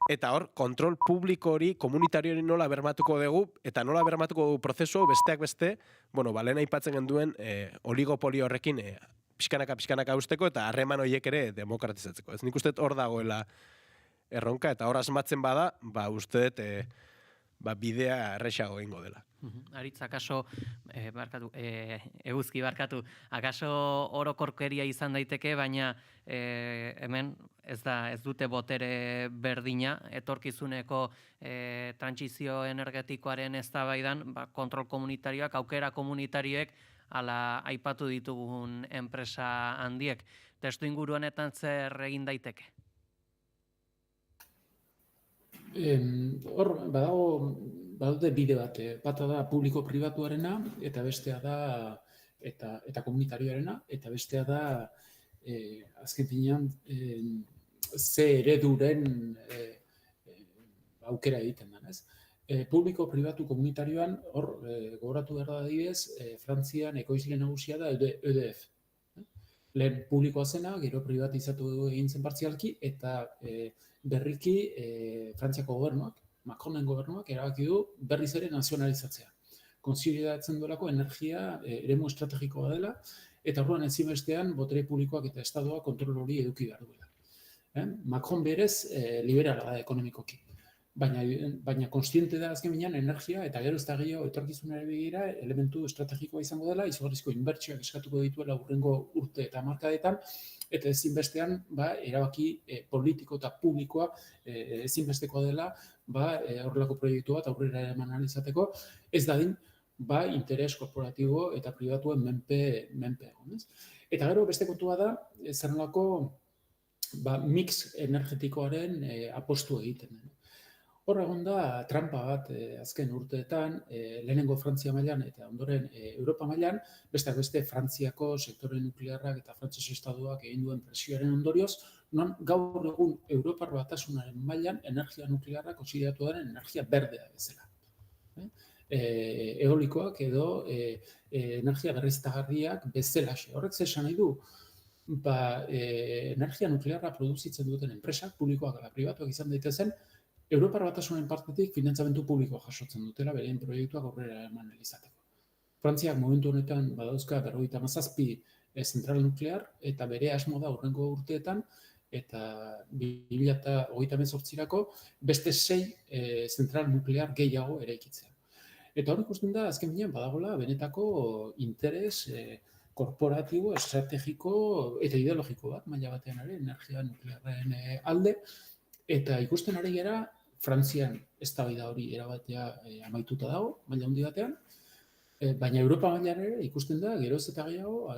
eta hor, kontrol publiko hori, komunitario hori nola bermatuko dugu, eta nola bermatuko dugu prozesu besteak beste, lehen aipatzen genduen oligopolio horrekin pixkanaka usteko, eta harreman horiek ere demokratizatzeko. Ez nik uste hor dagoela erronka, eta hor asmatzen bada, uste dut bidea erresago egingo dela. Aritz, akaso, eguzki barkatu, akaso orokorkeria izan daiteke, baina hemen ez dute botere berdina, etorkizuneko trantsizio energetikoaren eztabaidan, kontrol komunitarioak, aukera komunitarioek, ala aipatu ditugun enpresa handiek. Testu inguru honetan zer egin daiteke? Hor, badaude bide bat. Bata da publiko-pribatuarena, eta bestea da, eta komunitarioarena, eta bestea da, azken finean, ze ereduren aukera egiten da, ez? Publiko-pribatu komunitarioan, hor, gogoratu behar da adibidez, Frantzian ekoizle nagusia da EDF. Lehen publikoa zena, gero privatizatu egin zen partzialki, eta berriki Frantziako gobernuak, Macronen gobernuak, erabaki du berriz ere nazionalizatzea. Konsideratzen duelako energia eremu estrategikoa dela, eta orduan ezinbestean botere publikoak eta estatuak kontrol hori eduki behar duela. Macron berez liberala da ekonomikoki. Baina konstiente da azken binean energia eta gero ez da gehiago etorkizunari begira elementu estrategikoa izango dela, izugarrizko inbertsioak eskatuko dituela hurrengo urte eta hamarkadetan, eta ezinbestean erabaki politiko eta publikoa ezinbesteko dela horrelako proiektu bat aurrera eman ahal izateko, ez dadin interes korporatibo eta pribatuen menpe egon. Eta gero beste kontua da, zer nolako mix energetikoaren apostu egiten den. Hor egon da trampa bat azken urteetan, lehenengo Frantzia mailan eta ondoren Europa mailan, besteak beste Frantziako sektore nuklearrak eta Frantses estatuak egin duen presioaren ondorioz, non gaur egun Europar Batasunaren mailan energia nuklearra kontsideratu den energia berdea bezala. Eolikoak edo energia berriztagarriak bezalaxe. Horrek zer esan nahi du? Energia nuklearra produzitzen duten enpresak, publikoak eta pribatuak izan daitezen, Europar Batasunen partetik finantzamentu publikoa jasotzen dutela beren proiektuak aurrera eman izateko. Frantziak momentu honetan badauzka 57 zentral nuklear eta bere asmo da hurrengo urteetan eta 2028rako beste 6 zentral nuklear gehiago eraikitzea. Eta hor ikusten da azken finean badagoela benetako interes korporatibo, estrategiko eta ideologiko bat maila batean ere energia nuklearren alde, eta ikusten ari gara Frantzian eztabaida hori erabatea amaituta dago, maila handi batean, baina Europa mailan ere ikusten da geroz eta gehiago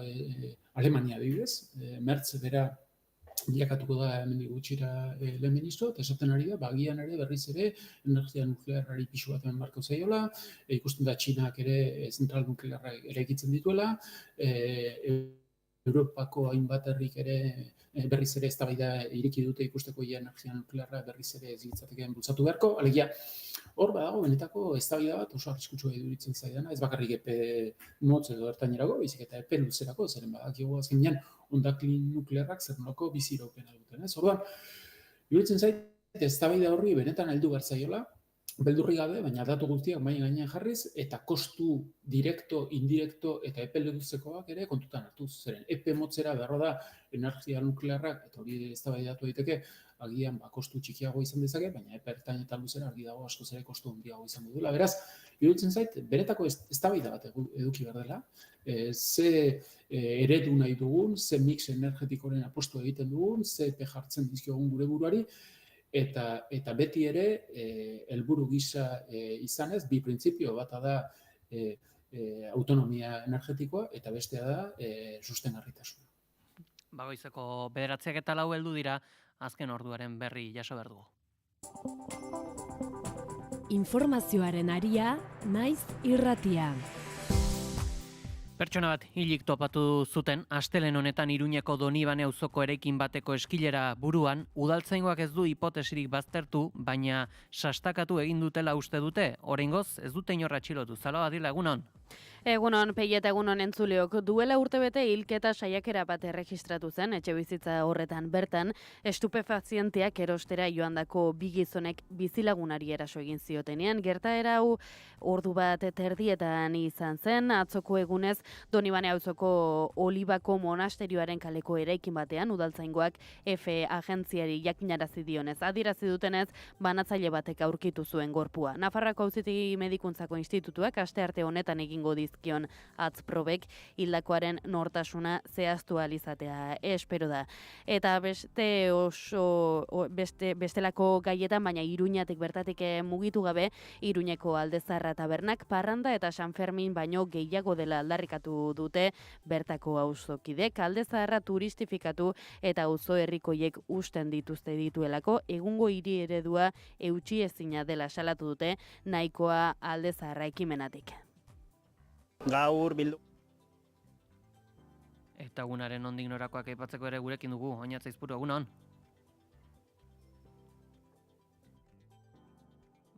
Alemania adibidez, Merz bera bilakatuko da hemendik gutxira lehen ministro, eta esaten ari da, agian ere berriz ere energia nuklearrari pisu bat eman barko zaiola, ikusten da Txinak ere zentral nuklearrak eraikitzen dituela, Europako hainbat herrik ere berriz ere eztabaida ireki dute ikusteko energia nuklearra berriz ere ez litzatekeen bultzatu beharko. Alegia, hor badago benetako eztabaida bat oso arriskutsua iduritzen zaidana, ez bakarrik epe motz edo ertainerako, baizik eta epe luzerako, zeren badakigu azkenean hondakin nuklearrak zer nolako bizi iraupena duten. Orduan, iduritzen zait eztabaida horri benetan heldu behar zaiola, beldurri gabe, baina datu guztiak mahai gainean jarriz, eta kostu direkto, indirekto eta epe luzekoak ere kontutan hartuz. Zeren, epe motzera beharra da energia nuklearrak, eta hori eztabaidatu daiteke, agian kostu txikiago izan dezake, baina epe ertain eta luzera argi dago askoz ere kostu handiago izango duela. Beraz, iruditzen zait, benetako eztabaida bat eduki behar dela, ze eredu nahi dugun, ze mix energetikoren apostu egiten dugun, ze epe jartzen dizkiogun gure buruari, eta beti ere helburu gisa izanez, bi printzipio bata da autonomia energetikoa eta bestea da sustengarritasuna. Goizeko 9:04 heldu dira, azken orduaren berri jaso behar dugu. Informazioaren aria, naiz irratia. Pertsona bat hilik topatu zuten astelehen honetan Iruñeko Donibane auzoko eraikin bateko eskilera buruan, udaltzaingoak ez du hipotesirik baztertu, baina sastakatu egin dutela uste dute. Oraingoz ez dute inor atxilotu. Zaloa Adila, egunon. Egunon, Pei eta egunon entzuleok, duela urtebete hilketa saiakera bat erregistratu zen, etxebizitza horretan bertan, estupefazienteak erostera joandako bi gizonek bizilagunari eraso egin ziotenean, gertaera hau ordu bat terdietan izan zen, atzoko egunez Donibane auzoko Olibako monasterioaren kaleko eraikin batean, udaltzaingoak F agentziari jakinarazi dionez, adierazi dutenez, banatzaile batek aurkitu zuen gorpua. Nafarroako Auzitegi Medikuntzako Institutuak astearte honetan egingo dizkion atzprobek hildakoaren nortasuna zehaztu ahal izatea espero da. Eta bestelako gaietan, baina Iruñatik bertatik mugitu gabe, Iruñeko Aldezarra tabernak parranda eta San Fermin baino gehiago dela aldarrikatu dute bertako auzokidek. Aldezarra turistifikatu eta auzo herrikoiek usten dituzte dituelako, egungo hiri eredua eutsi ezina dela salatu dute nahikoa Aldezarra ekimenatik. Gaur bildu. Eta egunaren nondik norakoak aipatzeko ere gurekin dugu, Oñatz Aizpuru, egunon.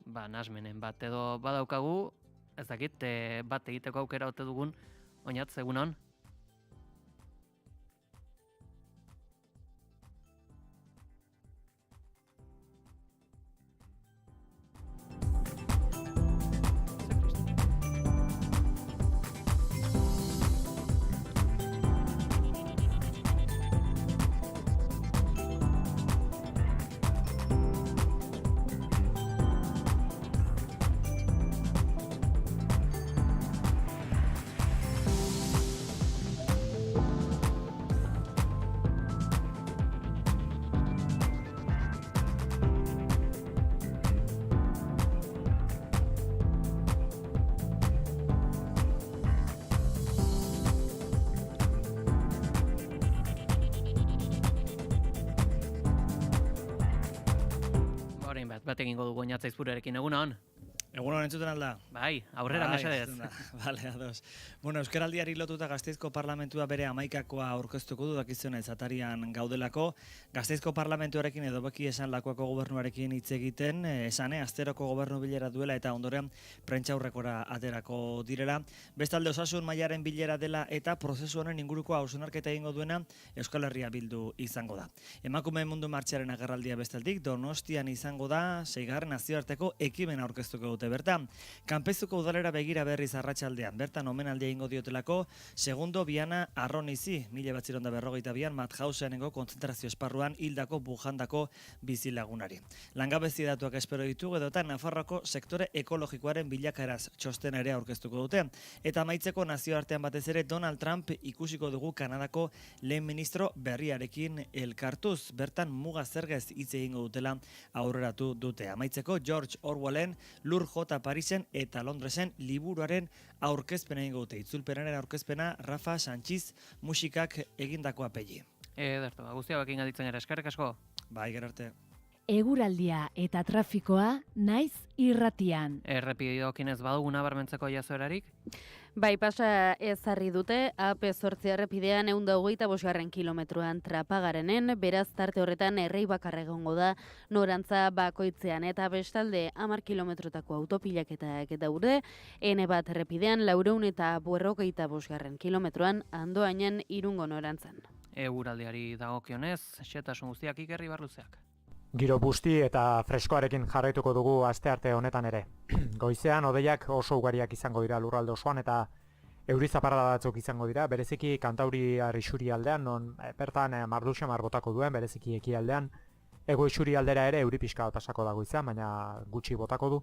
Nasmenen bat edo badaukagu, ez dakit, bat egiteko aukera ote dugun, Oñatz, egunon. Bat egingo dugu Oñatz Aizpuruarekin, egunon. Egunon entzuten alda? Bai, aurrera mesedez. Vale, ados. Bueno, Euskaraldiari lotuta Gasteizko Parlamentua bere 11koa aurkeztuko du, dakizunez atarian gaudelako. Gasteizko Parlamentuarekin edo beki esan Lakuako gobernuarekin hitz egiten, esane asteroko gobernu bilera duela eta ondoren prentsaurrekora aterako direla. Bestalde osasun mailaren bilera dela eta prozesu honen inguruko hausnarketa egingo duena Euskal Herria Bildu izango da. Emakume mundu martxaren agerraldia bestaldik Donostian izango da, 6. nazioarteko ekimena aurkeztuko dute bertan. Kanpezuko udalera begira berriz arratsaldean, bertan omenaldia egingo diotelako segundo Biana Arronizi, 1942an Mauthausenengo kontzentrazio esparruan hildako Bujandako bizilagunari. Langabezi datuak espero ditugu edota Nafarroako sektore ekologikoaren bilakaeraz txostena ere aurkeztuko dute. Eta amaitzeko nazioartean batez ere Donald Trump ikusiko dugu Kanadako lehen ministro berriarekin elkartuz, bertan muga zergez hitz egingo dutela aurreratu dute. Amaitzeko George Orwellen Lur J. Parisen eta Londresen liburuaren aurkezpena egingo dute. Itzulpenaren aurkezpena Rafa Sanchiz musikak egindako apeli. Ederto, guztia bakin aditzen gara, eskerrik asko. Bai, gero arte. Eguraldia eta trafikoa naiz irratian. Errepideokin ez badugu nabarmentzeko jazoerarik? Bai, pasa ezarri dute, AP8 errepidean 125 kilometroan Trapagarenen, beraz tarte horretan errei bakar egongo da norantza bakoitzean, eta bestalde 10 kilometrotako autopilaketak daude, N1 errepidean 425 kilometroan Andoainen Irungo norantzan. Eguraldiari dagokionez, xetasun guztiak Iker Ibarluzeak. Giro busti eta freskoarekin jarraituko dugu astearte honetan ere. Goizean hodeiak oso ugariak izango dira lurralde osoan eta euri zaparrada batzuk izango dira, bereziki Kantauriar isurialdean, non bertan marduxamar botako duen, bereziki ekialdean. Hego isurialdera ere euri pixka pasako da goizean, baina gutxi botako du.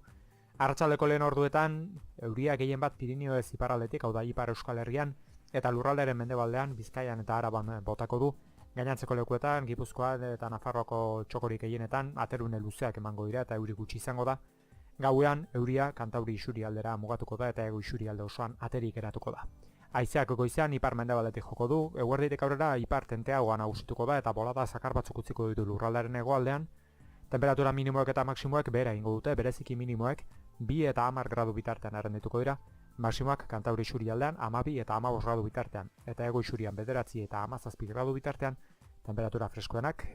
Arratsaldeko lehen orduetan euria gehien bat Pirinioez iparraldetik, hau da Ipar Euskal Herrian, eta lurraldearen mendebaldean, Bizkaian eta Araban botako du. Gainantzeko lekuetan, Gipuzkoan eta Nafarroako txokorik gehienetan aterune luzeak emango dira eta euri gutxi izango da. Gauean, euria Kantauri isurialdera mugatuko da eta hego isurialde osoan aterik eratuko da. Haizeak goizean ipar mendebaldetik joko du, eguerditik aurrera ipar tenteagoa nagusituko da eta bolada zakar batzuk utziko ditu lurraldearen hegoaldean. Temperatura minimoek eta maksimoek behera egingo dute, bereziki minimoek 2 eta 10 gradu bitartean errendituko dira, maximoak kantauri isurialdean 12 eta 15 gradu bitartean, eta hego isurian 9 eta 17 gradu bitartean, temperatura freskoenak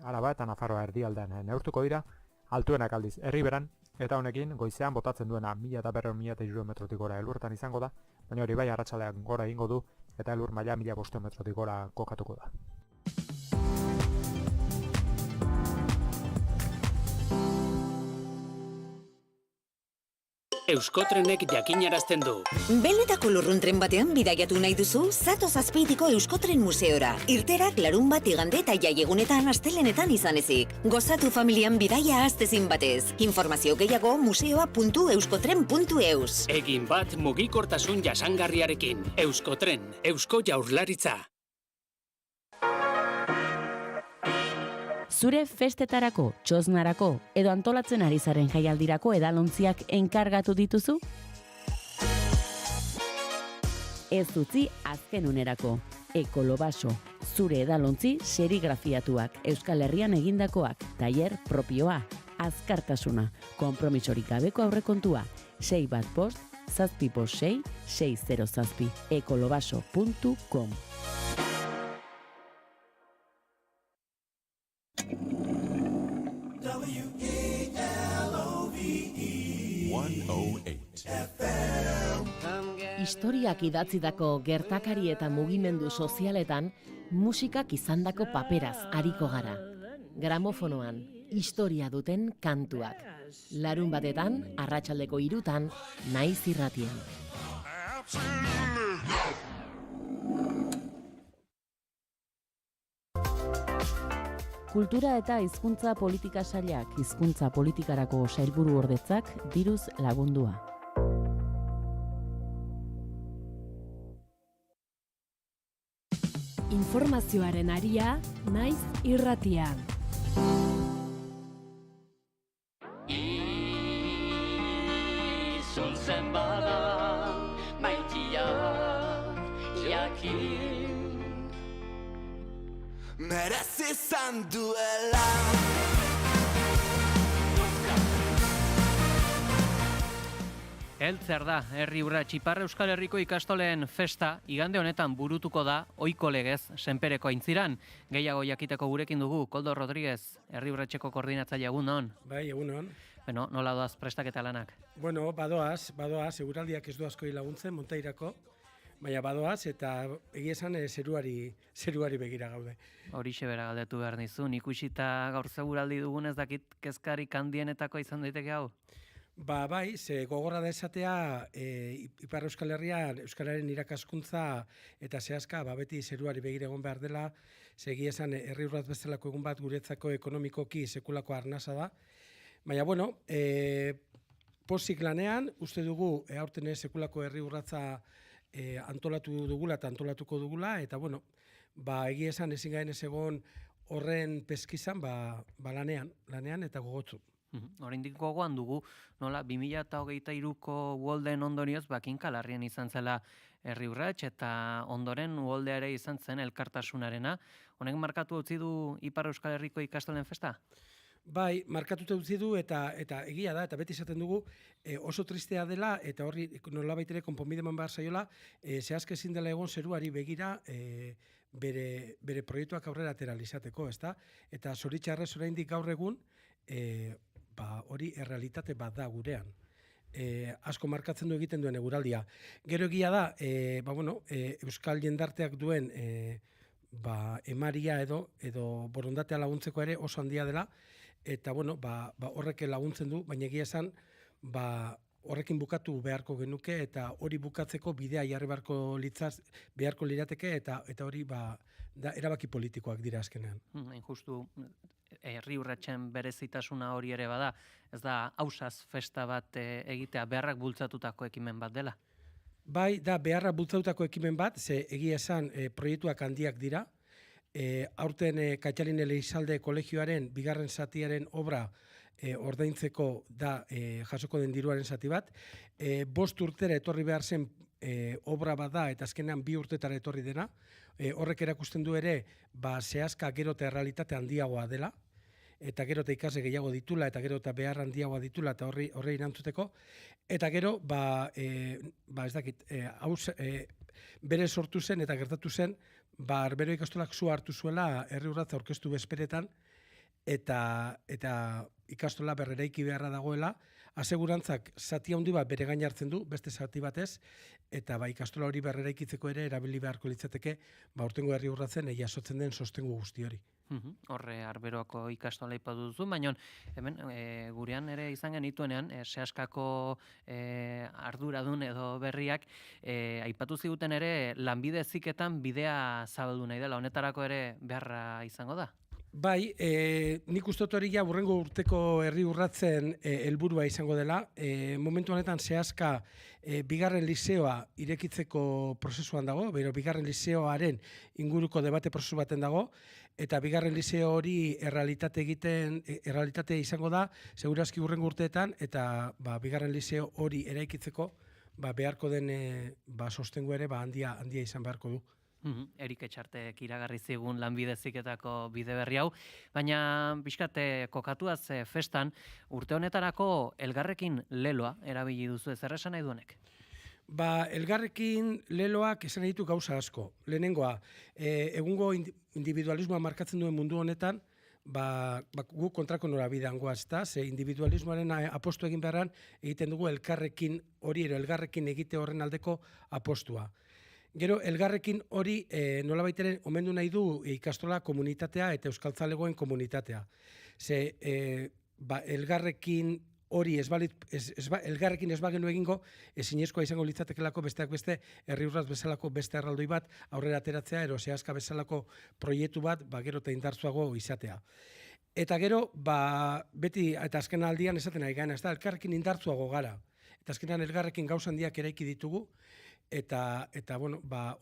Araba eta Nafarroa erdialdean neurtuko dira, altuenak aldiz Erriberan, eta honekin goizean botatzen duena 1200-1300 metrotik gora elurretan izango da, baina hori bai arratsaldean gora egingo du, eta elur maila 1500 metrotik gora kokatuko da. Euskotrenek jakinarazten du. Benetako lurruntren batean bidaiatu nahi duzu, zatoz Azpeitiko Euskotren Museora. Irterak larunbat igande eta jaiegunetan astelenetan izan ezik. Gozatu familian bidaia astezin batez. Informazio gehiago museo.euskotren.eus. Egin bat mugikortasun jasangarriarekin. Euskotren, Eusko Jaurlaritza. Zure festetarako, txosnarako edo antolatzen ari zaren jaialdirako edalontziak enkargatu dituzu? Ez utzi azken unerako. Ekolobaso, zure edalontzi serigrafiatuak, Euskal Herrian egindakoak, tailer propioa, azkartasuna, konpromisorik gabeko aurrekontua, 615 756 607, ekolobaso.com. Historiak idatzidako gertakari eta mugimendu sozialetan musikak izandako paperaz ariko gara. Gramofonoan, historia duten kantuak. Larunbatetan, arratsaldeko 3:00, Naiz Irratian. Kultura eta hizkuntza politika sailak hizkuntza politikarako sailburuordetzak diruz lagundua. Informazioaren aria, Naiz Irratian. Izuntzen bada, maitia, jakin. Merez izan duela. Heltzer da, herri urrats Ipar Euskal Herriko ikastoleen festa igande honetan burutuko da ohiko legez Senpereko Aintziran. Gehiago jakiteko gurekin dugu Koldo Rodríguez, herri urratseko koordinatzaile, egunon. Bai, egunon. Beno, nola doaz prestaketa lanak? Bueno, badoaz, eguraldiak ez du asko laguntzen Montairako, baina badoaz eta egia esan zeruari begira gaude. Horixe bera galdetu behar nizun, ikusita gaur seguraldi dugun ez dakit kezkarik handienetako izan daiteke hau? Bai, ze gogorra da esatea Ipar Euskal Herrian Euskararen irakaskuntza eta zehazka beti zeruari begira egon behar dela, ze egia esan herri urratz bezalako egun bat guretzako ekonomikoki sekulako arnasa da. Baina, bueno, pozik lanean, uste dugu aurten sekulako herri urratza antolatu dugula eta antolatuko dugula, eta bueno, egia esan ezin gain ez egon horren peskizan lanean eta gogotzu. Oraindik gogoan dugu, nola 2023ko uholden ondorioz Kinkalarrian izan zela herri urrats eta ondoren uholdea ere izan zen elkartasunarena. Honek markatu utzi du Ipar Euskal Herriko ikastolen festa? Bai, markatuta utzi du eta egia da, eta beti esaten dugu oso tristea dela, eta horri nolabait ere konponbide eman behar zaiola, zehazke ezin dela egon zeruari begira bere proiektuak aurrera atera izateko, ezta? Eta zoritxarrez oraindik gaur egun, hori errealitate bat da gurean. Asko markatzen du egiten duen eguraldia. Gero egia da, Euskal jendarteak duen emaria edo borondatea laguntzeko ere oso handia dela, eta horrek laguntzen du, baina egia esan, horrekin bukatu beharko genuke, eta hori bukatzeko bidea jarri beharko lirateke, eta hori erabaki politikoak dira azkenean. Justu herri urratsen berezitasuna hori ere bada, ez da ausaz festa bat egitea beharrak bultzatutako ekimen bat dela? Bai, da beharrak bultzatutako ekimen bat, ze egia esan proiektuak handiak dira. Aurten Katxalin Elizalde kolegioaren bigarren zatiaren obra ordaintzeko da jasoko den diruaren zati bat. 5 urtera etorri behar zen obra bat da, eta azkenean 2 urtetara etorri dena. Horrek erakusten du ere, zehazka gero eta errealitate handiagoa dela. eta gero eta ikasle gehiago ditula, eta gero eta behar handiagoa ditula, eta horri erantzuteko, eta gero, ez dakit, bere sortu zen eta gertatu zen, Arbero ikastolak zu hartu zuela herri urratza aurkeztu bezperetan, eta ikastola berreraiki beharra dagoela, asegurantzak zati handi bat bere gain hartzen du, beste zati batez, eta ikastola hori berreraikitzeko ere erabili beharko litzateke, aurtengo herri urratzen jasotzen den sostengu guzti hori. Horre Arberoako ikastola aipatu duzu, baina hemen gurean ere izan genituenean, Seaskako arduradun edo berriak aipatu ziguten ere lanbide heziketan bidea zabaldu nahi dela, honetarako ere beharra izango da? Bai, nik uste dut hori hurrengo urteko herri urratzen helburua izango dela. Momentu honetan Seaska bigarren lizeoa irekitzeko prozesuan dago, bigarren lizeoaren inguruko debate prozesu baten dago, eta bigarren lizeo hori errealitate izango da, segurazki hurrengo urteetan, eta bigarren lizeo hori eraikitzeko beharko den sostengu ere handia izan beharko du. Erik Etxartek iragarri zigun lanbide heziketako bide berri hau, baina pixkat kokatuaz festan, urte honetarako elgarrekin leloa erabili duzu, zer esan nahi duenek? Elgarrekin leloak esan ditu gauza asko. Lehenengoa, egungo individualismoa markatzen duen mundu honetan, gu kontrako norabidean goaz, ze individualismoaren apostu egin beharran egiten dugu elkarrekin hori, elgarrekin egite horren aldeko apostua. Gero, elgarrekin hori nolabait ere omendu nahi du ikastola komunitatea eta euskaltzalegoen komunitatea. Ze elgarrekin hori elgarrekin ez bagenu egingo, ezinezkoa izango litzatekelako besteak beste herri urratz bezalako beste erraldoi bat aurrera ateratzea, ero Seaska bezalako proiektu bat, gero eta indartsuago izatea. Eta gero, beti, eta azken aldian esaten ari gana, elkarrekin indartsuago gara. Eta azkenan elgarrekin gauza handiak eraiki ditugu, eta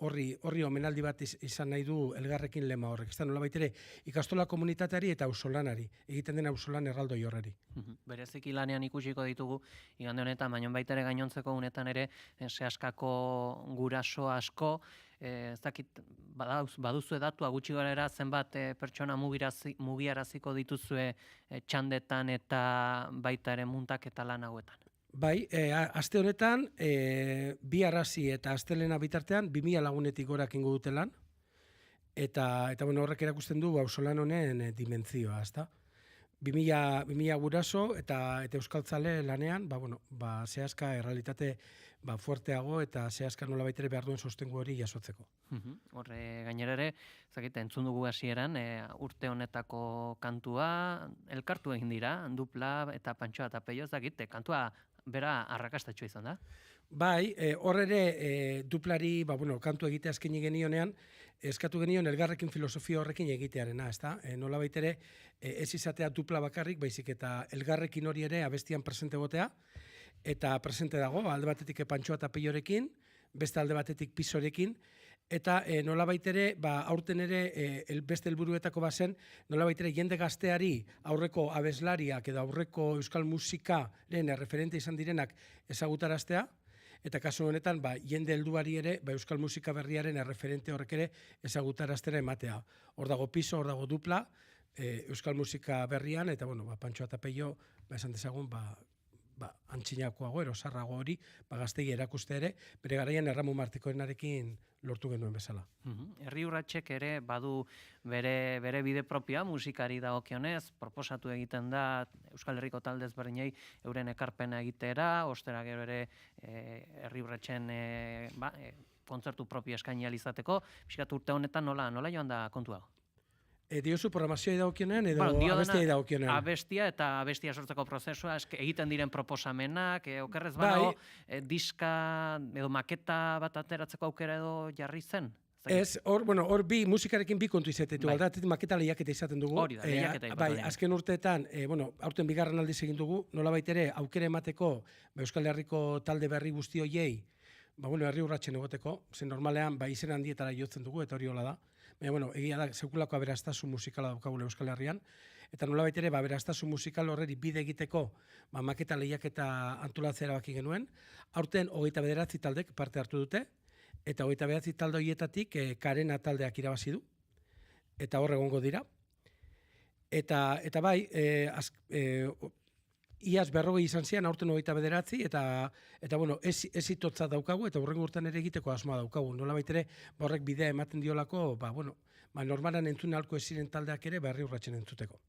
horri omenaldi bat izan nahi du elgarrekin lema horrek. Ez da nolabait ere ikastola komunitateari eta auzolanari, egiten den auzolan erraldoi horreri. Bereziki lanean ikusiko ditugu, igande honetan, baina baita ere gainontzeko honetan ere, Seaskako guraso asko, ez dakit, baduzu datua gutxi gorera zenbat pertsona mugiaraziko dituzue txandetan eta baita ere muntak eta lan hauetan. Bai, aste honetan, bi arrazi eta astelena bitartean, 2000 lagunetik gorak ingo dute lan, eta horrek erakusten du auzolan honen dimentzioa, ezta? 2000 guraso eta euskaltzale lanean, Seaska errealitate fuerteago eta Seaska nolabait ere behar duen sostengu hori jasotzeko. Horre gainera ere, entzun dugu hasieran, urte honetako kantua elkartu egin dira, Dupla eta Pantxoa eta Peio, kantua bera arrakastatxo izan da? Bai, hor ere Duplari kantu egitea eskeni genionean, eskatu genion elgarrekin filosofia horrekin egitearena, ezta? Nolabait ere ez izatea Dupla bakarrik, baizik eta elgarrekin hori ere abestian presente gotea, eta presente dago, alde batetik Pantxoa eta Peiorekin, beste alde batetik Pisorekin, eta nolabait ere, aurten ere beste helburuetako bazen, nolabait ere jende gazteari aurreko abeslariak edo aurreko euskal musikaren referente izan direnak ezagutaraztea, eta kasu honetan jende helduari ere euskal musika berriaren referente horrek ere ezagutaraztera ematea. Hor dago Piso, hor dago Dupla, euskal musika berrian, eta Pantxoa eta Peio, esan dezagun, antxinakoago, erosarrago hori, gaztegi erakuste ere, bere garaian Erramun Martikoenarekin lortu genuen bezala. Herri urratsek ere badu bere bide propioa musikari dagokionez, proposatu egiten da Euskal Herriko talde ezberdinei euren ekarpena egitera, ostera gero ere herri urratsen kontzertu propio eskaini ahal izateko, pixkat urte honetan nola joan da kontua? Diozu programazioa idagokionean edo abestia idagokionean? Abestia eta abestia sortzeko prozesua, egiten diren proposamenak, okerrez banago, diska edo maketa bat ateratzeko aukera edo jarri zen? Ez, hor musikarekin bi kontu izatetu, aldatetik maketa lehiaketa izaten dugu. Hori da, lehiaketa. Bai, azken urteetan, aurten bigarren aldiz egin dugu, nolabait ere aukera emateko Euskal Herriko talde berri guzti hoiei, herri urratsen egoteko, zen normalean izen handietara jotzen dugu, eta hori hola da. Baina, egia da, sekulako aberastasun musikala daukagula Euskal Herrian, eta nolabait ere, aberastasun musikal horreri bide egiteko maketa lehiaketa antolatzea erabaki genuen. Aurten 29 taldek parte hartu dute, eta 29 talde horietatik Karena taldeak irabazi du, eta hor egongo dira. Eta bai, iaz 40 izan zian, aurten 29, eta bueno, ez itotza daukagu, eta hurrengo urtean ere egiteko asmoa daukagu. Nolabait ere, horrek bidea ematen diolako, normalan entzun ahalko ez ziren taldeak ere, herri urratsen entzuteko.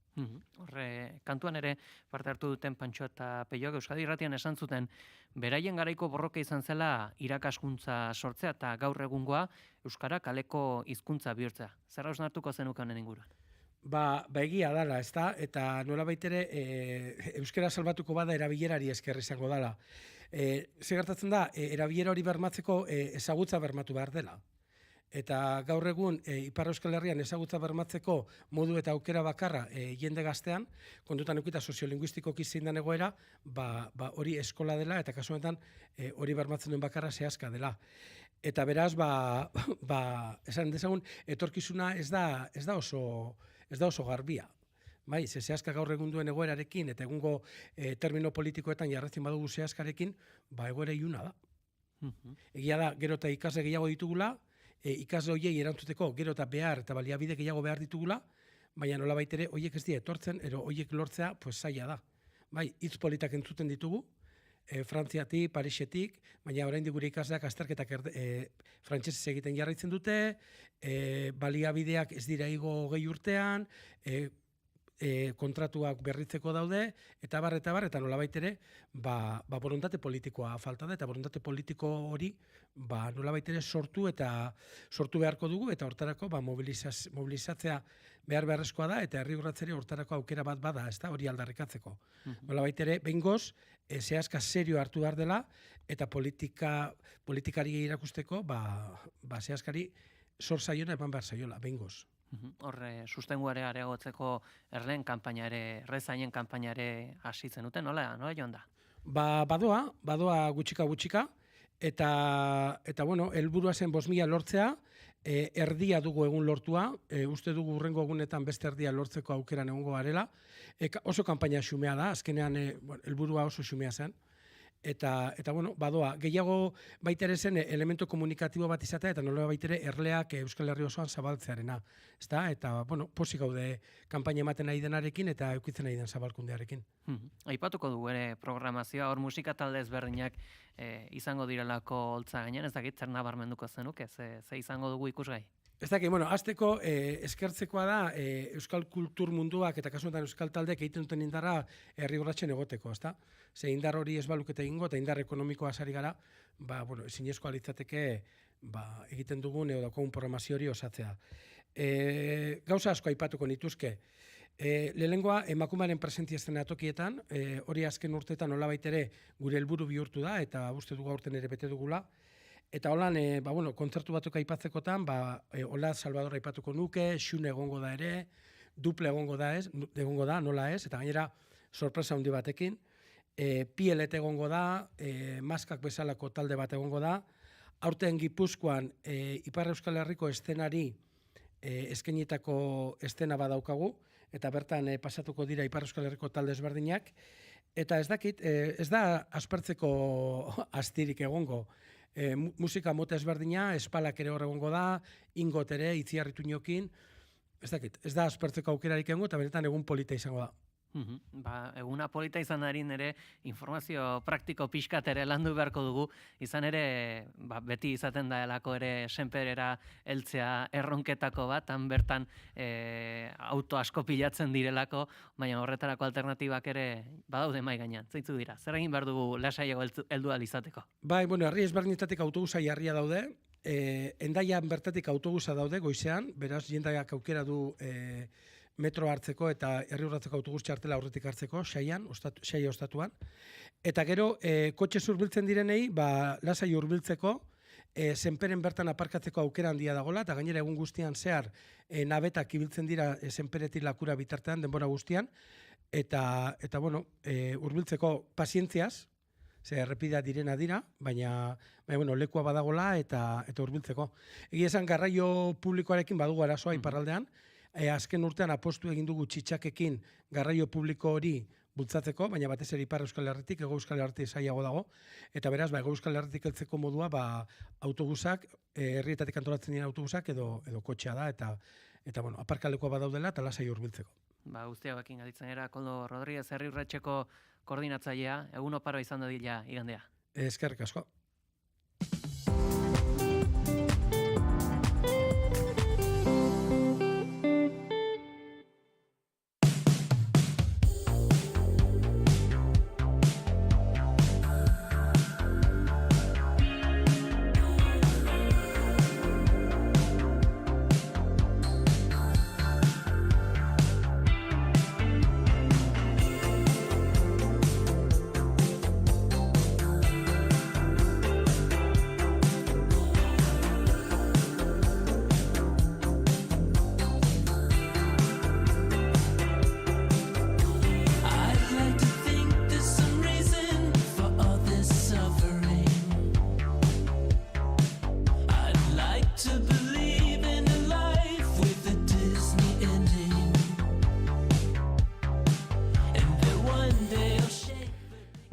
Horre, kantuan ere parte hartu duten Pantxo eta Peioak Euskadi Irratian esan zuten, beraien garaiko borroka izan zela irakaskuntza sortzea eta gaur egungoa Euskara kaleko hizkuntza bihurtzea. Zer hausnartuko zenuke honen inguruan? Egia dala, ezta? Eta nolabait ere, euskara salbatuko bada erabilerari esker izango dala. Ze gertatzen da, erabilera hori bermatzeko ezagutza bermatu behar dela. Eta gaur egun, Ipar Euskal Herrian ezagutza bermatzeko modu eta aukera bakarra jende gaztean, kontutan eukita soziolinguistikoki zein den egoera, hori eskola dela, eta kasu honetan hori bermatzen duen bakarra zehazka dela. Eta beraz, esan dezagun, etorkizuna ez da oso garbia. Bai, zehazka gaur egun duen egoerarekin, eta egungo termino politikoetan jarratzen badugu zehazkarekin, egoera iluna da. Egia da, gero eta ikasle gehiago ditugula, ikasle horiei erantzuteko gero eta behar eta baliabide gehiago behar ditugula, baina nolabait ere horiek ez dira etortzen, horiek lortzea zaila da. Bai, hitz politak entzuten ditugu, Frantziatik, Parisetik, baina oraindik gure ikasleak azterketak frantsesez egiten jarraitzen dute, baliabideak ez dira igo 20 urtean, kontratuak berritzeko daude, eta eta nolabait ere, borontate politikoa falta da, eta borontate politiko hori nolabait ere sortu beharko dugu, eta hortarako mobilizatzea beharrezkoa da, eta herri urratzere hortarako aukera bat bada, ez da, hori aldarrikatzeko. Nolabait ere, behingoz, zehazka serio hartu behar dela, eta politikari irakusteko, zehazkari zor zaiona eman behar zaiola, behingoz. Horre, sustenguare areagotzeko erleen kanpaina ere, errezainen kanpaina ere hasi zenuten, nola joan da? Badoa gutxika, eta bueno, helburua zen 5.000 lortzea, erdia dugu egun lortua, uste dugu hurrengo egunetan beste erdia lortzeko aukeran egongo garela, oso kanpaina xumea da, azkenean helburua oso xumea zen, eta bueno, gehiago baita ere zen elemento komunikatibo bat izatea, eta nola baita ere erleak Euskal Herri osoan zabaltzearena, eta bueno, pozik gaude kanpaina ematen nahi denarekin, eta eukitzen nahi den zabalkundearekin. Aipatuko dugu ere programazioa, hor musika talde ezberdinak izango direlako holtza gainean, ez dakit zer nabarmenduko zenuke, ze izango dugu ikusgai? Ez dakit, hasteko eskertzekoa da euskal kultur munduak eta kasu honetan euskal taldeek egiten duten indarra herri urratsen egoteko, ezta? Ze indar hori ez balukete egingo eta indar ekonomikoa sari gara, ezinezkoa litzateke egiten dugun edo daukagun programazio hori osatzea. Gauza asko aipatuko nituzke. Lehenengoa, emakumearen presentzia eszenatokietan, hori azken urteetan nolabait ere gure helburu bihurtu da, eta uste dugu aurten ere bete dugula. Eta holan, kontzertu batzuk aipatzekotan, hola Salvador aipatuko nuke, Xune egongo da ere, Duple egongo da, nola ez, eta gainera sorpresa handi batekin, Pielet egongo da, Maskak bezalako talde bat egongo da, aurten Gipuzkoan Ipar Euskal Herriko estenari eskainitako estena badaukagu, eta bertan pasatuko dira Ipar Euskal Herriko talde ezberdinak, eta ez dakit, ez da aspertzeko astirik egongo, musika mota ezberdina, espalak ere hor egongo da, ingot ere, Itziarritu inokin, ez dakit, ez da aspertzeko aukerarik egongo, eta benetan egun polita izango da. Eguna polita izan darin ere, informazio praktiko pixkat ere landu beharko dugu, izan ere, beti izaten da elako ere senperera heltzea erronketako bat, han bertan auto asko pilatzen direlako, baina horretarako alternatibak ere badaude mai gainean, zeitzu dira, zer egin behar dugu lasaiago heldu ahal izateko? Herri ezberdinetatik autobusa jarria daude, Hendaian bertatik autobusa daude goizean, beraz jendeak aukera du metro hartzeko eta herri urratzeko autobus txartela aurretik hartzeko, saia ostatuan. Eta gero, kotxe hurbiltzen direnei, lasai hurbiltzeko, senperen bertan aparkatzeko aukera handia dagola, eta gainera egun guztian zehar nabetak ibiltzen dira senperetik lakura bitartean, denbora guztian, eta bueno, hurbiltzeko pazientziaz, ze errepidea direna dira, baina lekua badagola eta hurbiltzeko. Egia esan garraio publikoarekin badugu arazoa iparraldean, azken urtean apostu egin dugu txitxakekin garraio publiko hori bultzatzeko, baina batez ere Ipar Euskal Herritik, Hego Euskal Herritik zailago dago, eta beraz, Hego Euskal Herritik heltzeko modua, autobusak, herrietatik antolatzen diren autobusak edo kotxea da, eta aparkalekua badaudela eta lasai hurbiltzeko. Guztiagoekin gaditzen era, Koldo Rodríguez Herri Urratxeko koordinatzailea, egun oparoa izan da dila igandea. Eskerrik asko.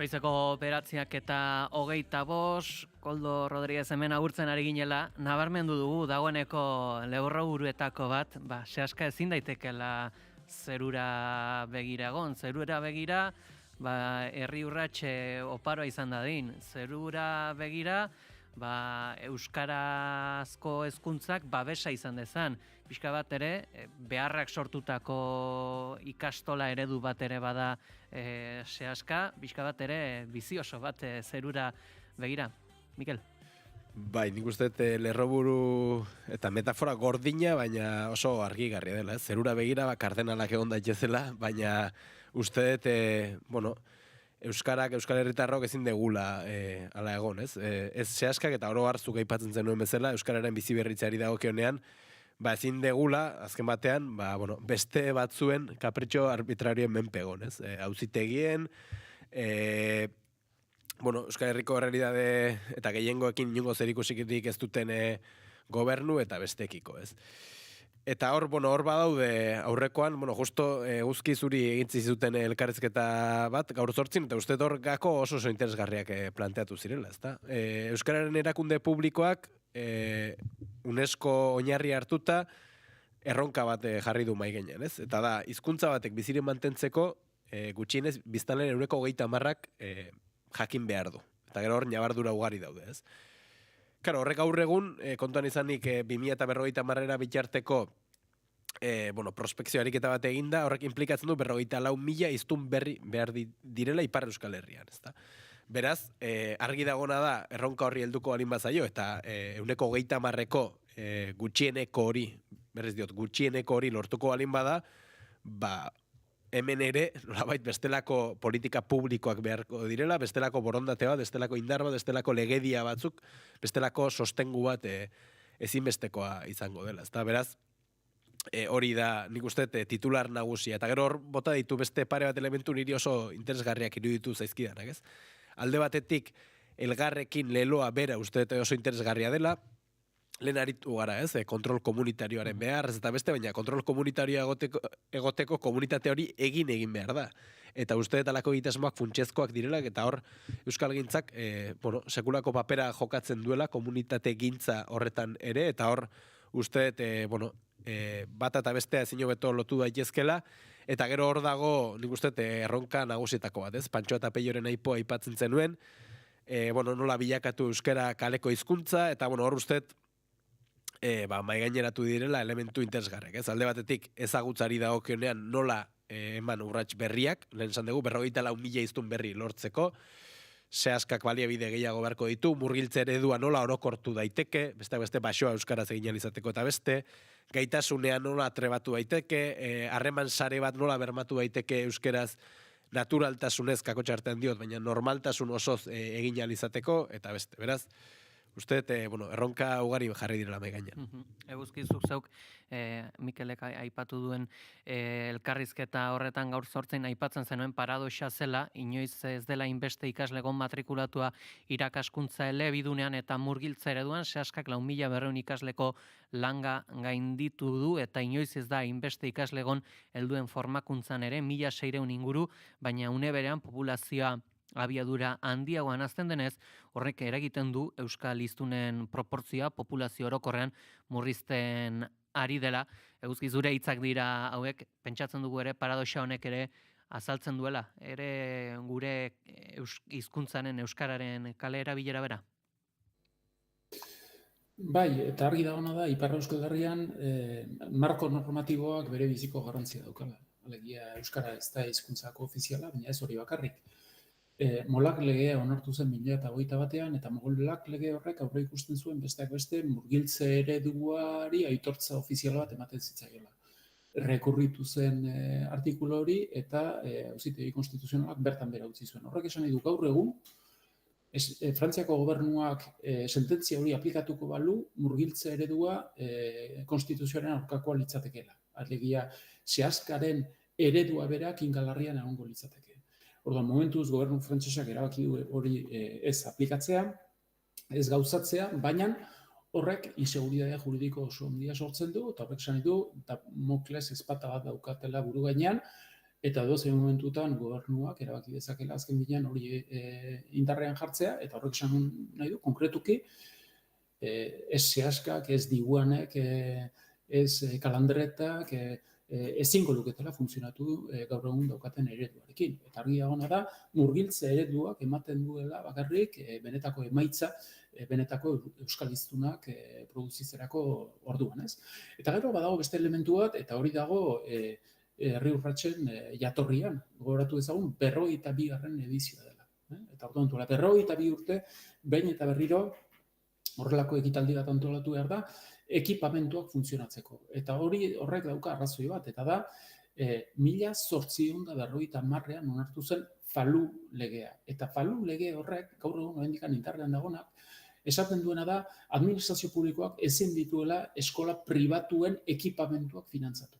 Goizeko beratziak eta 25, Koldo Rodríguez hemen agurtzen ari ginela, nabarmendu dugu dagoeneko lehorroburuetako bat, sehaska ezin daitekela zerura begira egon. Zerura begira, Herri Urratxe oparoa izan dadin. Zerura begira, euskarazko hezkuntzak babesa izan dezan. Pixka bat ere, beharrak sortutako ikastola eredu bat ere bada sehaska, pixka bat ere bizi oso bat zerura begira. Mikel? Bai, nik uste lerroburu eta metafora gordina, baina oso argigarria dela. Zerura begira, kardenalak egon daitezela, baina uste dut, Euskarak, Euskal Herritarrok ezin degula ala egon, ez? Ez sehaskak eta oro hartzuk aipatzen zenuen bezala, Euskararen bizi berritzeari dagokionean, ezin degula, azken batean, beste batzuen kapritxo arbitrarioen menpe egon, ez? Auzitegien, Euskal Herriko errealidade eta gehiengoekin inongo zerikusikirik ez duten gobernu eta bestekiko, ez? Eta hor badaude aurrekoan, justo guzki zuri egintzi zuten elkarrizketa bat gaur 8 eta uste hor gako oso interesgarriak planteatu zirela, ezta? Euskararen erakunde publikoak UNESCO oinarri hartuta erronka bat jarri du mahai gainean, ez? Eta da, hizkuntza batek biziren mantentzeko gutxienez biztanleen 30% jakin behar du. Eta gero hor ñabardura ugari daude, ez? Karo, horrek gaur egun, kontuan izanik 2050 bitarteko prospekzio ariketa bat eginda, horrek implikatzen du 54.000 hiztun berri behar direla Ipar Euskal Herrian, ezta? Beraz, argi dagona da, erronka horri helduko balin bazaio, eta 30%ko gutxieneko hori, berriz diot, gutxieneko hori lortuko balin bada, hemen ere, nolabait bestelako politika publikoak beharko direla, bestelako borondate bat, bestelako indar bat, bestelako legedia batzuk, bestelako sostengu bat ezinbestekoa izango dela. Ezta beraz, hori da, nik uste titular nagusia. Eta gero hor, bota ditu beste pare bat elementu niri oso interesgarriak iruditu zaizkidanak, ez? Alde batetik, elgarrekin leloa bera uste oso interesgarria dela, lehen aritu gara, ez? Kontrol komunitarioaren behar, ez eta beste, baina kontrol komunitarioa egoteko komunitate hori egin behar da. Eta uste eta lako egitasmoak funtsezkoak direla, eta hor Euskal Gintzak sekulako papera jokatzen duela komunitate gintza horretan ere, eta hor uste, bata eta bestea ezin hobeto lotu daitezkela, eta gero hor dago, nik uste, erronka nagusietako bat, ez? Pantxo eta Peioren aipoa aipatzen zenuen, nola bilakatu euskara kaleko hizkuntza, eta hor uste, maigaineratu direla elementu interesgarrek, ez? Alde batetik ezagutzari dagokionean nola eman urrats berriak, lehen esan dugu, 54.000 hiztun berri lortzeko, sehaskak baliabide gehiago beharko ditu, murgiltze eredua nola orokortu daiteke, beste basoa euskaraz egin izateko eta beste, gaitasunean nola trebatu daiteke, harreman sare bat nola bermatu daiteke euskeraz naturaltasunez, kako txartean diot, baina normaltasun osoz egin izateko eta beste, beraz, uste, erronka ugari jarri direla mai gainean. Eguzkizuk zeuk, Mikelek aipatu duen elkarrizketa horretan gaur 8 aipatzen zenuen paradoxa zela, inoiz ez dela inbeste ikaslegon matrikulatua irakaskuntza elebidunean eta murgiltza ereduan, sehaskak 4.200 ikasleko langa gainditu du, eta inoiz ez da inbeste ikaslegon helduen formakuntzan ere, 1.600 inguru, baina une berean populazioa abiadura handiagoan azten denez, horrek eragiten du euskal hiztunen proportzioa populazio orokorrean murrizten ari dela. Eguzki, zure hitzak dira hauek, pentsatzen dugu ere paradoxa honek ere azaltzen duela, ere gure hizkuntzaren euskararen kale erabilera bera? Bai, eta argi dagoena da, Ipar Euskal Herrian marko normatiboak bere biziko garrantzia daukala. Alegia euskara ez da hizkuntzako ofiziala, baina ez hori bakarrik. Molak legea onartu zen 2021 eta Molak lege horrek aurre ikusten zuen besteak beste murgiltze ereduari aitortza ofizial bat ematen zitzaiola. Rekurritu zen artikulu hori eta Auzitegi Konstituzionalak bertan bera utzi zuen. Horrek esan nahi du gaur egun, Frantziako gobernuak sententzia hori aplikatuko balu, murgiltze eredua konstituzioaren aurkakoa litzatekeela. Alegia, sehaskaren eredua berak ingalarrian egongo litzateke. Orduan, momentuz gobernu frantsesak erabaki du hori ez aplikatzea, ez gauzatzea, baina horrek inseguridadea juridiko oso handia sortzen du, eta horrek esan du, Damokles ezpata bat daukatela buru gainean, eta dozein momentutan gobernuak erabaki dezakela azken bidean hori indarrean jartzea, eta horrek esan nahi du, konkretuki, ez sehaskak, ez diguanek, ez kalandretak, ezingo luketela funtzionatu gaur egun daukaten ereduarekin. Eta argi dagoena da, murgiltze ereduak ematen duela bakarrik benetako emaitza, benetako euskal hiztunak produzitzerako orduan, ez? Eta gero badago beste elementu bat, eta hori dago herri urratsen jatorrian, gogoratu ezagun, 52. edizioa dela. Eta orduan duela, 52 urte, behin eta berriro, horrelako ekitaldi bat antolatu behar da, ekipamentuak funtzionatzeko. Eta horrek dauka arrazoi bat, eta da, 1850an onartu zen Falu legea. Eta Falu lege horrek, gaur egun oraindik indarrean dagonak, esaten duena da, administrazio publikoak ezin dituela eskola pribatuen ekipamentuak finantzatu.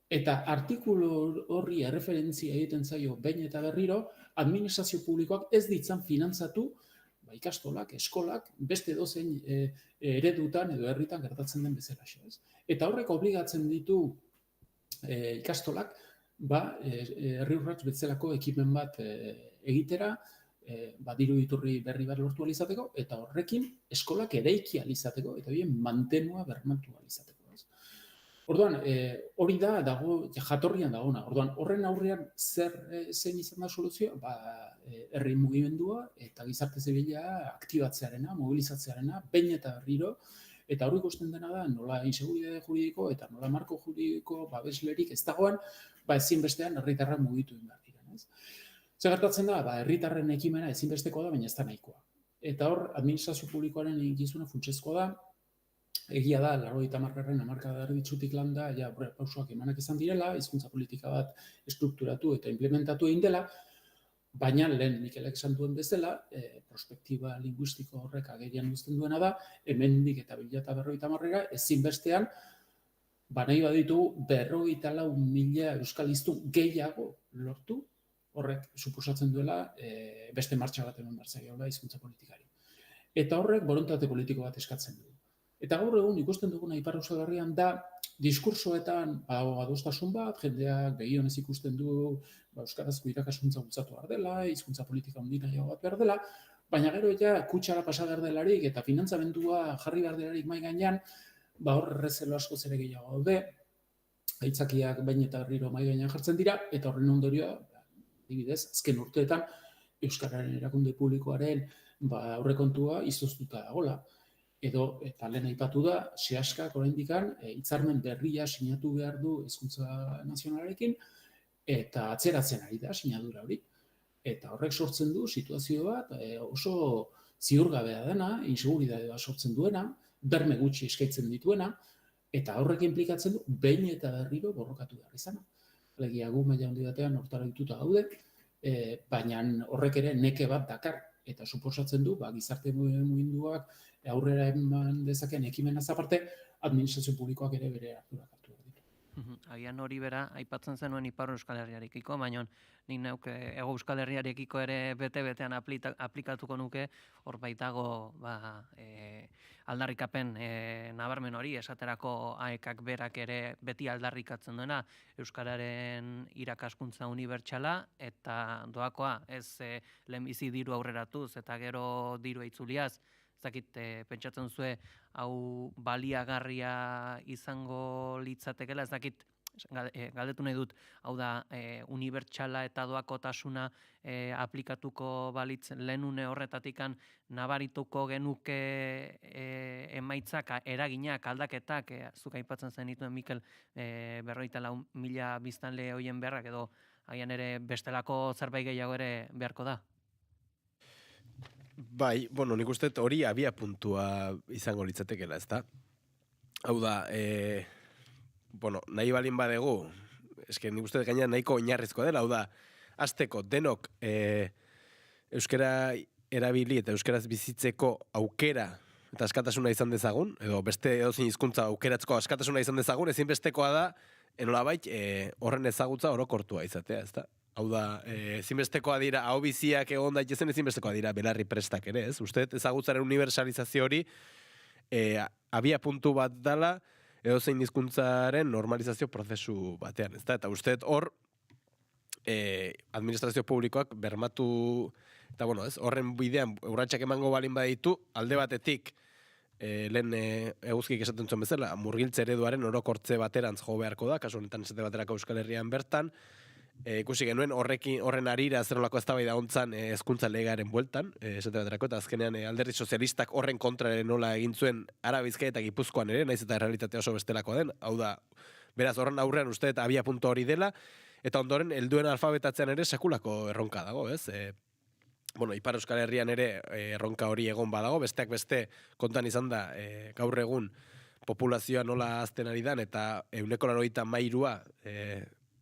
Eta artikulu horri erreferentzia egiten zaio behin eta berriro, administrazio publikoak ez ditzan finantzatu ikastolak, eskolak, beste dozein eredutan edo herritan gertatzen den bezala. Eta horrek obligatzen ditu ikastolak, herri urrats bezalako ekimen bat egitera, diru iturri berri bat lortu alizateko, eta horrekin eskolak eraiki alizateko, eta horien mantenua bermatu alizateko. Orduan, hori da, jatorrian dagona. Orduan, horren aurrean zein izan da soluzioa? Herri mugimendua eta gizarte zibila aktibatzearena, mobilizatzearena, behin eta berriro, eta hori ikusten dena da, nola inseguridade juridiko eta nola marko juridiko babeslerik ez dagoen, ezinbestean herritarra mugitu behar dira. Zer gertatzen da, herritarren ekimena ezinbesteko da, baina ez da nahikoa. Eta hor, administrazio publikoaren eginkizuna funtsezkoa da, egia da, 80. hamarkada erditsutik landa, pausoak emanak izan direla, hizkuntza politika bat estrukturatu eta implementatu egin dela, baina lehen Mikelek esan duen bezala, prospektiba linguistiko horrek agerian uzten duena da, hemendik eta 2050 ezinbestean, nahi baditu 54.000 euskal hiztun gehiago lortu, horrek suposatzen duela beste martxa bat eman behar zaiola hizkuntza politikari. Eta horrek borontate politiko bat eskatzen du. Eta gaur egun ikusten duguna Ipar Euskal Herrian da diskursoetan adostasun bat, jendeak begionez ikusten du euskarazko irakaskuntza bultzatu behar dela, hizkuntza politika handinago bat behar dela, baina gero kutsara pasa behar delarik eta finantzamendua jarri behar delarik mai gainean, hor errezelo asko zere gehiago daude, aitzakiak behin eta berriro mai gainean jartzen dira, eta horren ondorioa, adibidez, azken urteetan euskararen erakunde publikoaren aurrekontua izoztuta dagoela. Edo, eta lehen aipatu da, sehaskak oraindikan hitzarmen berria sinatu behar du hizkuntza nazionalarekin, eta atzeratzen ari da sinadura hori. Eta horrek sortzen du situazio bat oso ziurgabea dena, inseguridadea sortzen duena, berme gutxi eskaintzen dituena, eta horrek inplikatzen du behin eta berriro borrokatu behar izana. Alegia gu maila handi batean hortara dituta gaude, baina horrek ere neke bat dakar, eta suposatzen du, gizarte muginduak aurrera eman dezaken ekimenaz aparte, administrazio publikoak ere bere ardurak hartu behar ditu. Agian hori bera, aipatzen zenuen Ipar Euskal Herriarekiko, baina nik neuk Hego Euskal Herriarekiko ere bete-betean aplikatuko nuke, hor baitago aldarrikapen nabarmen hori, esaterako AEKak berak ere beti aldarrikatzen duena euskararen irakaskuntza unibertsala, eta doakoa ez lehenbizi diru aurreratuz eta gero diru itzuliaz, Zakit, pentsatzen duzue hau baliagarria izango litzatekela, ez dakit galdetu nahi dut, hau da, unibertsala eta doakotasuna aplikatuko balitz lehenune horretatikan nabarituko genuke emaitzak, eraginak, aldaketak, zuk aipatzen zenituen Mikel, 54.000 biztanle hoien beharrak edo haian ere bestelako zerbait gehiago ere beharko da? Bai, bueno, nik uste hori abia puntua izango litzatekela, ezta? Hau da, bueno, nahi balin badegu, eske nik uste gaina nahiko oinarrizkoa dela, hau da, hasteko denok euskara erabili eta euskaraz bizitzeko aukera eta askatasuna izan dezagun, edo beste edozein hizkuntza aukeratzeko askatasuna izan dezagun, ezinbestekoa da, nolabait horren ezagutza orokortua izatea, ezta? Hau da, ezinbestekoa dira, hau biziak egon daitezen ezinbestekoa dira belarri prestak ere, ez? Uste ezagutzaren universalizazio hori abia puntu bat dala, edozein hizkuntzaren normalizazio prozesu batean, ezta? Eta uste hor, administrazio publikoak bermatu, eta bueno, ez, horren bidean urratsak emango balin baditu, alde batetik, lehen eguzkik esaten zuen bezala, murgiltze ereduaren orokortze baterantz jo beharko da, kasu honetan esate baterako Euskal Herrian bertan, ikusi genuen horren arira zer-nolako eztabaida hontzan hezkuntza legearen bueltan, esate baterako, eta azkenean alderdi sozialistak horren kontraren nola egin zuen Ara, Bizkaia eta Gipuzkoan ere, naiz eta errealitatea oso bestelakoa den, hau da, beraz horren aurrean uste eta abia puntu hori dela, eta ondoren helduen alfabetatzean ere sekulako erronka dago, ez? Bueno, Ipar Euskal Herrian ere erronka hori egon badago, besteak beste kontan izan da gaur egun populazioa nola azten ari dan, eta 93%,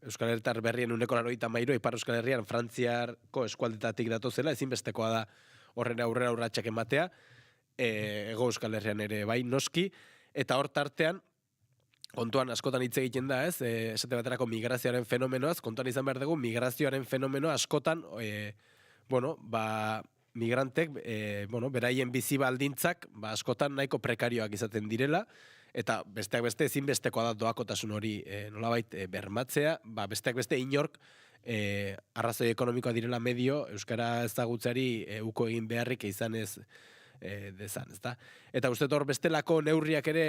Euskal Herritar berrien 93%, Ipar Euskal Herrian Frantziarko eskualdetatik datozela, ezinbestekoa da horren aurrera urratsak ematea, Hego Euskal Herrian ere bai noski, eta hor tartean, kontuan askotan hitz egiten da, ez? Esate baterako migrazioaren fenomenoaz, kontuan izan behar dugu, migrazioaren fenomenoa askotan, migrantek, beraien bizi baldintzak, askotan nahiko prekarioak izaten direla, eta besteak beste ezinbestekoa da doakotasun hori nolabait bermatzea, besteak beste inork arrazoi ekonomikoa direla medio, euskara ezagutzeari uko egin beharrik izan ez dezan, ezta? Eta uste hor bestelako neurriak ere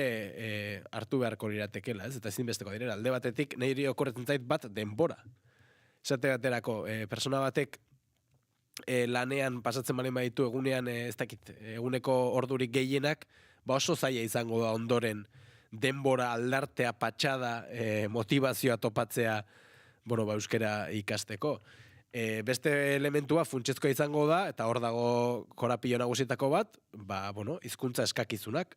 hartu beharko liratekela, ez? Eta ezinbesteko direla. Alde batetik, niri okorretzen zait bat denbora. Esate baterako, persona batek lanean pasatzen balin baditu egunean, ez dakit, eguneko ordurik gehienak, oso zaila izango da ondoren denbora aldartea, patxada, motivazioa topatzea, euskara ikasteko. Beste elementua funtsezkoa izango da, eta hor dago korapilo nagusietako bat, hizkuntza eskakizunak.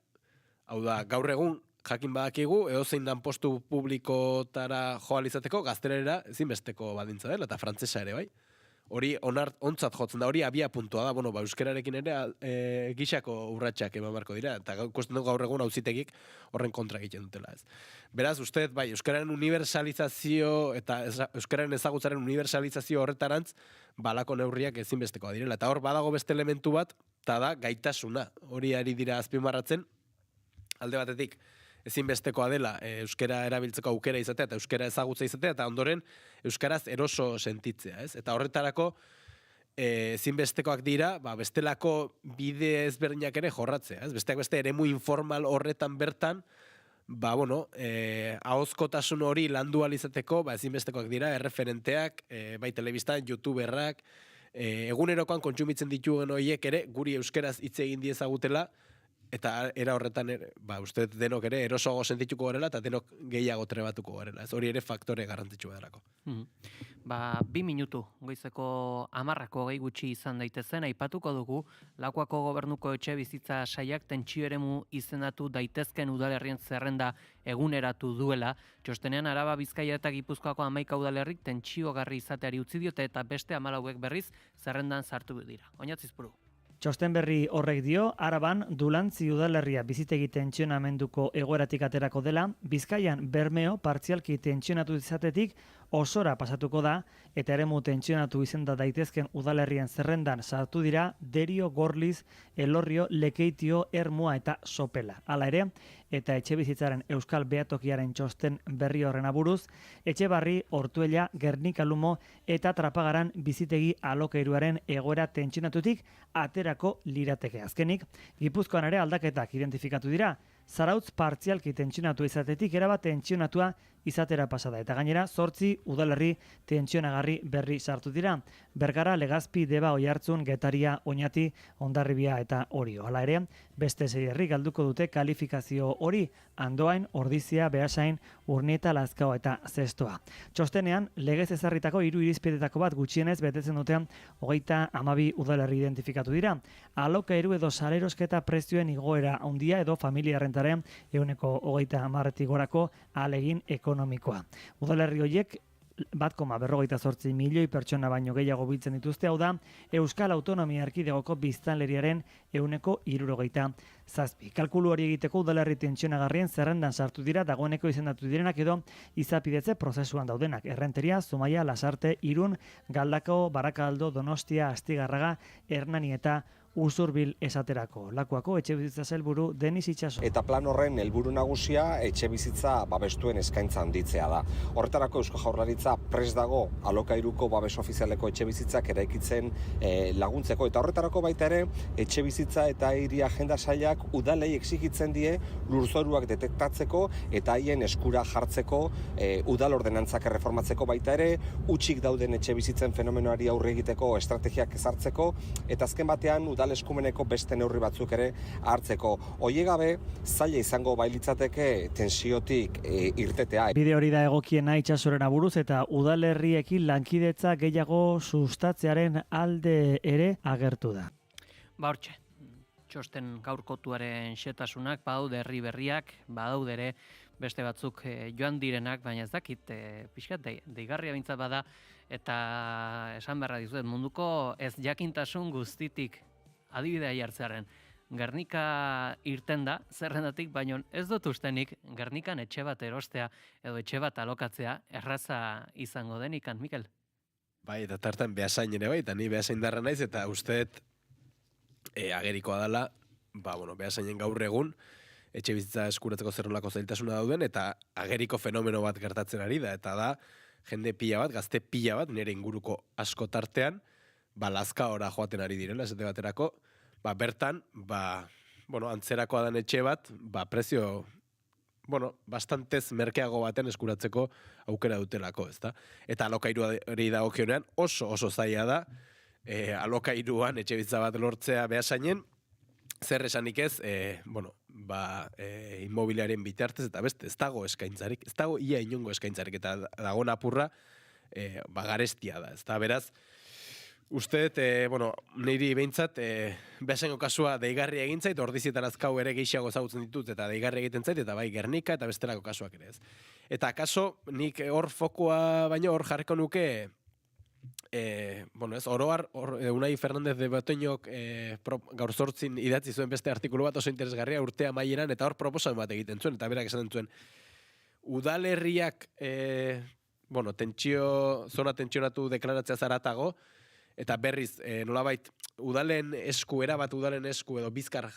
Hau da, gaur egun jakin badakigu, edozein dan postu publikotara joal izateko, gaztelerera ezinbesteko badintza dela, eta frantsesa ere bai. Hori ontzat jotzen da, hori abia puntua da, euskararekin ere gixako urratsak eman beharko dira, eta ikusten dugu gaur egun auzitegik horren kontra egiten dutela, ez. Beraz, uste, euskararen universalizazio eta euskararen ezagutzaren universalizazio horretarantz, balako neurriak ezinbestekoa direla. Eta hor badago beste elementu bat, eta da gaitasuna. Hori ari dira azpimarratzen, alde batetik, ezinbestekoa dela euskara erabiltzeko aukera izatea eta euskara ezagutza izatea, eta ondoren euskaraz eroso sentitzea, ez? Eta horretarako ezinbestekoak dira, bestelako bide ezberdinak ere jorratzea, ez? Besteak beste eremu informal horretan bertan, ahozkotasun hori landu ahal izateko, ezinbestekoak dira erreferenteak, bai telebistan, youtuberrak, egunerokoan kontsumitzen ditugun horiek ere guri euskaraz hitz egin diezagutela, eta era horretan, uste denok ere erosoago sentituko garela, eta denok gehiago trebatuko garela. Ez hori ere faktore garrantzitsua delako. 2 minutu, goizeko 10 gehi gutxi izan daitezen, aipatuko dugu, Lakuako gobernuko etxe bizitza saiak tentsio eremu izendatu daitezken udalerrien zerrenda eguneratu duela. Txostenean Araba, Bizkaia eta Gipuzkoako 11 udalerrik tentsiogarri izateari utzi diote, eta beste 14 berriz zerrendan sartu dira. Oinatzizpuru. Txosten berri horrek dio, Araban Dulantzi udalerria bizitegi tentsionamenduko egoeratik aterako dela, Bizkaian Bermeo partzialki tentsionatu izatetik osora pasatuko da, eta eremu tentsionatu izenda daitezken udalerrien zerrendan sartu dira Derio, Gorliz, Elorrio, Lekeitio, Ermua eta Sopela. Hala ere, eta etxebizitzaren Euskal Behatokiaren txosten berri horren aburuz, Etxebarri, Ortuella, Gernika Lumo eta Trapagaran bizitegi alokairuaren egoera tentsionatutik aterako lirateke. Azkenik, Gipuzkoan ere aldaketak identifikatu dira, Zarautz partzialki tentsionatu izatetik erabat tentsionatua izatera pasada. Eta gainera, 8 udalerri tentsionagarri berri sartu dira. Bergara, Legazpi, Deba, Oiartzun, Getaria, Oñati, Hondarribia eta Orio. Hala ere, beste 6 herri galduko dute kalifikazio hori, Andoain, Ordizia, Beasain, Urnieta, Lazkao eta Zestoa. Txostenean, legez ezarritako 3 irizpidetako bat gutxienez betetzen dutean 32 udalerri identifikatu dira. Alokairu edo salerosketa prezioen igoera handia edo familia errentaren 30% gorako ahalegin ekonomikoa. Udalerri horiek 1,48 milioi pertsona baino gehiago biltzen dituzte, hau da, Euskal Autonomia Erkidegoko biztanleriaren 67. Kalkulu hori egiteko udalerri tentsionagarrien zerrendan sartu dira dagoeneko izendatu direnak edo izapidetze prozesuan daudenak. Errenteria, Zumaia, Lasarte, Irun, Galdako, Barakaldo, Donostia, Astigarraga, Hernani eta Usurbil esaterako. Lakuako etxebizitza sailburu Denis Itxaso. Eta plan horren helburu nagusia etxebizitza babestuen eskaintza handitzea da. Horretarako Eusko Jaurlaritza prest dago alokairuko babes ofizialeko etxebizitzak eraikitzen laguntzeko. Eta horretarako baita ere etxebizitza eta hiri agenda sailak udalei exigitzen die lurzoruak detektatzeko eta haien eskura jartzeko udal ordenantzak erreformatzeko baita ere, hutsik dauden etxebizitzen fenomenoari aurre egiteko estrategiak ezartzeko eta azken batean udal eskumeneko beste neurri batzuk ere hartzeko. Hoie gabe, zaila izango bailitzateke tensiotik irtetea. Bide hori da egokiena Itxasoren aburuz eta udalerriekin lankidetza gehiago sustatzearen alde ere agertu da. Hortxe, txosten gaurkotuaren xetasunak, badaude herri berriak, badaude ere beste batzuk joan direnak, baina ez dakit, pixkat deigarria bintzat bada, eta esan beharra dizuet, munduko ez jakintasun guztitik adibidea jartzearen. Gernika irten da, zerrendatik, baina ez dut ustenik Gernikan etxe bat erostea edo etxe bat alokatzea erraza izango denikan, Mikel? Bai, eta tartan Beasain ere bai, eta ni Beasain darra naiz, eta usteet agerikoa dela, Beasainen gaur egun, etxe bizitza eskuratzeko zerrolako zailtasuna dauden, eta ageriko fenomeno bat gertatzen ari da, eta da, jende pila bat, gazte pila bat, nire inguruko asko tartean, Lazkaora joaten ari direla, esate baterako, bertan, antzerakoa dan etxe bat, prezio, bastantez merkeago baten eskuratzeko aukera dutelako, ezta? Eta alokairuari dagokionean oso zaila da, alokairuan etxe bizitza bat lortzea Beasainen, zer esanik ez, inmobiliaren bitartez, eta beste, ez dago eskaintzarik, ez dago ia inongo eskaintzarik, eta dago napurra, garestia da, ez da, beraz, usteet, niri behintzat, Beasaingo kasua deigarri egintzait, Ordizietan Azkau ere gehiago ezagutzen ditut, eta deigarri egiten zait, eta bai Gernika, eta bestelako kasuak ere ez. Eta kaso, nik hor fokua, baino hor jarriko nuke, oroar, Unai Fernandez de Betoñok gaur 8 idatzi zuen beste artikulu bat oso interesgarria urtea amaieran, eta hor proposamen bat egiten zuen, eta berak esaten zuen, udalerriak, zona tentsionatu deklaratzea zaratago, eta berriz, nolabait, udalen esku, erabat udalen esku, edo bizkar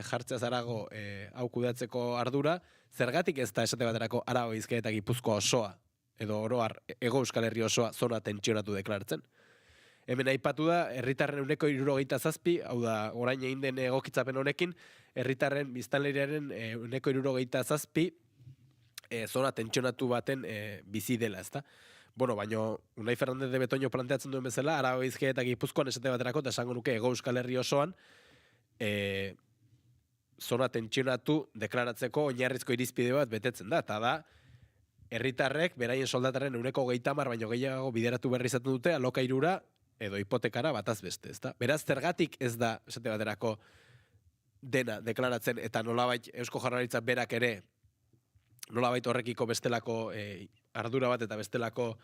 jartzea zarago hau kudeatzeko ardura, zergatik ez da esate baterako Araba, Bizkaia eta Gipuzkoa osoa, edo oroar, Hego Euskal Herri osoa zona tentsionatu deklaratzen. Hemen aipatu da, herritarren 167, hau da, orain egin den egokitzapen honekin, herritarren biztanleriaren 167 zona tentsionatu baten bizi dela, ezta? Baina Unai Fernandez de Betoño planteatzen duen bezala, Araba, Bizkaia eta Gipuzkoan esate baterako, eta esango nuke Hego Euskal Herri osoan, zona tentsionatu deklaratzeko oinarrizko irizpide bat betetzen da, eta da, herritarrek beraien soldataren 130 baino gehiago bideratu berri izaten dute alokairura edo hipotekara bataz beste, ezta? Beraz, zergatik ez da, esate baterako, dena deklaratzen, eta nolabait Eusko Jaurlaritza berak ere, nolabait horrekiko bestelako ardura bat eta bestelako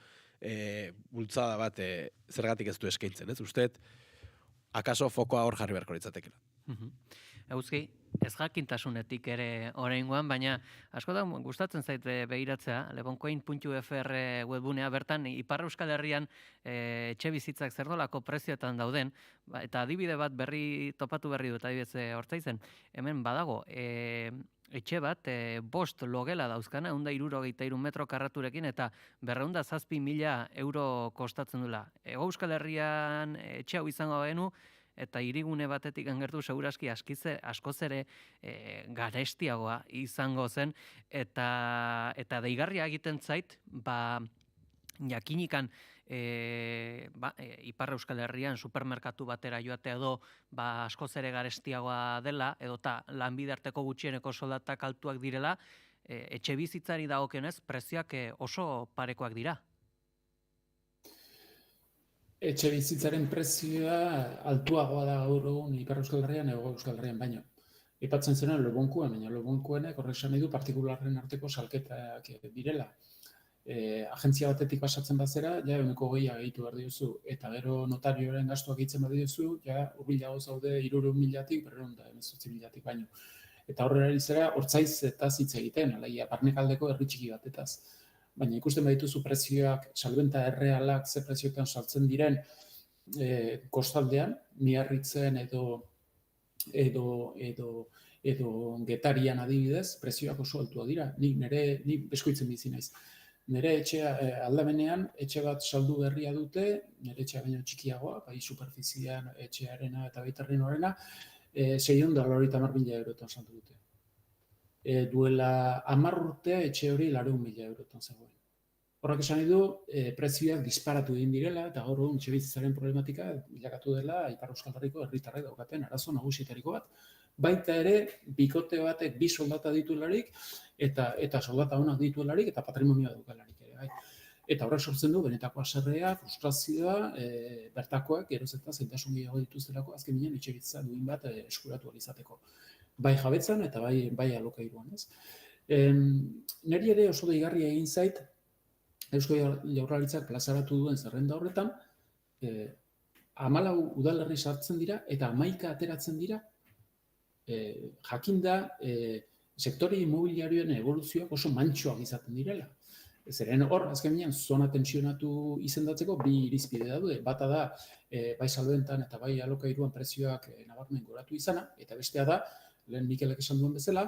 bultzada bat zergatik ez du eskaintzen, ez? Usteet, akaso fokoa hor jarri beharko litzatekela. Eguzki, ez jakintasunetik ere oraingoan, baina askotan gustatzen zait begiratzea, leboncoin.fr webgunea bertan Ipar Euskal Herrian etxe bizitzak zer nolako prezioetan dauden, eta adibide bat topatu berri dut, adibidez Ortzaizen, hemen badago, etxe bat, 5 logela dauzkana, 163 metro karraturekin eta 207.000 euro kostatzen dula. Hego Euskal Herrian etxe hau izango benu, eta hirigune batetik gertu seguraski askoz ere garestiagoa izango zen, eta deigarria egiten zait, jakinikan Ipar Euskal Herrian supermerkatu batera joatea edo askoz ere garestiagoa dela, edota lanbide arteko gutxieneko soldatak altuak direla, etxe bizitzari dagokionez prezioak oso parekoak dira. Etxe bizitzaren prezioa altuagoa da gaur egun Ipar Euskal Herrian, Hego Euskal Herrian baino. Aipatzen zena Lobonkuan, baina Lobonkuenek horrek esan nahi du partikularren arteko salketak direla. Agentzia batetik pasatzen bazera, ja 20% gehitu behar diozu, eta gero notarioaren gastuak egiten behar diozu, ja urbilago zaude 300.000-tik, 218.000-tik baino. Eta horrela izera, hortzaiz eta hitz egiten, alaia, barnekaldeko herri txiki batetaz. Baina ikusten badituzu prezioak, salbenta errealak ze prezioetan saltzen diren kostaldean, Miarritzen edo Getarian adibidez, prezioak oso altua dira. Ni beskoitzen bizi naiz. Nire etxea aldamenean, etxe bat saldu berria dute, nire etxea baino txikiagoa, bai superfizian etxearena eta baitarrenorena, 690.000 eurotan saldu dute. Duela 10 urte etxe hori 400.000 eurotan zegoen. Horrak esan nahi du, prezioak disparatu egin direla, eta gaur egun etxebizitzaren problematika bilakatu dela Ipar Euskal Herriko herritarrek daukaten arazo nagusietariko bat. Baita ere, bikote batek 2 soldata ditularik, eta soldata onak ditularik, eta patrimonioa dukalarik ere. Bai. Eta horrek sortzen du, benetako haserrea, frustrazioa, bertakoak, geroz eta zailtasun gehiago dituztelako, azken binean etxebizitza duin bat eskuratu alizateko. Bai jabetzan eta bai alokairuan, ez. Neri ere oso deigarria egin zait, Eusko Jaurlaritzak plazaratu duen zerrenda horretan, 14 udalerri sartzen dira eta 11 ateratzen dira, jakinda sektore immobiliarioen evoluzioak oso mantsoak izaten direla. Zeren hor, azken binean, zona tensionatu izendatzeko 2 irizpide daude. Bata da, bai salbentan eta bai alokairuan prezioak nabarmen goratu izana, eta bestea da, lehen Mikelek esan duen bezala,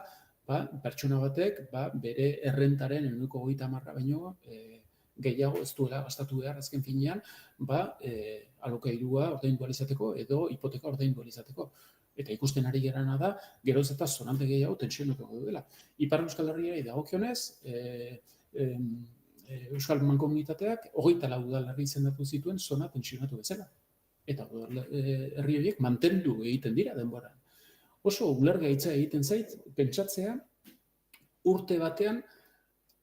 pertsona batek bere errentaren 30% baino gehiago ez duela gastatu behar azken finean, alokairua ordaindu ahal izateko edo hipoteka ordaindu ahal izateko. Eta ikusten ari gerana da, geroz eta zonalde gehiago tensionatuko dela. Ipar Euskal Herriari dagokionez, Euskal Mankomunitateak 24 udalerri izendatu zituen zona tensionatu bezala. Eta herri horiek mantendu egiten dira denboran. Oso ulergaitza egiten zait, pentsatzea, urte batean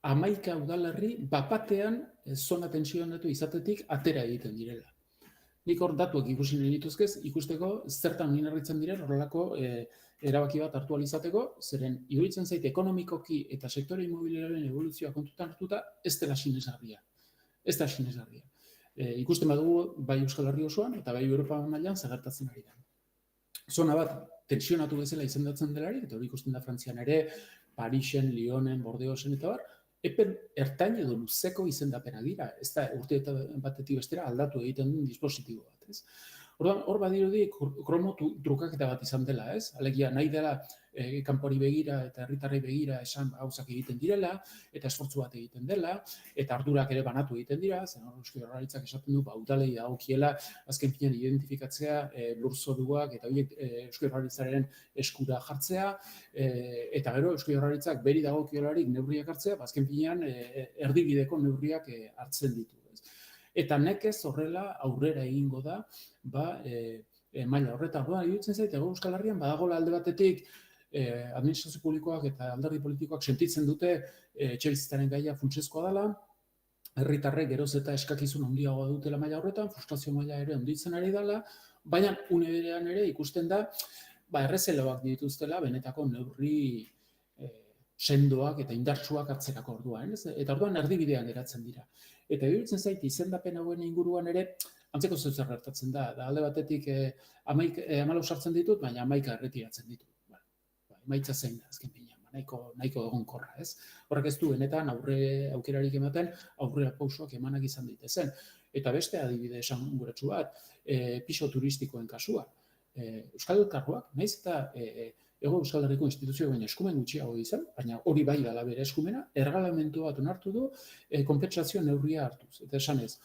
11 udalerri bapatean zona tensionatu izatetik atera egiten direla. Nik hor datuak ikusi nahi dituzkez, ikusteko zertan oinarritzen diren horrelako erabaki bat hartu ahal izateko, zeren iruditzen zait ekonomikoki eta sektore immobiliarioaren evoluzioa kontutan hartuta ez dela sinesgarria. Ez da sinesgarria. Ikusten badugu bai Euskal Herri osoan eta bai Europa mailan zagertatzen ari da. Zona bat tensionatu bezala izendatzen delarik, eta hori ikusten da Frantzian ere, Parisen, Lyonen, Bordeauxen eta bar, epen ertain edo luzeko izendapena dira, ez da urte batetik bestera aldatu egiten duen dispositibo bat, ez? Hor badirudi kromo trukaketa bat izan dela, ez? Alegia nahi dela kanpori begira eta herritarrei begira esan gauzak egiten direla, eta esfortzu bat egiten dela, eta ardurak ere banatu egiten dira, zen hor Eusko Jaurlaritzak esaten du, udalei dagokiela azken finean identifikatzea lurzoruak eta horiek Eusko Jaurlaritzaren eskura jartzea, eta gero Eusko Jaurlaritzak beri dagokiolarik neurriak hartzea, azken finean erdibideko neurriak hartzen ditu. Eta nekez horrela aurrera egingo da, maila horretan. Iruditzen zait, Euskal Herrian badagoela alde batetik administrazio publikoak eta alderdi politikoak sentitzen dute etxebizitzaren gaia funtsezkoa dela, herritarrek geroz eta eskakizun handiagoa dutela maila horretan, frustrazio maila ere handitzen ari dela, baina une berean ere ikusten da, errezeloak dituztela benetako neurri sendoak eta indartsuak hartzerako orduan, eta orduan erdibidean geratzen dira. Eta iruditzen zait izendapen hauen inguruan ere antzeko zer gertatzen da. Alde batetik 14 sartzen ditut, baina 11 erretiratzen ditut. Emaitza zein da azken finean, nahiko egonkorra, ez? Horrek ez du benetan aukerarik ematen aurrera pausoak emanak izan daitezen. Eta beste adibide esanguratsu bat, piso turistikoen kasua. Euskal Elkargoak, nahiz eta Hego Euskal Herriko instituzio baina eskumen gutxiago izan, baina hori bai dela bere eskumena, erregelamendu bat onartu du konpentsazio neurria hartuz. Eta esanez,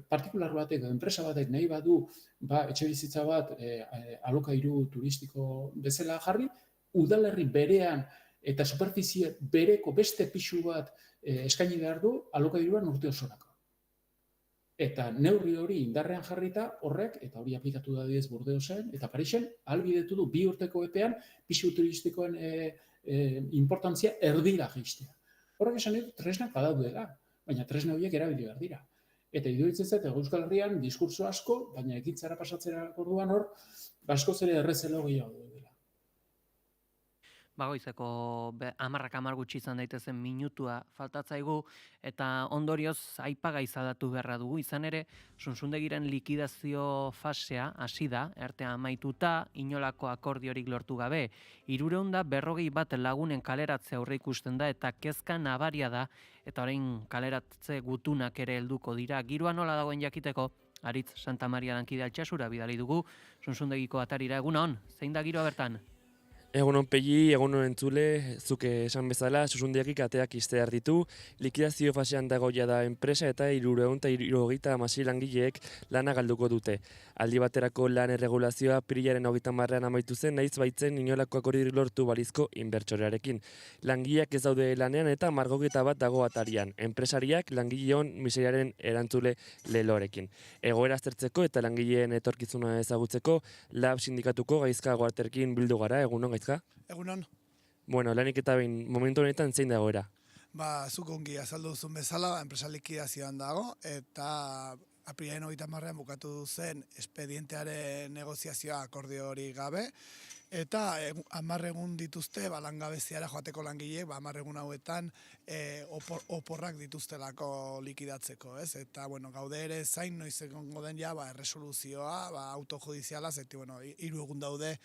partikular batek, enpresa batek nahi badu etxebizitza bat alokairu turistiko bezala jarri, udalerri berean eta superfizie bereko beste pisu bat eskaini behar du alokairuan urte osorako. Eta neurri hori indarrean jarrita horrek, eta hori aplikatu da adibidez Burdeosen eta Parisen, ahalbidetu du 2 urteko epean pisu turistikoen inportantzia erdira jaistea. Horrek esan dut tresnak badaudela, baina tresna horiek erabili behar dira. Eta iruditzen zait Euskal Herrian diskurtso asko, baina ekintzara pasatzera orduan hor, askoz ere errezelo gehiago dela. Bagoizeko 10 gutxi izan daitezen minutua faltatzaigu eta ondorioz aipagai zadatu beharra dugu. Izan ere, Sunsundegiren likidazio fasea hasi da, ertea amaituta, inolako akordiorik lortu gabe. 341 lagunen kaleratze aurre ikusten da eta kezka nabaria da, eta orain kaleratze gutunak ere helduko dira. Giroa nola dagoen jakiteko, Aritz Santa Maria lankide Altsasura bidali dugu, Sunsundegiko atarira. Egunon, zein da giroa bertan? Egunon Pegi, egunon entzule, zuke esan bezala, Susundegiak ateak ixtear ditu, likidazio fasean dagoia da enpresa eta 376 langileek lana galduko dute. Aldi baterako lan erregulazioa pirilaren 30ean amaitu zen, nahiz baitzen inolako akordiorik lortu balizko inbertsorearekin. Langileak ez daude lanean eta 51 dago atarian. Enpresariak langileon miseriaren erantzule leloarekin. Egoera aztertzeko eta langileen etorkizuna ezagutzeko LAB sindikatuko Gaizka Guarterkin bildu gara, egunon Gaizka? Egunon. Bueno, lanik eta behin, momentu honetan zein da egoera? Zuk ongi azaldu duzun bezala, enpresa likidazioan dago, eta aprilaren 30ean bukatu zen espedientearen negoziazioa akordio hori gabe, eta 10 egun dituzte langabeziara joateko langileek 10 egun hauetan oporrak dituztelako likidatzeko, ez? Eta gaude ere zain noiz egongo den erresoluzioa autojudiziala, zeti 3 egun daude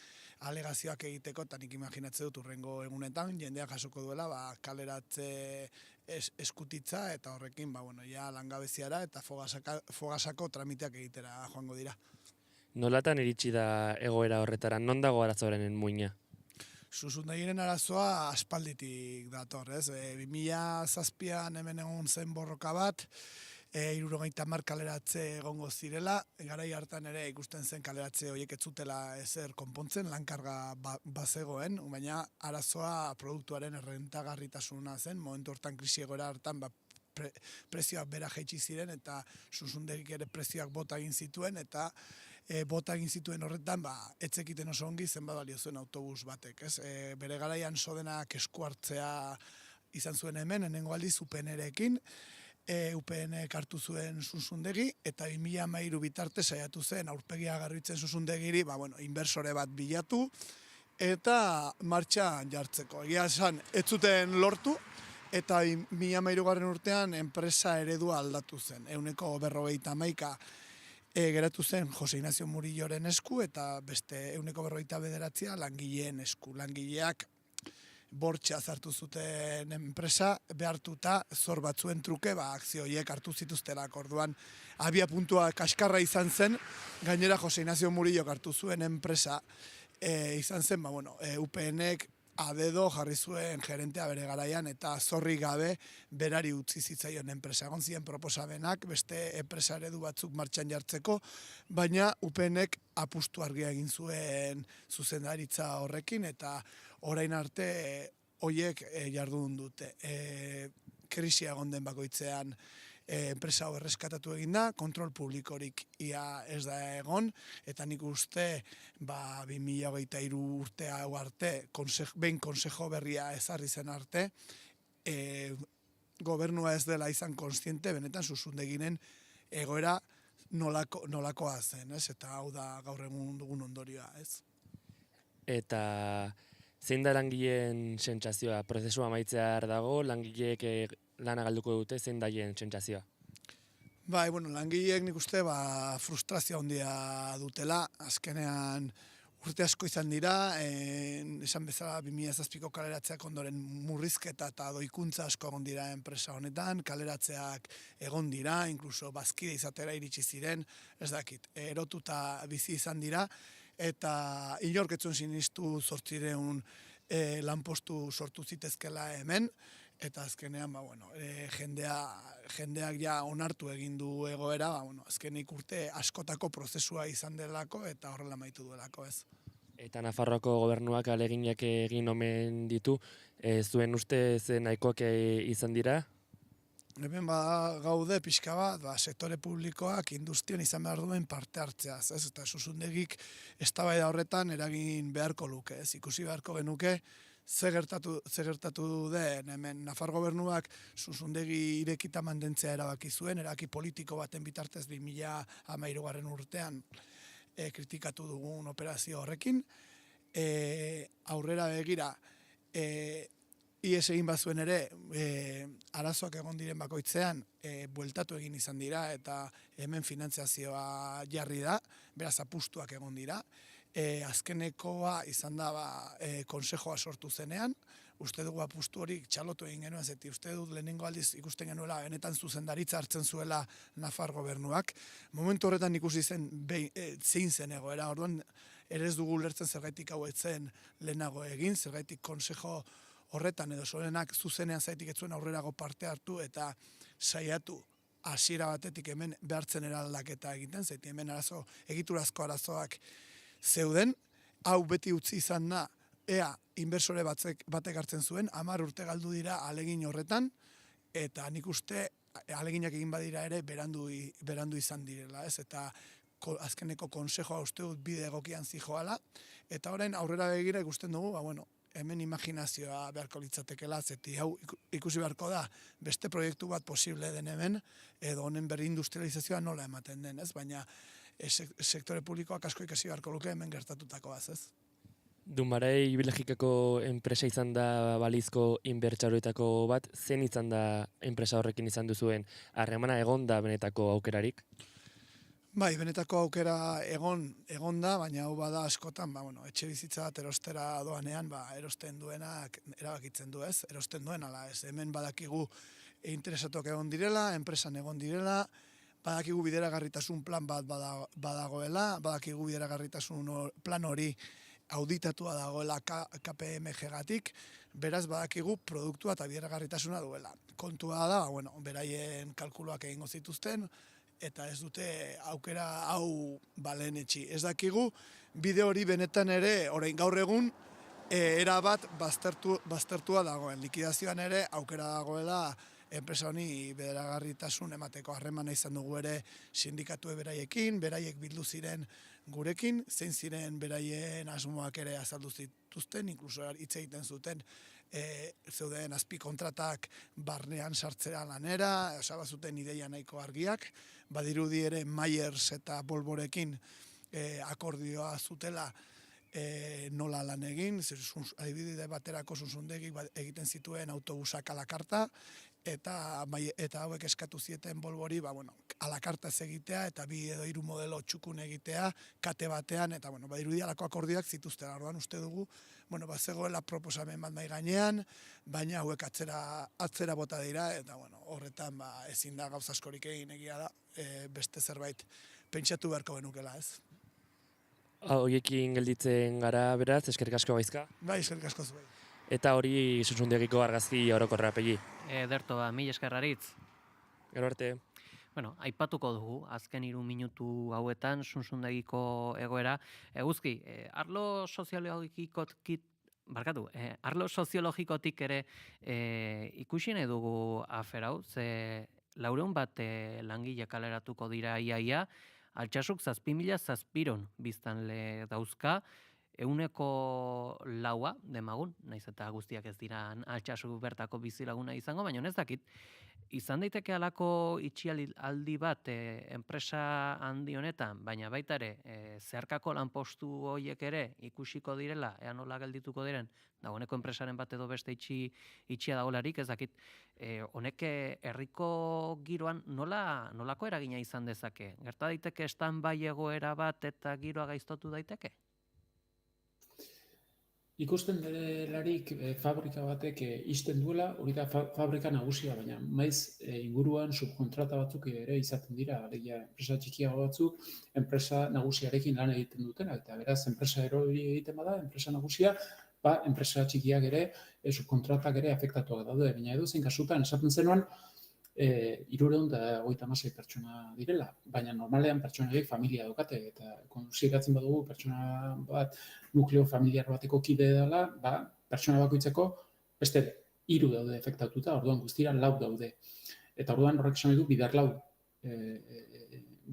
alegazioak egiteko, eta nik imaginatzen dut urrengo egunetan jendeak jasoko duela kaleratze eskutitza, eta horrekin langabeziara eta fogasako tramiteak egitera joango dira. Nolatan iritsi da egoera horretara, non dago arazoaren muina? Susundegiren arazoa aspalditik dator, ez? 2007an hemen egon zen borroka bat, 70 kaleratze egongo zirela, garai hartan ere ikusten zen kaleratze horiek ez zutela ezer konpontzen, lankarga bazegoen, baina arazoa produktuaren errentagarritasuna zen, momentu hortan krisi egoera hartan prezioak bera jaitsi ziren, eta Susundegik ere prezioak bota egin zituen, eta bota egin zituen horretan, etzekiten oso ongi zenbat balio zuen autobus batek, ez? Bere garaian sodenak esku hartzea izan zuen hemen, enengo aldiz UPN-erekin, UPN-ek hartu zuen Susundegi, eta 2013 bitarte saiatu zen aurpegia garbitzen Susundegiri, inversore bat bilatu, eta martxan jartzeko. Egia esan, ez zuten lortu, eta 2013 urtean enpresa eredua aldatu zen. 151 geratu zen Jose Ignacio Murilloren esku, eta beste 149 langileen esku. Langileak bortxa zartu zuten enpresa, behartuta zor batzuen truke, akzio horiek hartu zituztelak. Orduan, abia puntua kaskarra izan zen, gainera Jose Ignacio Murillo hartu zuen enpresa izan zen, UPN-ek adedo jarri zuen gerentea bere garaian, eta zorri gabe berari utzi zitzaion enpresa. Egon ziren proposamenak beste enpresa eredu batzuk martxan jartzeko, baina UPN-ek apustu argia egin zuen zuzendaritza horrekin, eta orain arte horiek jardun dute. Krisia egon den bakoitzean enpresa hau erreskatatu egin da, kontrol publikorik ia ez da egon, eta nik uste 2023 urte hau arte, behin konsejo berria ezarri zen arte, gobernua ez dela izan kontziente, benetan Susundeginen egoera nolakoa zen, ez? Eta hau da gaur egun dugun ondorioa, ez? Eta zein da langileen sentsazioa? Prozesua amaitzear dago, langileek lana galduko dute, zein daien sentsazioa? Langileek nik uste frustrazio handia dutela, azkenean urte asko izan dira, esan bezala 2007ko kaleratzeak ondoren murrizketa eta doikuntza asko egon dira enpresa honetan, kaleratzeak egon dira, inkluso bazkide izatera iritsi ziren, ez dakit, erotuta bizi izan dira, eta inork etzuen sinistu 800 lanpostu sortu zitezkela hemen, eta azkenean, jendeak ja onartu egin du egoera, azkenik urte askotako prozesua izan delako eta horrela amaitu duelako, ez. Eta Nafarroako gobernuak aleginak egin omen ditu, zuen uste zen nahikoak izan dira? Hemen gaude pixka bat, sektore publikoak industrian izan behar duen parte hartzeaz, ez? Eta Susundegik eztabaida horretan eragin beharko luke, ez? Ikusi beharko genuke ze gertatu den hemen Nafar gobernuak Susundegi irekita mantentzea erabaki zuen, erabaki politiko baten bitartez 2013 urtean kritikatu dugun operazio horrekin. Aurrera begira, IES egin bazuen ere, arazoak egon diren bakoitzean, bueltatu egin izan dira eta hemen finantziazioa jarri da, beraz apustuak egon dira. Azkenekoa izan da konsejoa sortu zenean, uste dugu apustu hori txalotu egin genuen, zeti uste dut lehenengo aldiz ikusten genuela, benetan zuzendaritza hartzen zuela Nafar gobernuak. Momentu horretan ikusi zen zein zen egoera, orduan ere ez dugu lertzen zergaitik hau etzen lehenago egin, zergaitik konsejo horretan edo sorenak zuzenean zaitik etzuen aurrerago parte hartu eta saiatu hasiera batetik hemen behartzen eraldaketa egiten, zaiti hemen egiturazko arazoak zeuden, hau beti utzi izan da, ea inbersore batek hartzen zuen, 10 urte galdu dira alegin horretan, eta nik uste aleginak egin badira ere berandu izan direla, ez? Eta azkeneko konsejoa uste dut bide egokian zijoala, eta orain aurrera begira ikusten dugu, hemen imaginazioa beharko litzatekela, zeti hau ikusi beharko da, beste proiektu bat posible den hemen, edo honen berri industrializazioa nola ematen den, ez? Baina sektore publikoak asko ikasi beharko luke hemen gertatutakoaz, ez? Dumarei Belgikako enpresa izan da balizko inbertsaroetako bat, zen izan da enpresa horrekin izan duzuen harremana egon da benetako aukerarik? Bai, benetako aukera egon da, baina hau bada askotan, etxe bizitza bat erostera doanean, erosten duenak erabakitzen du, ez? Erosten duen ala, ez? Hemen badakigu interesatuak egon direla, enpresan egon direla, badakigu bideragarritasun plan bat badagoela, badakigu bideragarritasun plan hori auditatua dagoela KPMG-gatik, beraz badakigu produktua eta bideragarritasuna duela. Kontua da, beraien kalkuluak egingo zituzten, eta ez dute aukera hau balenetxi. Ez dakigu, bide hori benetan ere, orain gaur egun, erabat baztertua dagoen. Likidazioan ere aukera dagoela enpresa honi bideragarritasun emateko harremana izan dugu ere sindikatue beraiekin, beraiek bildu ziren gurekin, zein ziren beraien asmoak ere azaldu zituzten, inkluso hitz egiten zuten zeuden azpikontratak barnean sartzera lanera, zuten ideia nahiko argiak, badirudi ere Myers eta Volvorekin akordioa zutela nola lan egin, adibide baterako Susundegik egiten zituen autobusak alakarta, eta hauek eskatu zieten Volvori, alakarta ez egitea, eta 2 edo 3 modelo txukun egitea, kate batean, eta badirudi alako akordioak zituzten, orduan uste dugu, bazegoela proposamen bat nahi gainean, baina hauek atzera bota dira, eta horretan ezin da gauza askorik egin egia da, beste zerbait pentsatu beharko genukela, ez? Horiekin gelditzen gara beraz, eskerrik asko Gaizka? Bai, eskerrik asko zuei. Eta hori Susundegiko argazki orokorra pegi? Ederto, mil eskerraritz. Gero arte. Aipatuko dugu, azken 3 minutu hauetan Susundegiko egoera. Eguzki, arlo soziologikotik ere ikusi nahi dugu aferau, ze 400 bat langile kaleratuko dira iaia, Altsasuk 7.000 zazpiron biztanle dauzka, 100% demagun, naiz eta guztiak ez dira Altsasuk bertako bizilaguna izango, baina ez dakit, izan daiteke halako itxialdi bat enpresa handi honetan, baina baita ere zeharkako lanpostu horiek ere ikusiko direla, ea nola geldituko diren, dagoeneko enpresaren bat edo beste itxia dagolarik, ez dakit, honek herriko giroan nolako eragina izan dezake? Gerta daiteke stand-by egoera bat eta giroa gaiztotu daiteke? Ikusten delarik fabrika batek ixten duela, hori da fabrika nagusia, baina maiz inguruan subkontrata batzuk ere izaten dira, alegia enpresa txikiago batzuk, enpresa nagusiarekin lan egiten dutena, eta beraz enpresa erori egiten bada, enpresa nagusia, enpresa txikiak ere, subkontratak ere afektatuak daude, baina edozein kasutan esaten zenuen, 356 pertsona direla, baina normalean pertsona horiek familia daukate, eta konsideratzen badugu pertsona bat nukleo familiar bateko kide dela, pertsona bakoitzeko beste 3 daude efektatuta, orduan guztira 4 daude. Eta orduan horrek esan du bidarkatu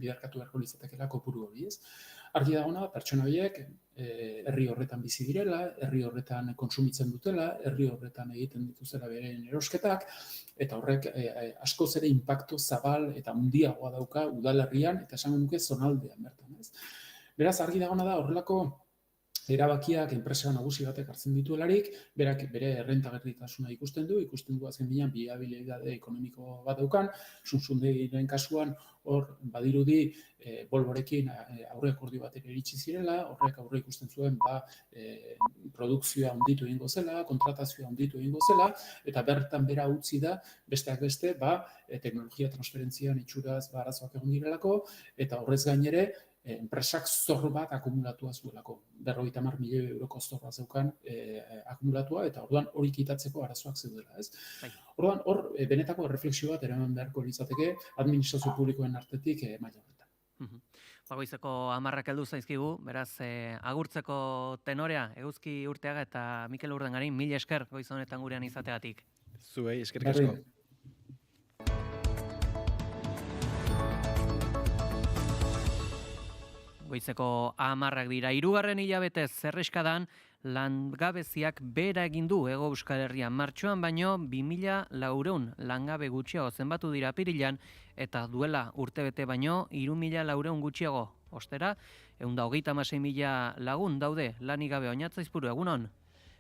beharko litzatekeela kopuru hori, ez? Argi dagoena da pertsona horiek herri horretan bizi direla, herri horretan kontsumitzen dutela, herri horretan egiten dituzela beren erosketak, eta horrek askoz ere inpaktu zabal eta handiagoa dauka udalerrian eta esango nuke zonaldean bertan, ez? Beraz, argi dagoena da horrelako erabakiak enpresa nagusi batek hartzen dituelarik, berak bere errentagarritasuna ikusten du azken bidean biabilitate ekonomiko bat daukan, Sunsundiren kasuan hor badirudi Volvorekin aurre akordio bat iritsi zirela, horrek aurre ikusten zuen produkzioa handitu egingo zela, kontratazioa handitu egingo zela, eta bertan bera utzi da, besteak beste, teknologia transferentzian itxuraz arazoak egon direlako, eta horrez gainere, enpresak zor bat akumulatua zuelako. 50 milioi euroko zor bat zeukan akumulatua, eta orduan hori kitatzeko arazoak zeudela, ez? Orduan, hor, benetako erreflexio bat eraman beharko litzateke administrazio publikoen artetik maila horretan. Goizeko 10 heldu zaizkigu, beraz, agurtzeko tenorea, Eguzki Urteaga eta Mikel Urdangarin, 1000 esker goiz honetan gurean izateagatik. Zuei, eskerrik asko. Goizeko 10 dira. 3. hilabetez zerreskadan langabeziak bera egin du Hego Euskal Herrian martxoan, baino 2400 langabe gutxiago zenbatu dira apirilean, eta duela urtebete baino 3400 gutxiago. Ostera, 136.000 lagun daude lanik gabe. Oñatza Izpuru, egunon?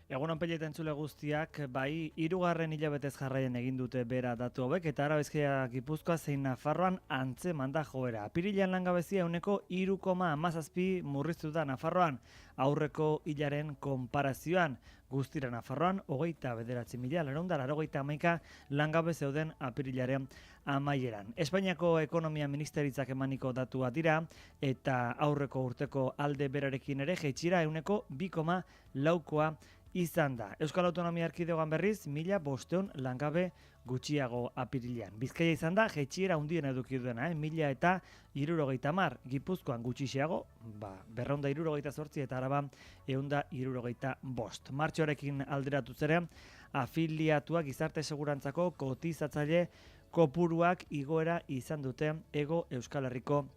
Egunon Peleta entzule guztiak, 3. hilabetez jarraien egin dute bera datu hauek, eta Araba Bizkaia Gipuzkoa zein Nafarroan antzeman da joera. Apirilean langabezia 3,17 murriztu da Nafarroan, aurreko hilaren konparazioan. Guztira Nafarroan, 29.991 langabe zeuden apirilaren amaieran. Espainiako Ekonomia Ministeritzak emaniko datua dira, eta aurreko urteko alde berarekin ere jaitsira 2,4 izan da. Euskal Autonomia Erkidegoan berriz, 1.500 langabe gutxiago apirilean. Bizkaia izan da, jaitsira handien eduki duena, 1.070, Gipuzkoan gutxiago, 268 eta Araban 165. Martxoarekin alderatuz ere, afiliatuak gizarte segurantzako kotizatzaile kopuruak igoera izan dute Hego Euskal Herriko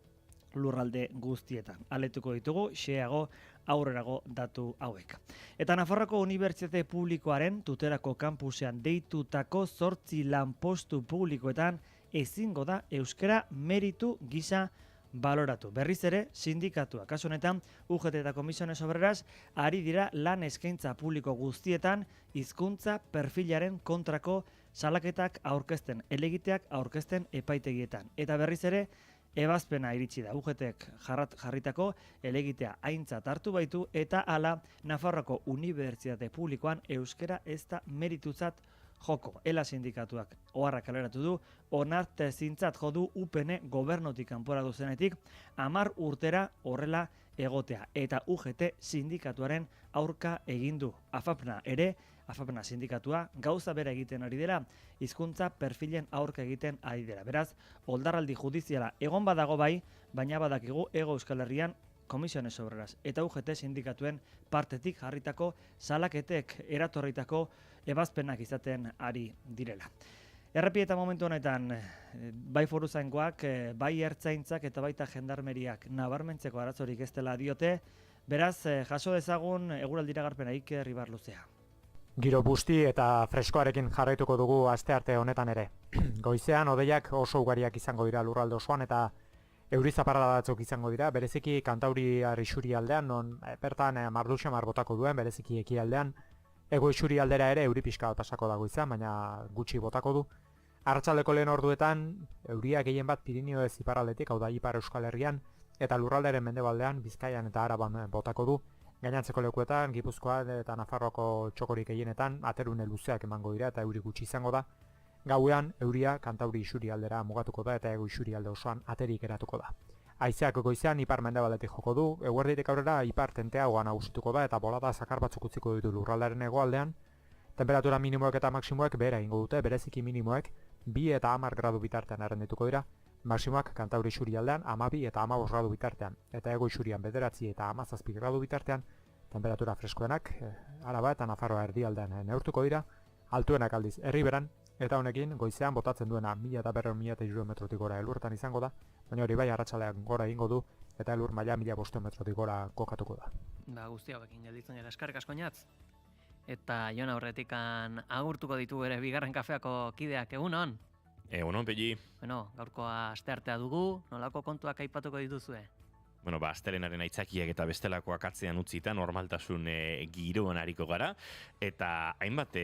lurralde guztietan. Aletuko ditugu, xeago aurrerago datu hauek. Eta Nafarroako Unibertsitate Publikoaren Tuterako kampusean deitutako 8 lanpostu publikoetan ezingo da euskara meritu gisa baloratu. Berriz ere, sindikatuak, kasu honetan, UGT eta Komisiones Obreras ari dira lan eskaintza publiko guztietan hizkuntza perfilaren kontrako salaketak aurkezten, helegiteak aurkezten epaitegietan. Eta berriz ere, ebazpena iritsi da, UGTek jarritako helegitea aintzat hartu baitu, eta hala Nafarroako Unibertsitate Publikoan euskara ez da merituzat joko. Ela sindikatuak oharra kaleratu du, onartezintzat jo du UPN gobernutik kanporatu zenetik 10 urtera horrela egotea, eta UGT sindikatuaren aurka egin du. AFAPNA sindikatua gauza bera egiten ari dela, hizkuntza perfilen aurka egiten ari dela. Beraz, oldarraldi judiziala egon badago bai, baina badakigu Hego Euskal Herrian Komisiones Obreras eta UGT sindikatuen partetik jarritako salaketek eratorritako ebazpenak izaten ari direla. Errepieta momentu honetan, bai foruzaingoak, bai ertzaintzak eta baita jendarmeriak nabarmentzeko arazorik ez dela diote, beraz, jaso dezagun eguraldira garpena Iker Ibarluzea. Giro busti eta freskoarekin jarraituko dugu astearte honetan ere. Goizean hodeiak oso ugariak izango dira lurralde osoan eta euri zaparrada batzuk izango dira, bereziki Kantauriar isurialdean, non bertan marduxamar botako duen, bereziki ekialdean. Hego isurialdera ere euri pixka pasako dago izan, baina gutxi botako du. Arratsaldeko lehen orduetan euria gehien bat Pirinioez iparraldetik, hau da Ipar Euskal Herrian, eta lurraldearen mendebaldean, Bizkaian eta Araban botako du. Gainantzeko lekuetan, Gipuzkoa eta Nafarroako txokorik gehienetan aterune luzeak emango dira eta euri gutxi izango da. Gauean, euria kantauri isurialdera mugatuko da eta hego isurialde osoan aterik geratuko da. Haizeak goizean ipar-mendebaldetik joko du, eguerditik aurrera ipar tenteagoa nagusituko da eta bolada zakar batzuk utziko ditu lurraldearen hegoaldean. Temperatura minimoek eta maksimoek behera ingo dute, bereziki minimoek 2 eta 10 gradu bitartean errendituko dira, maksimoak kantauri isurialdean 12 eta 15 gradu bitartean, eta hego isurian 9 eta 17 gradu bitartean, temperatura freskoenak Araba eta Nafarroa erdialdean neurtuko dira, altuenak aldiz Erriberan, eta honekin goizean botatzen duena 1200-1300 metrotik gora elurretan izango da, baina hori bai arratsalean gora egingo du, eta elur maila 1500 metrotik gora kokatuko da. Guzti hauekin gelditzen gara, eskarrik asko Oñatz. Eta Jon aurretikan agurtuko ditu ere bigarren kafeako kideak, egunon? Egunon, Pegi. Bueno, gaurkoa asteartea dugu, nolako kontuak aipatuko dituzue? Bueno, astelenaren aitzakiak eta bestelakoak atzean utzita normaltasun giroan ariko gara, eta hainbat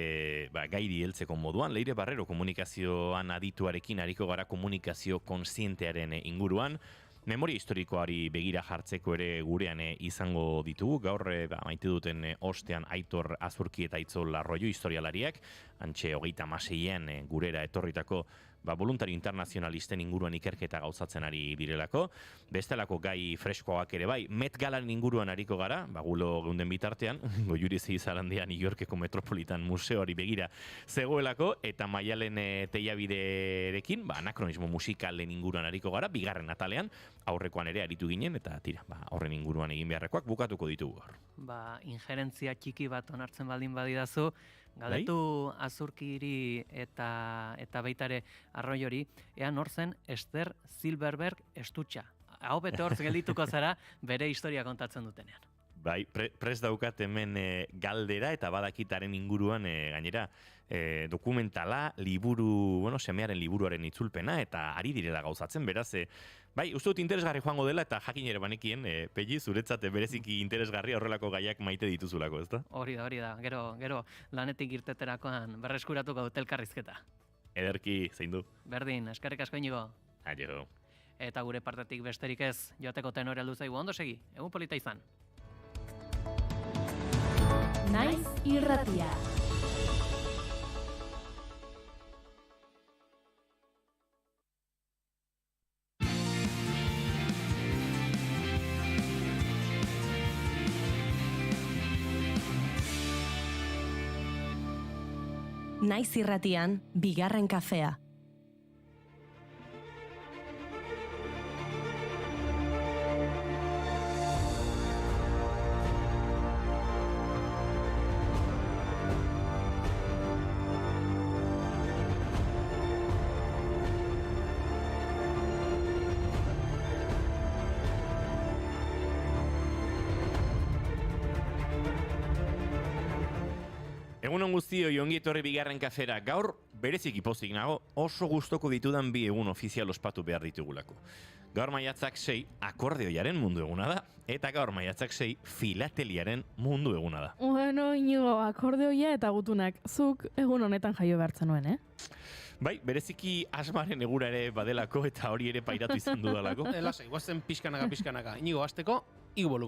gairi heltzeko moduan, Leire Barrero komunikazioan adituarekin ariko gara komunikazio konsientearen inguruan, memoria historikoari begira jartzeko ere gurean izango ditugu, gaur maite duten ostean Aitor Azurki eta Aitzol Arroio historialariak, antxe 36an gurera etorritako voluntario internazionalisten inguruan ikerketa gauzatzen ari direlako, bestelako gai freskoak ere bai, Met Galan inguruan ariko gara, gulo geunden bitartean, Goiuri Zeizalandia New Yorkeko Metropolitan Museoari begira zegoelako, eta Maialen Teiabiderekin, anakronismo musikalen inguruan ariko gara, bigarren atalean, aurrekoan ere aritu ginen, eta tira, horren inguruan egin beharrekoak bukatuko ditugu gaur. Injerentzia txiki bat onartzen baldin badidazu, galdetu Azurkiri eta baitare Arroiori, ea nor zen Esther Silberberg Estutxa. Hau bete hortz geldituko zara bere historia kontatzen dutenean. Bai, prest daukat hemen galdera eta badakitaren inguruan gainera dokumentala, liburu, semearen liburuaren itzulpena eta ari direla gauzatzen, beraz, bai, uste dut interesgarri joango dela eta jakin ere banekien, Pegi, zuretzat bereziki interesgarri horrelako gaiak maite dituzulako, ezta? Hori da, gero lanetik irteterakoan berreskuratuko dut elkarrizketa. Ederki, zein du? Berdin, eskerrik asko Inigo. Aio. Eta gure partetik besterik ez, joateko tenore aldu zaigu, ondo segi, egun polita izan. Naiz irratia. Naiz irratian, bigarren kafea. Egunon guztioi, ongi etorri bigarren kafera. Gaur bereziki pozik nago, oso gustoko ditudan bi egun ofizial ospatu behar ditugulako. Gaur maiatzak 6 akordeoiaren mundu eguna da, eta gaur maiatzak 6 filateliaren mundu eguna da. Bueno, Inigo, akordeoia eta gutunak, zuk egun honetan jaio behartzen nuen, Bai, bereziki asmaren egura ere badelako eta hori ere pairatu izan dudalako. Lasai, guazen pixkanaka. Inigo, hasteko, igu bolu.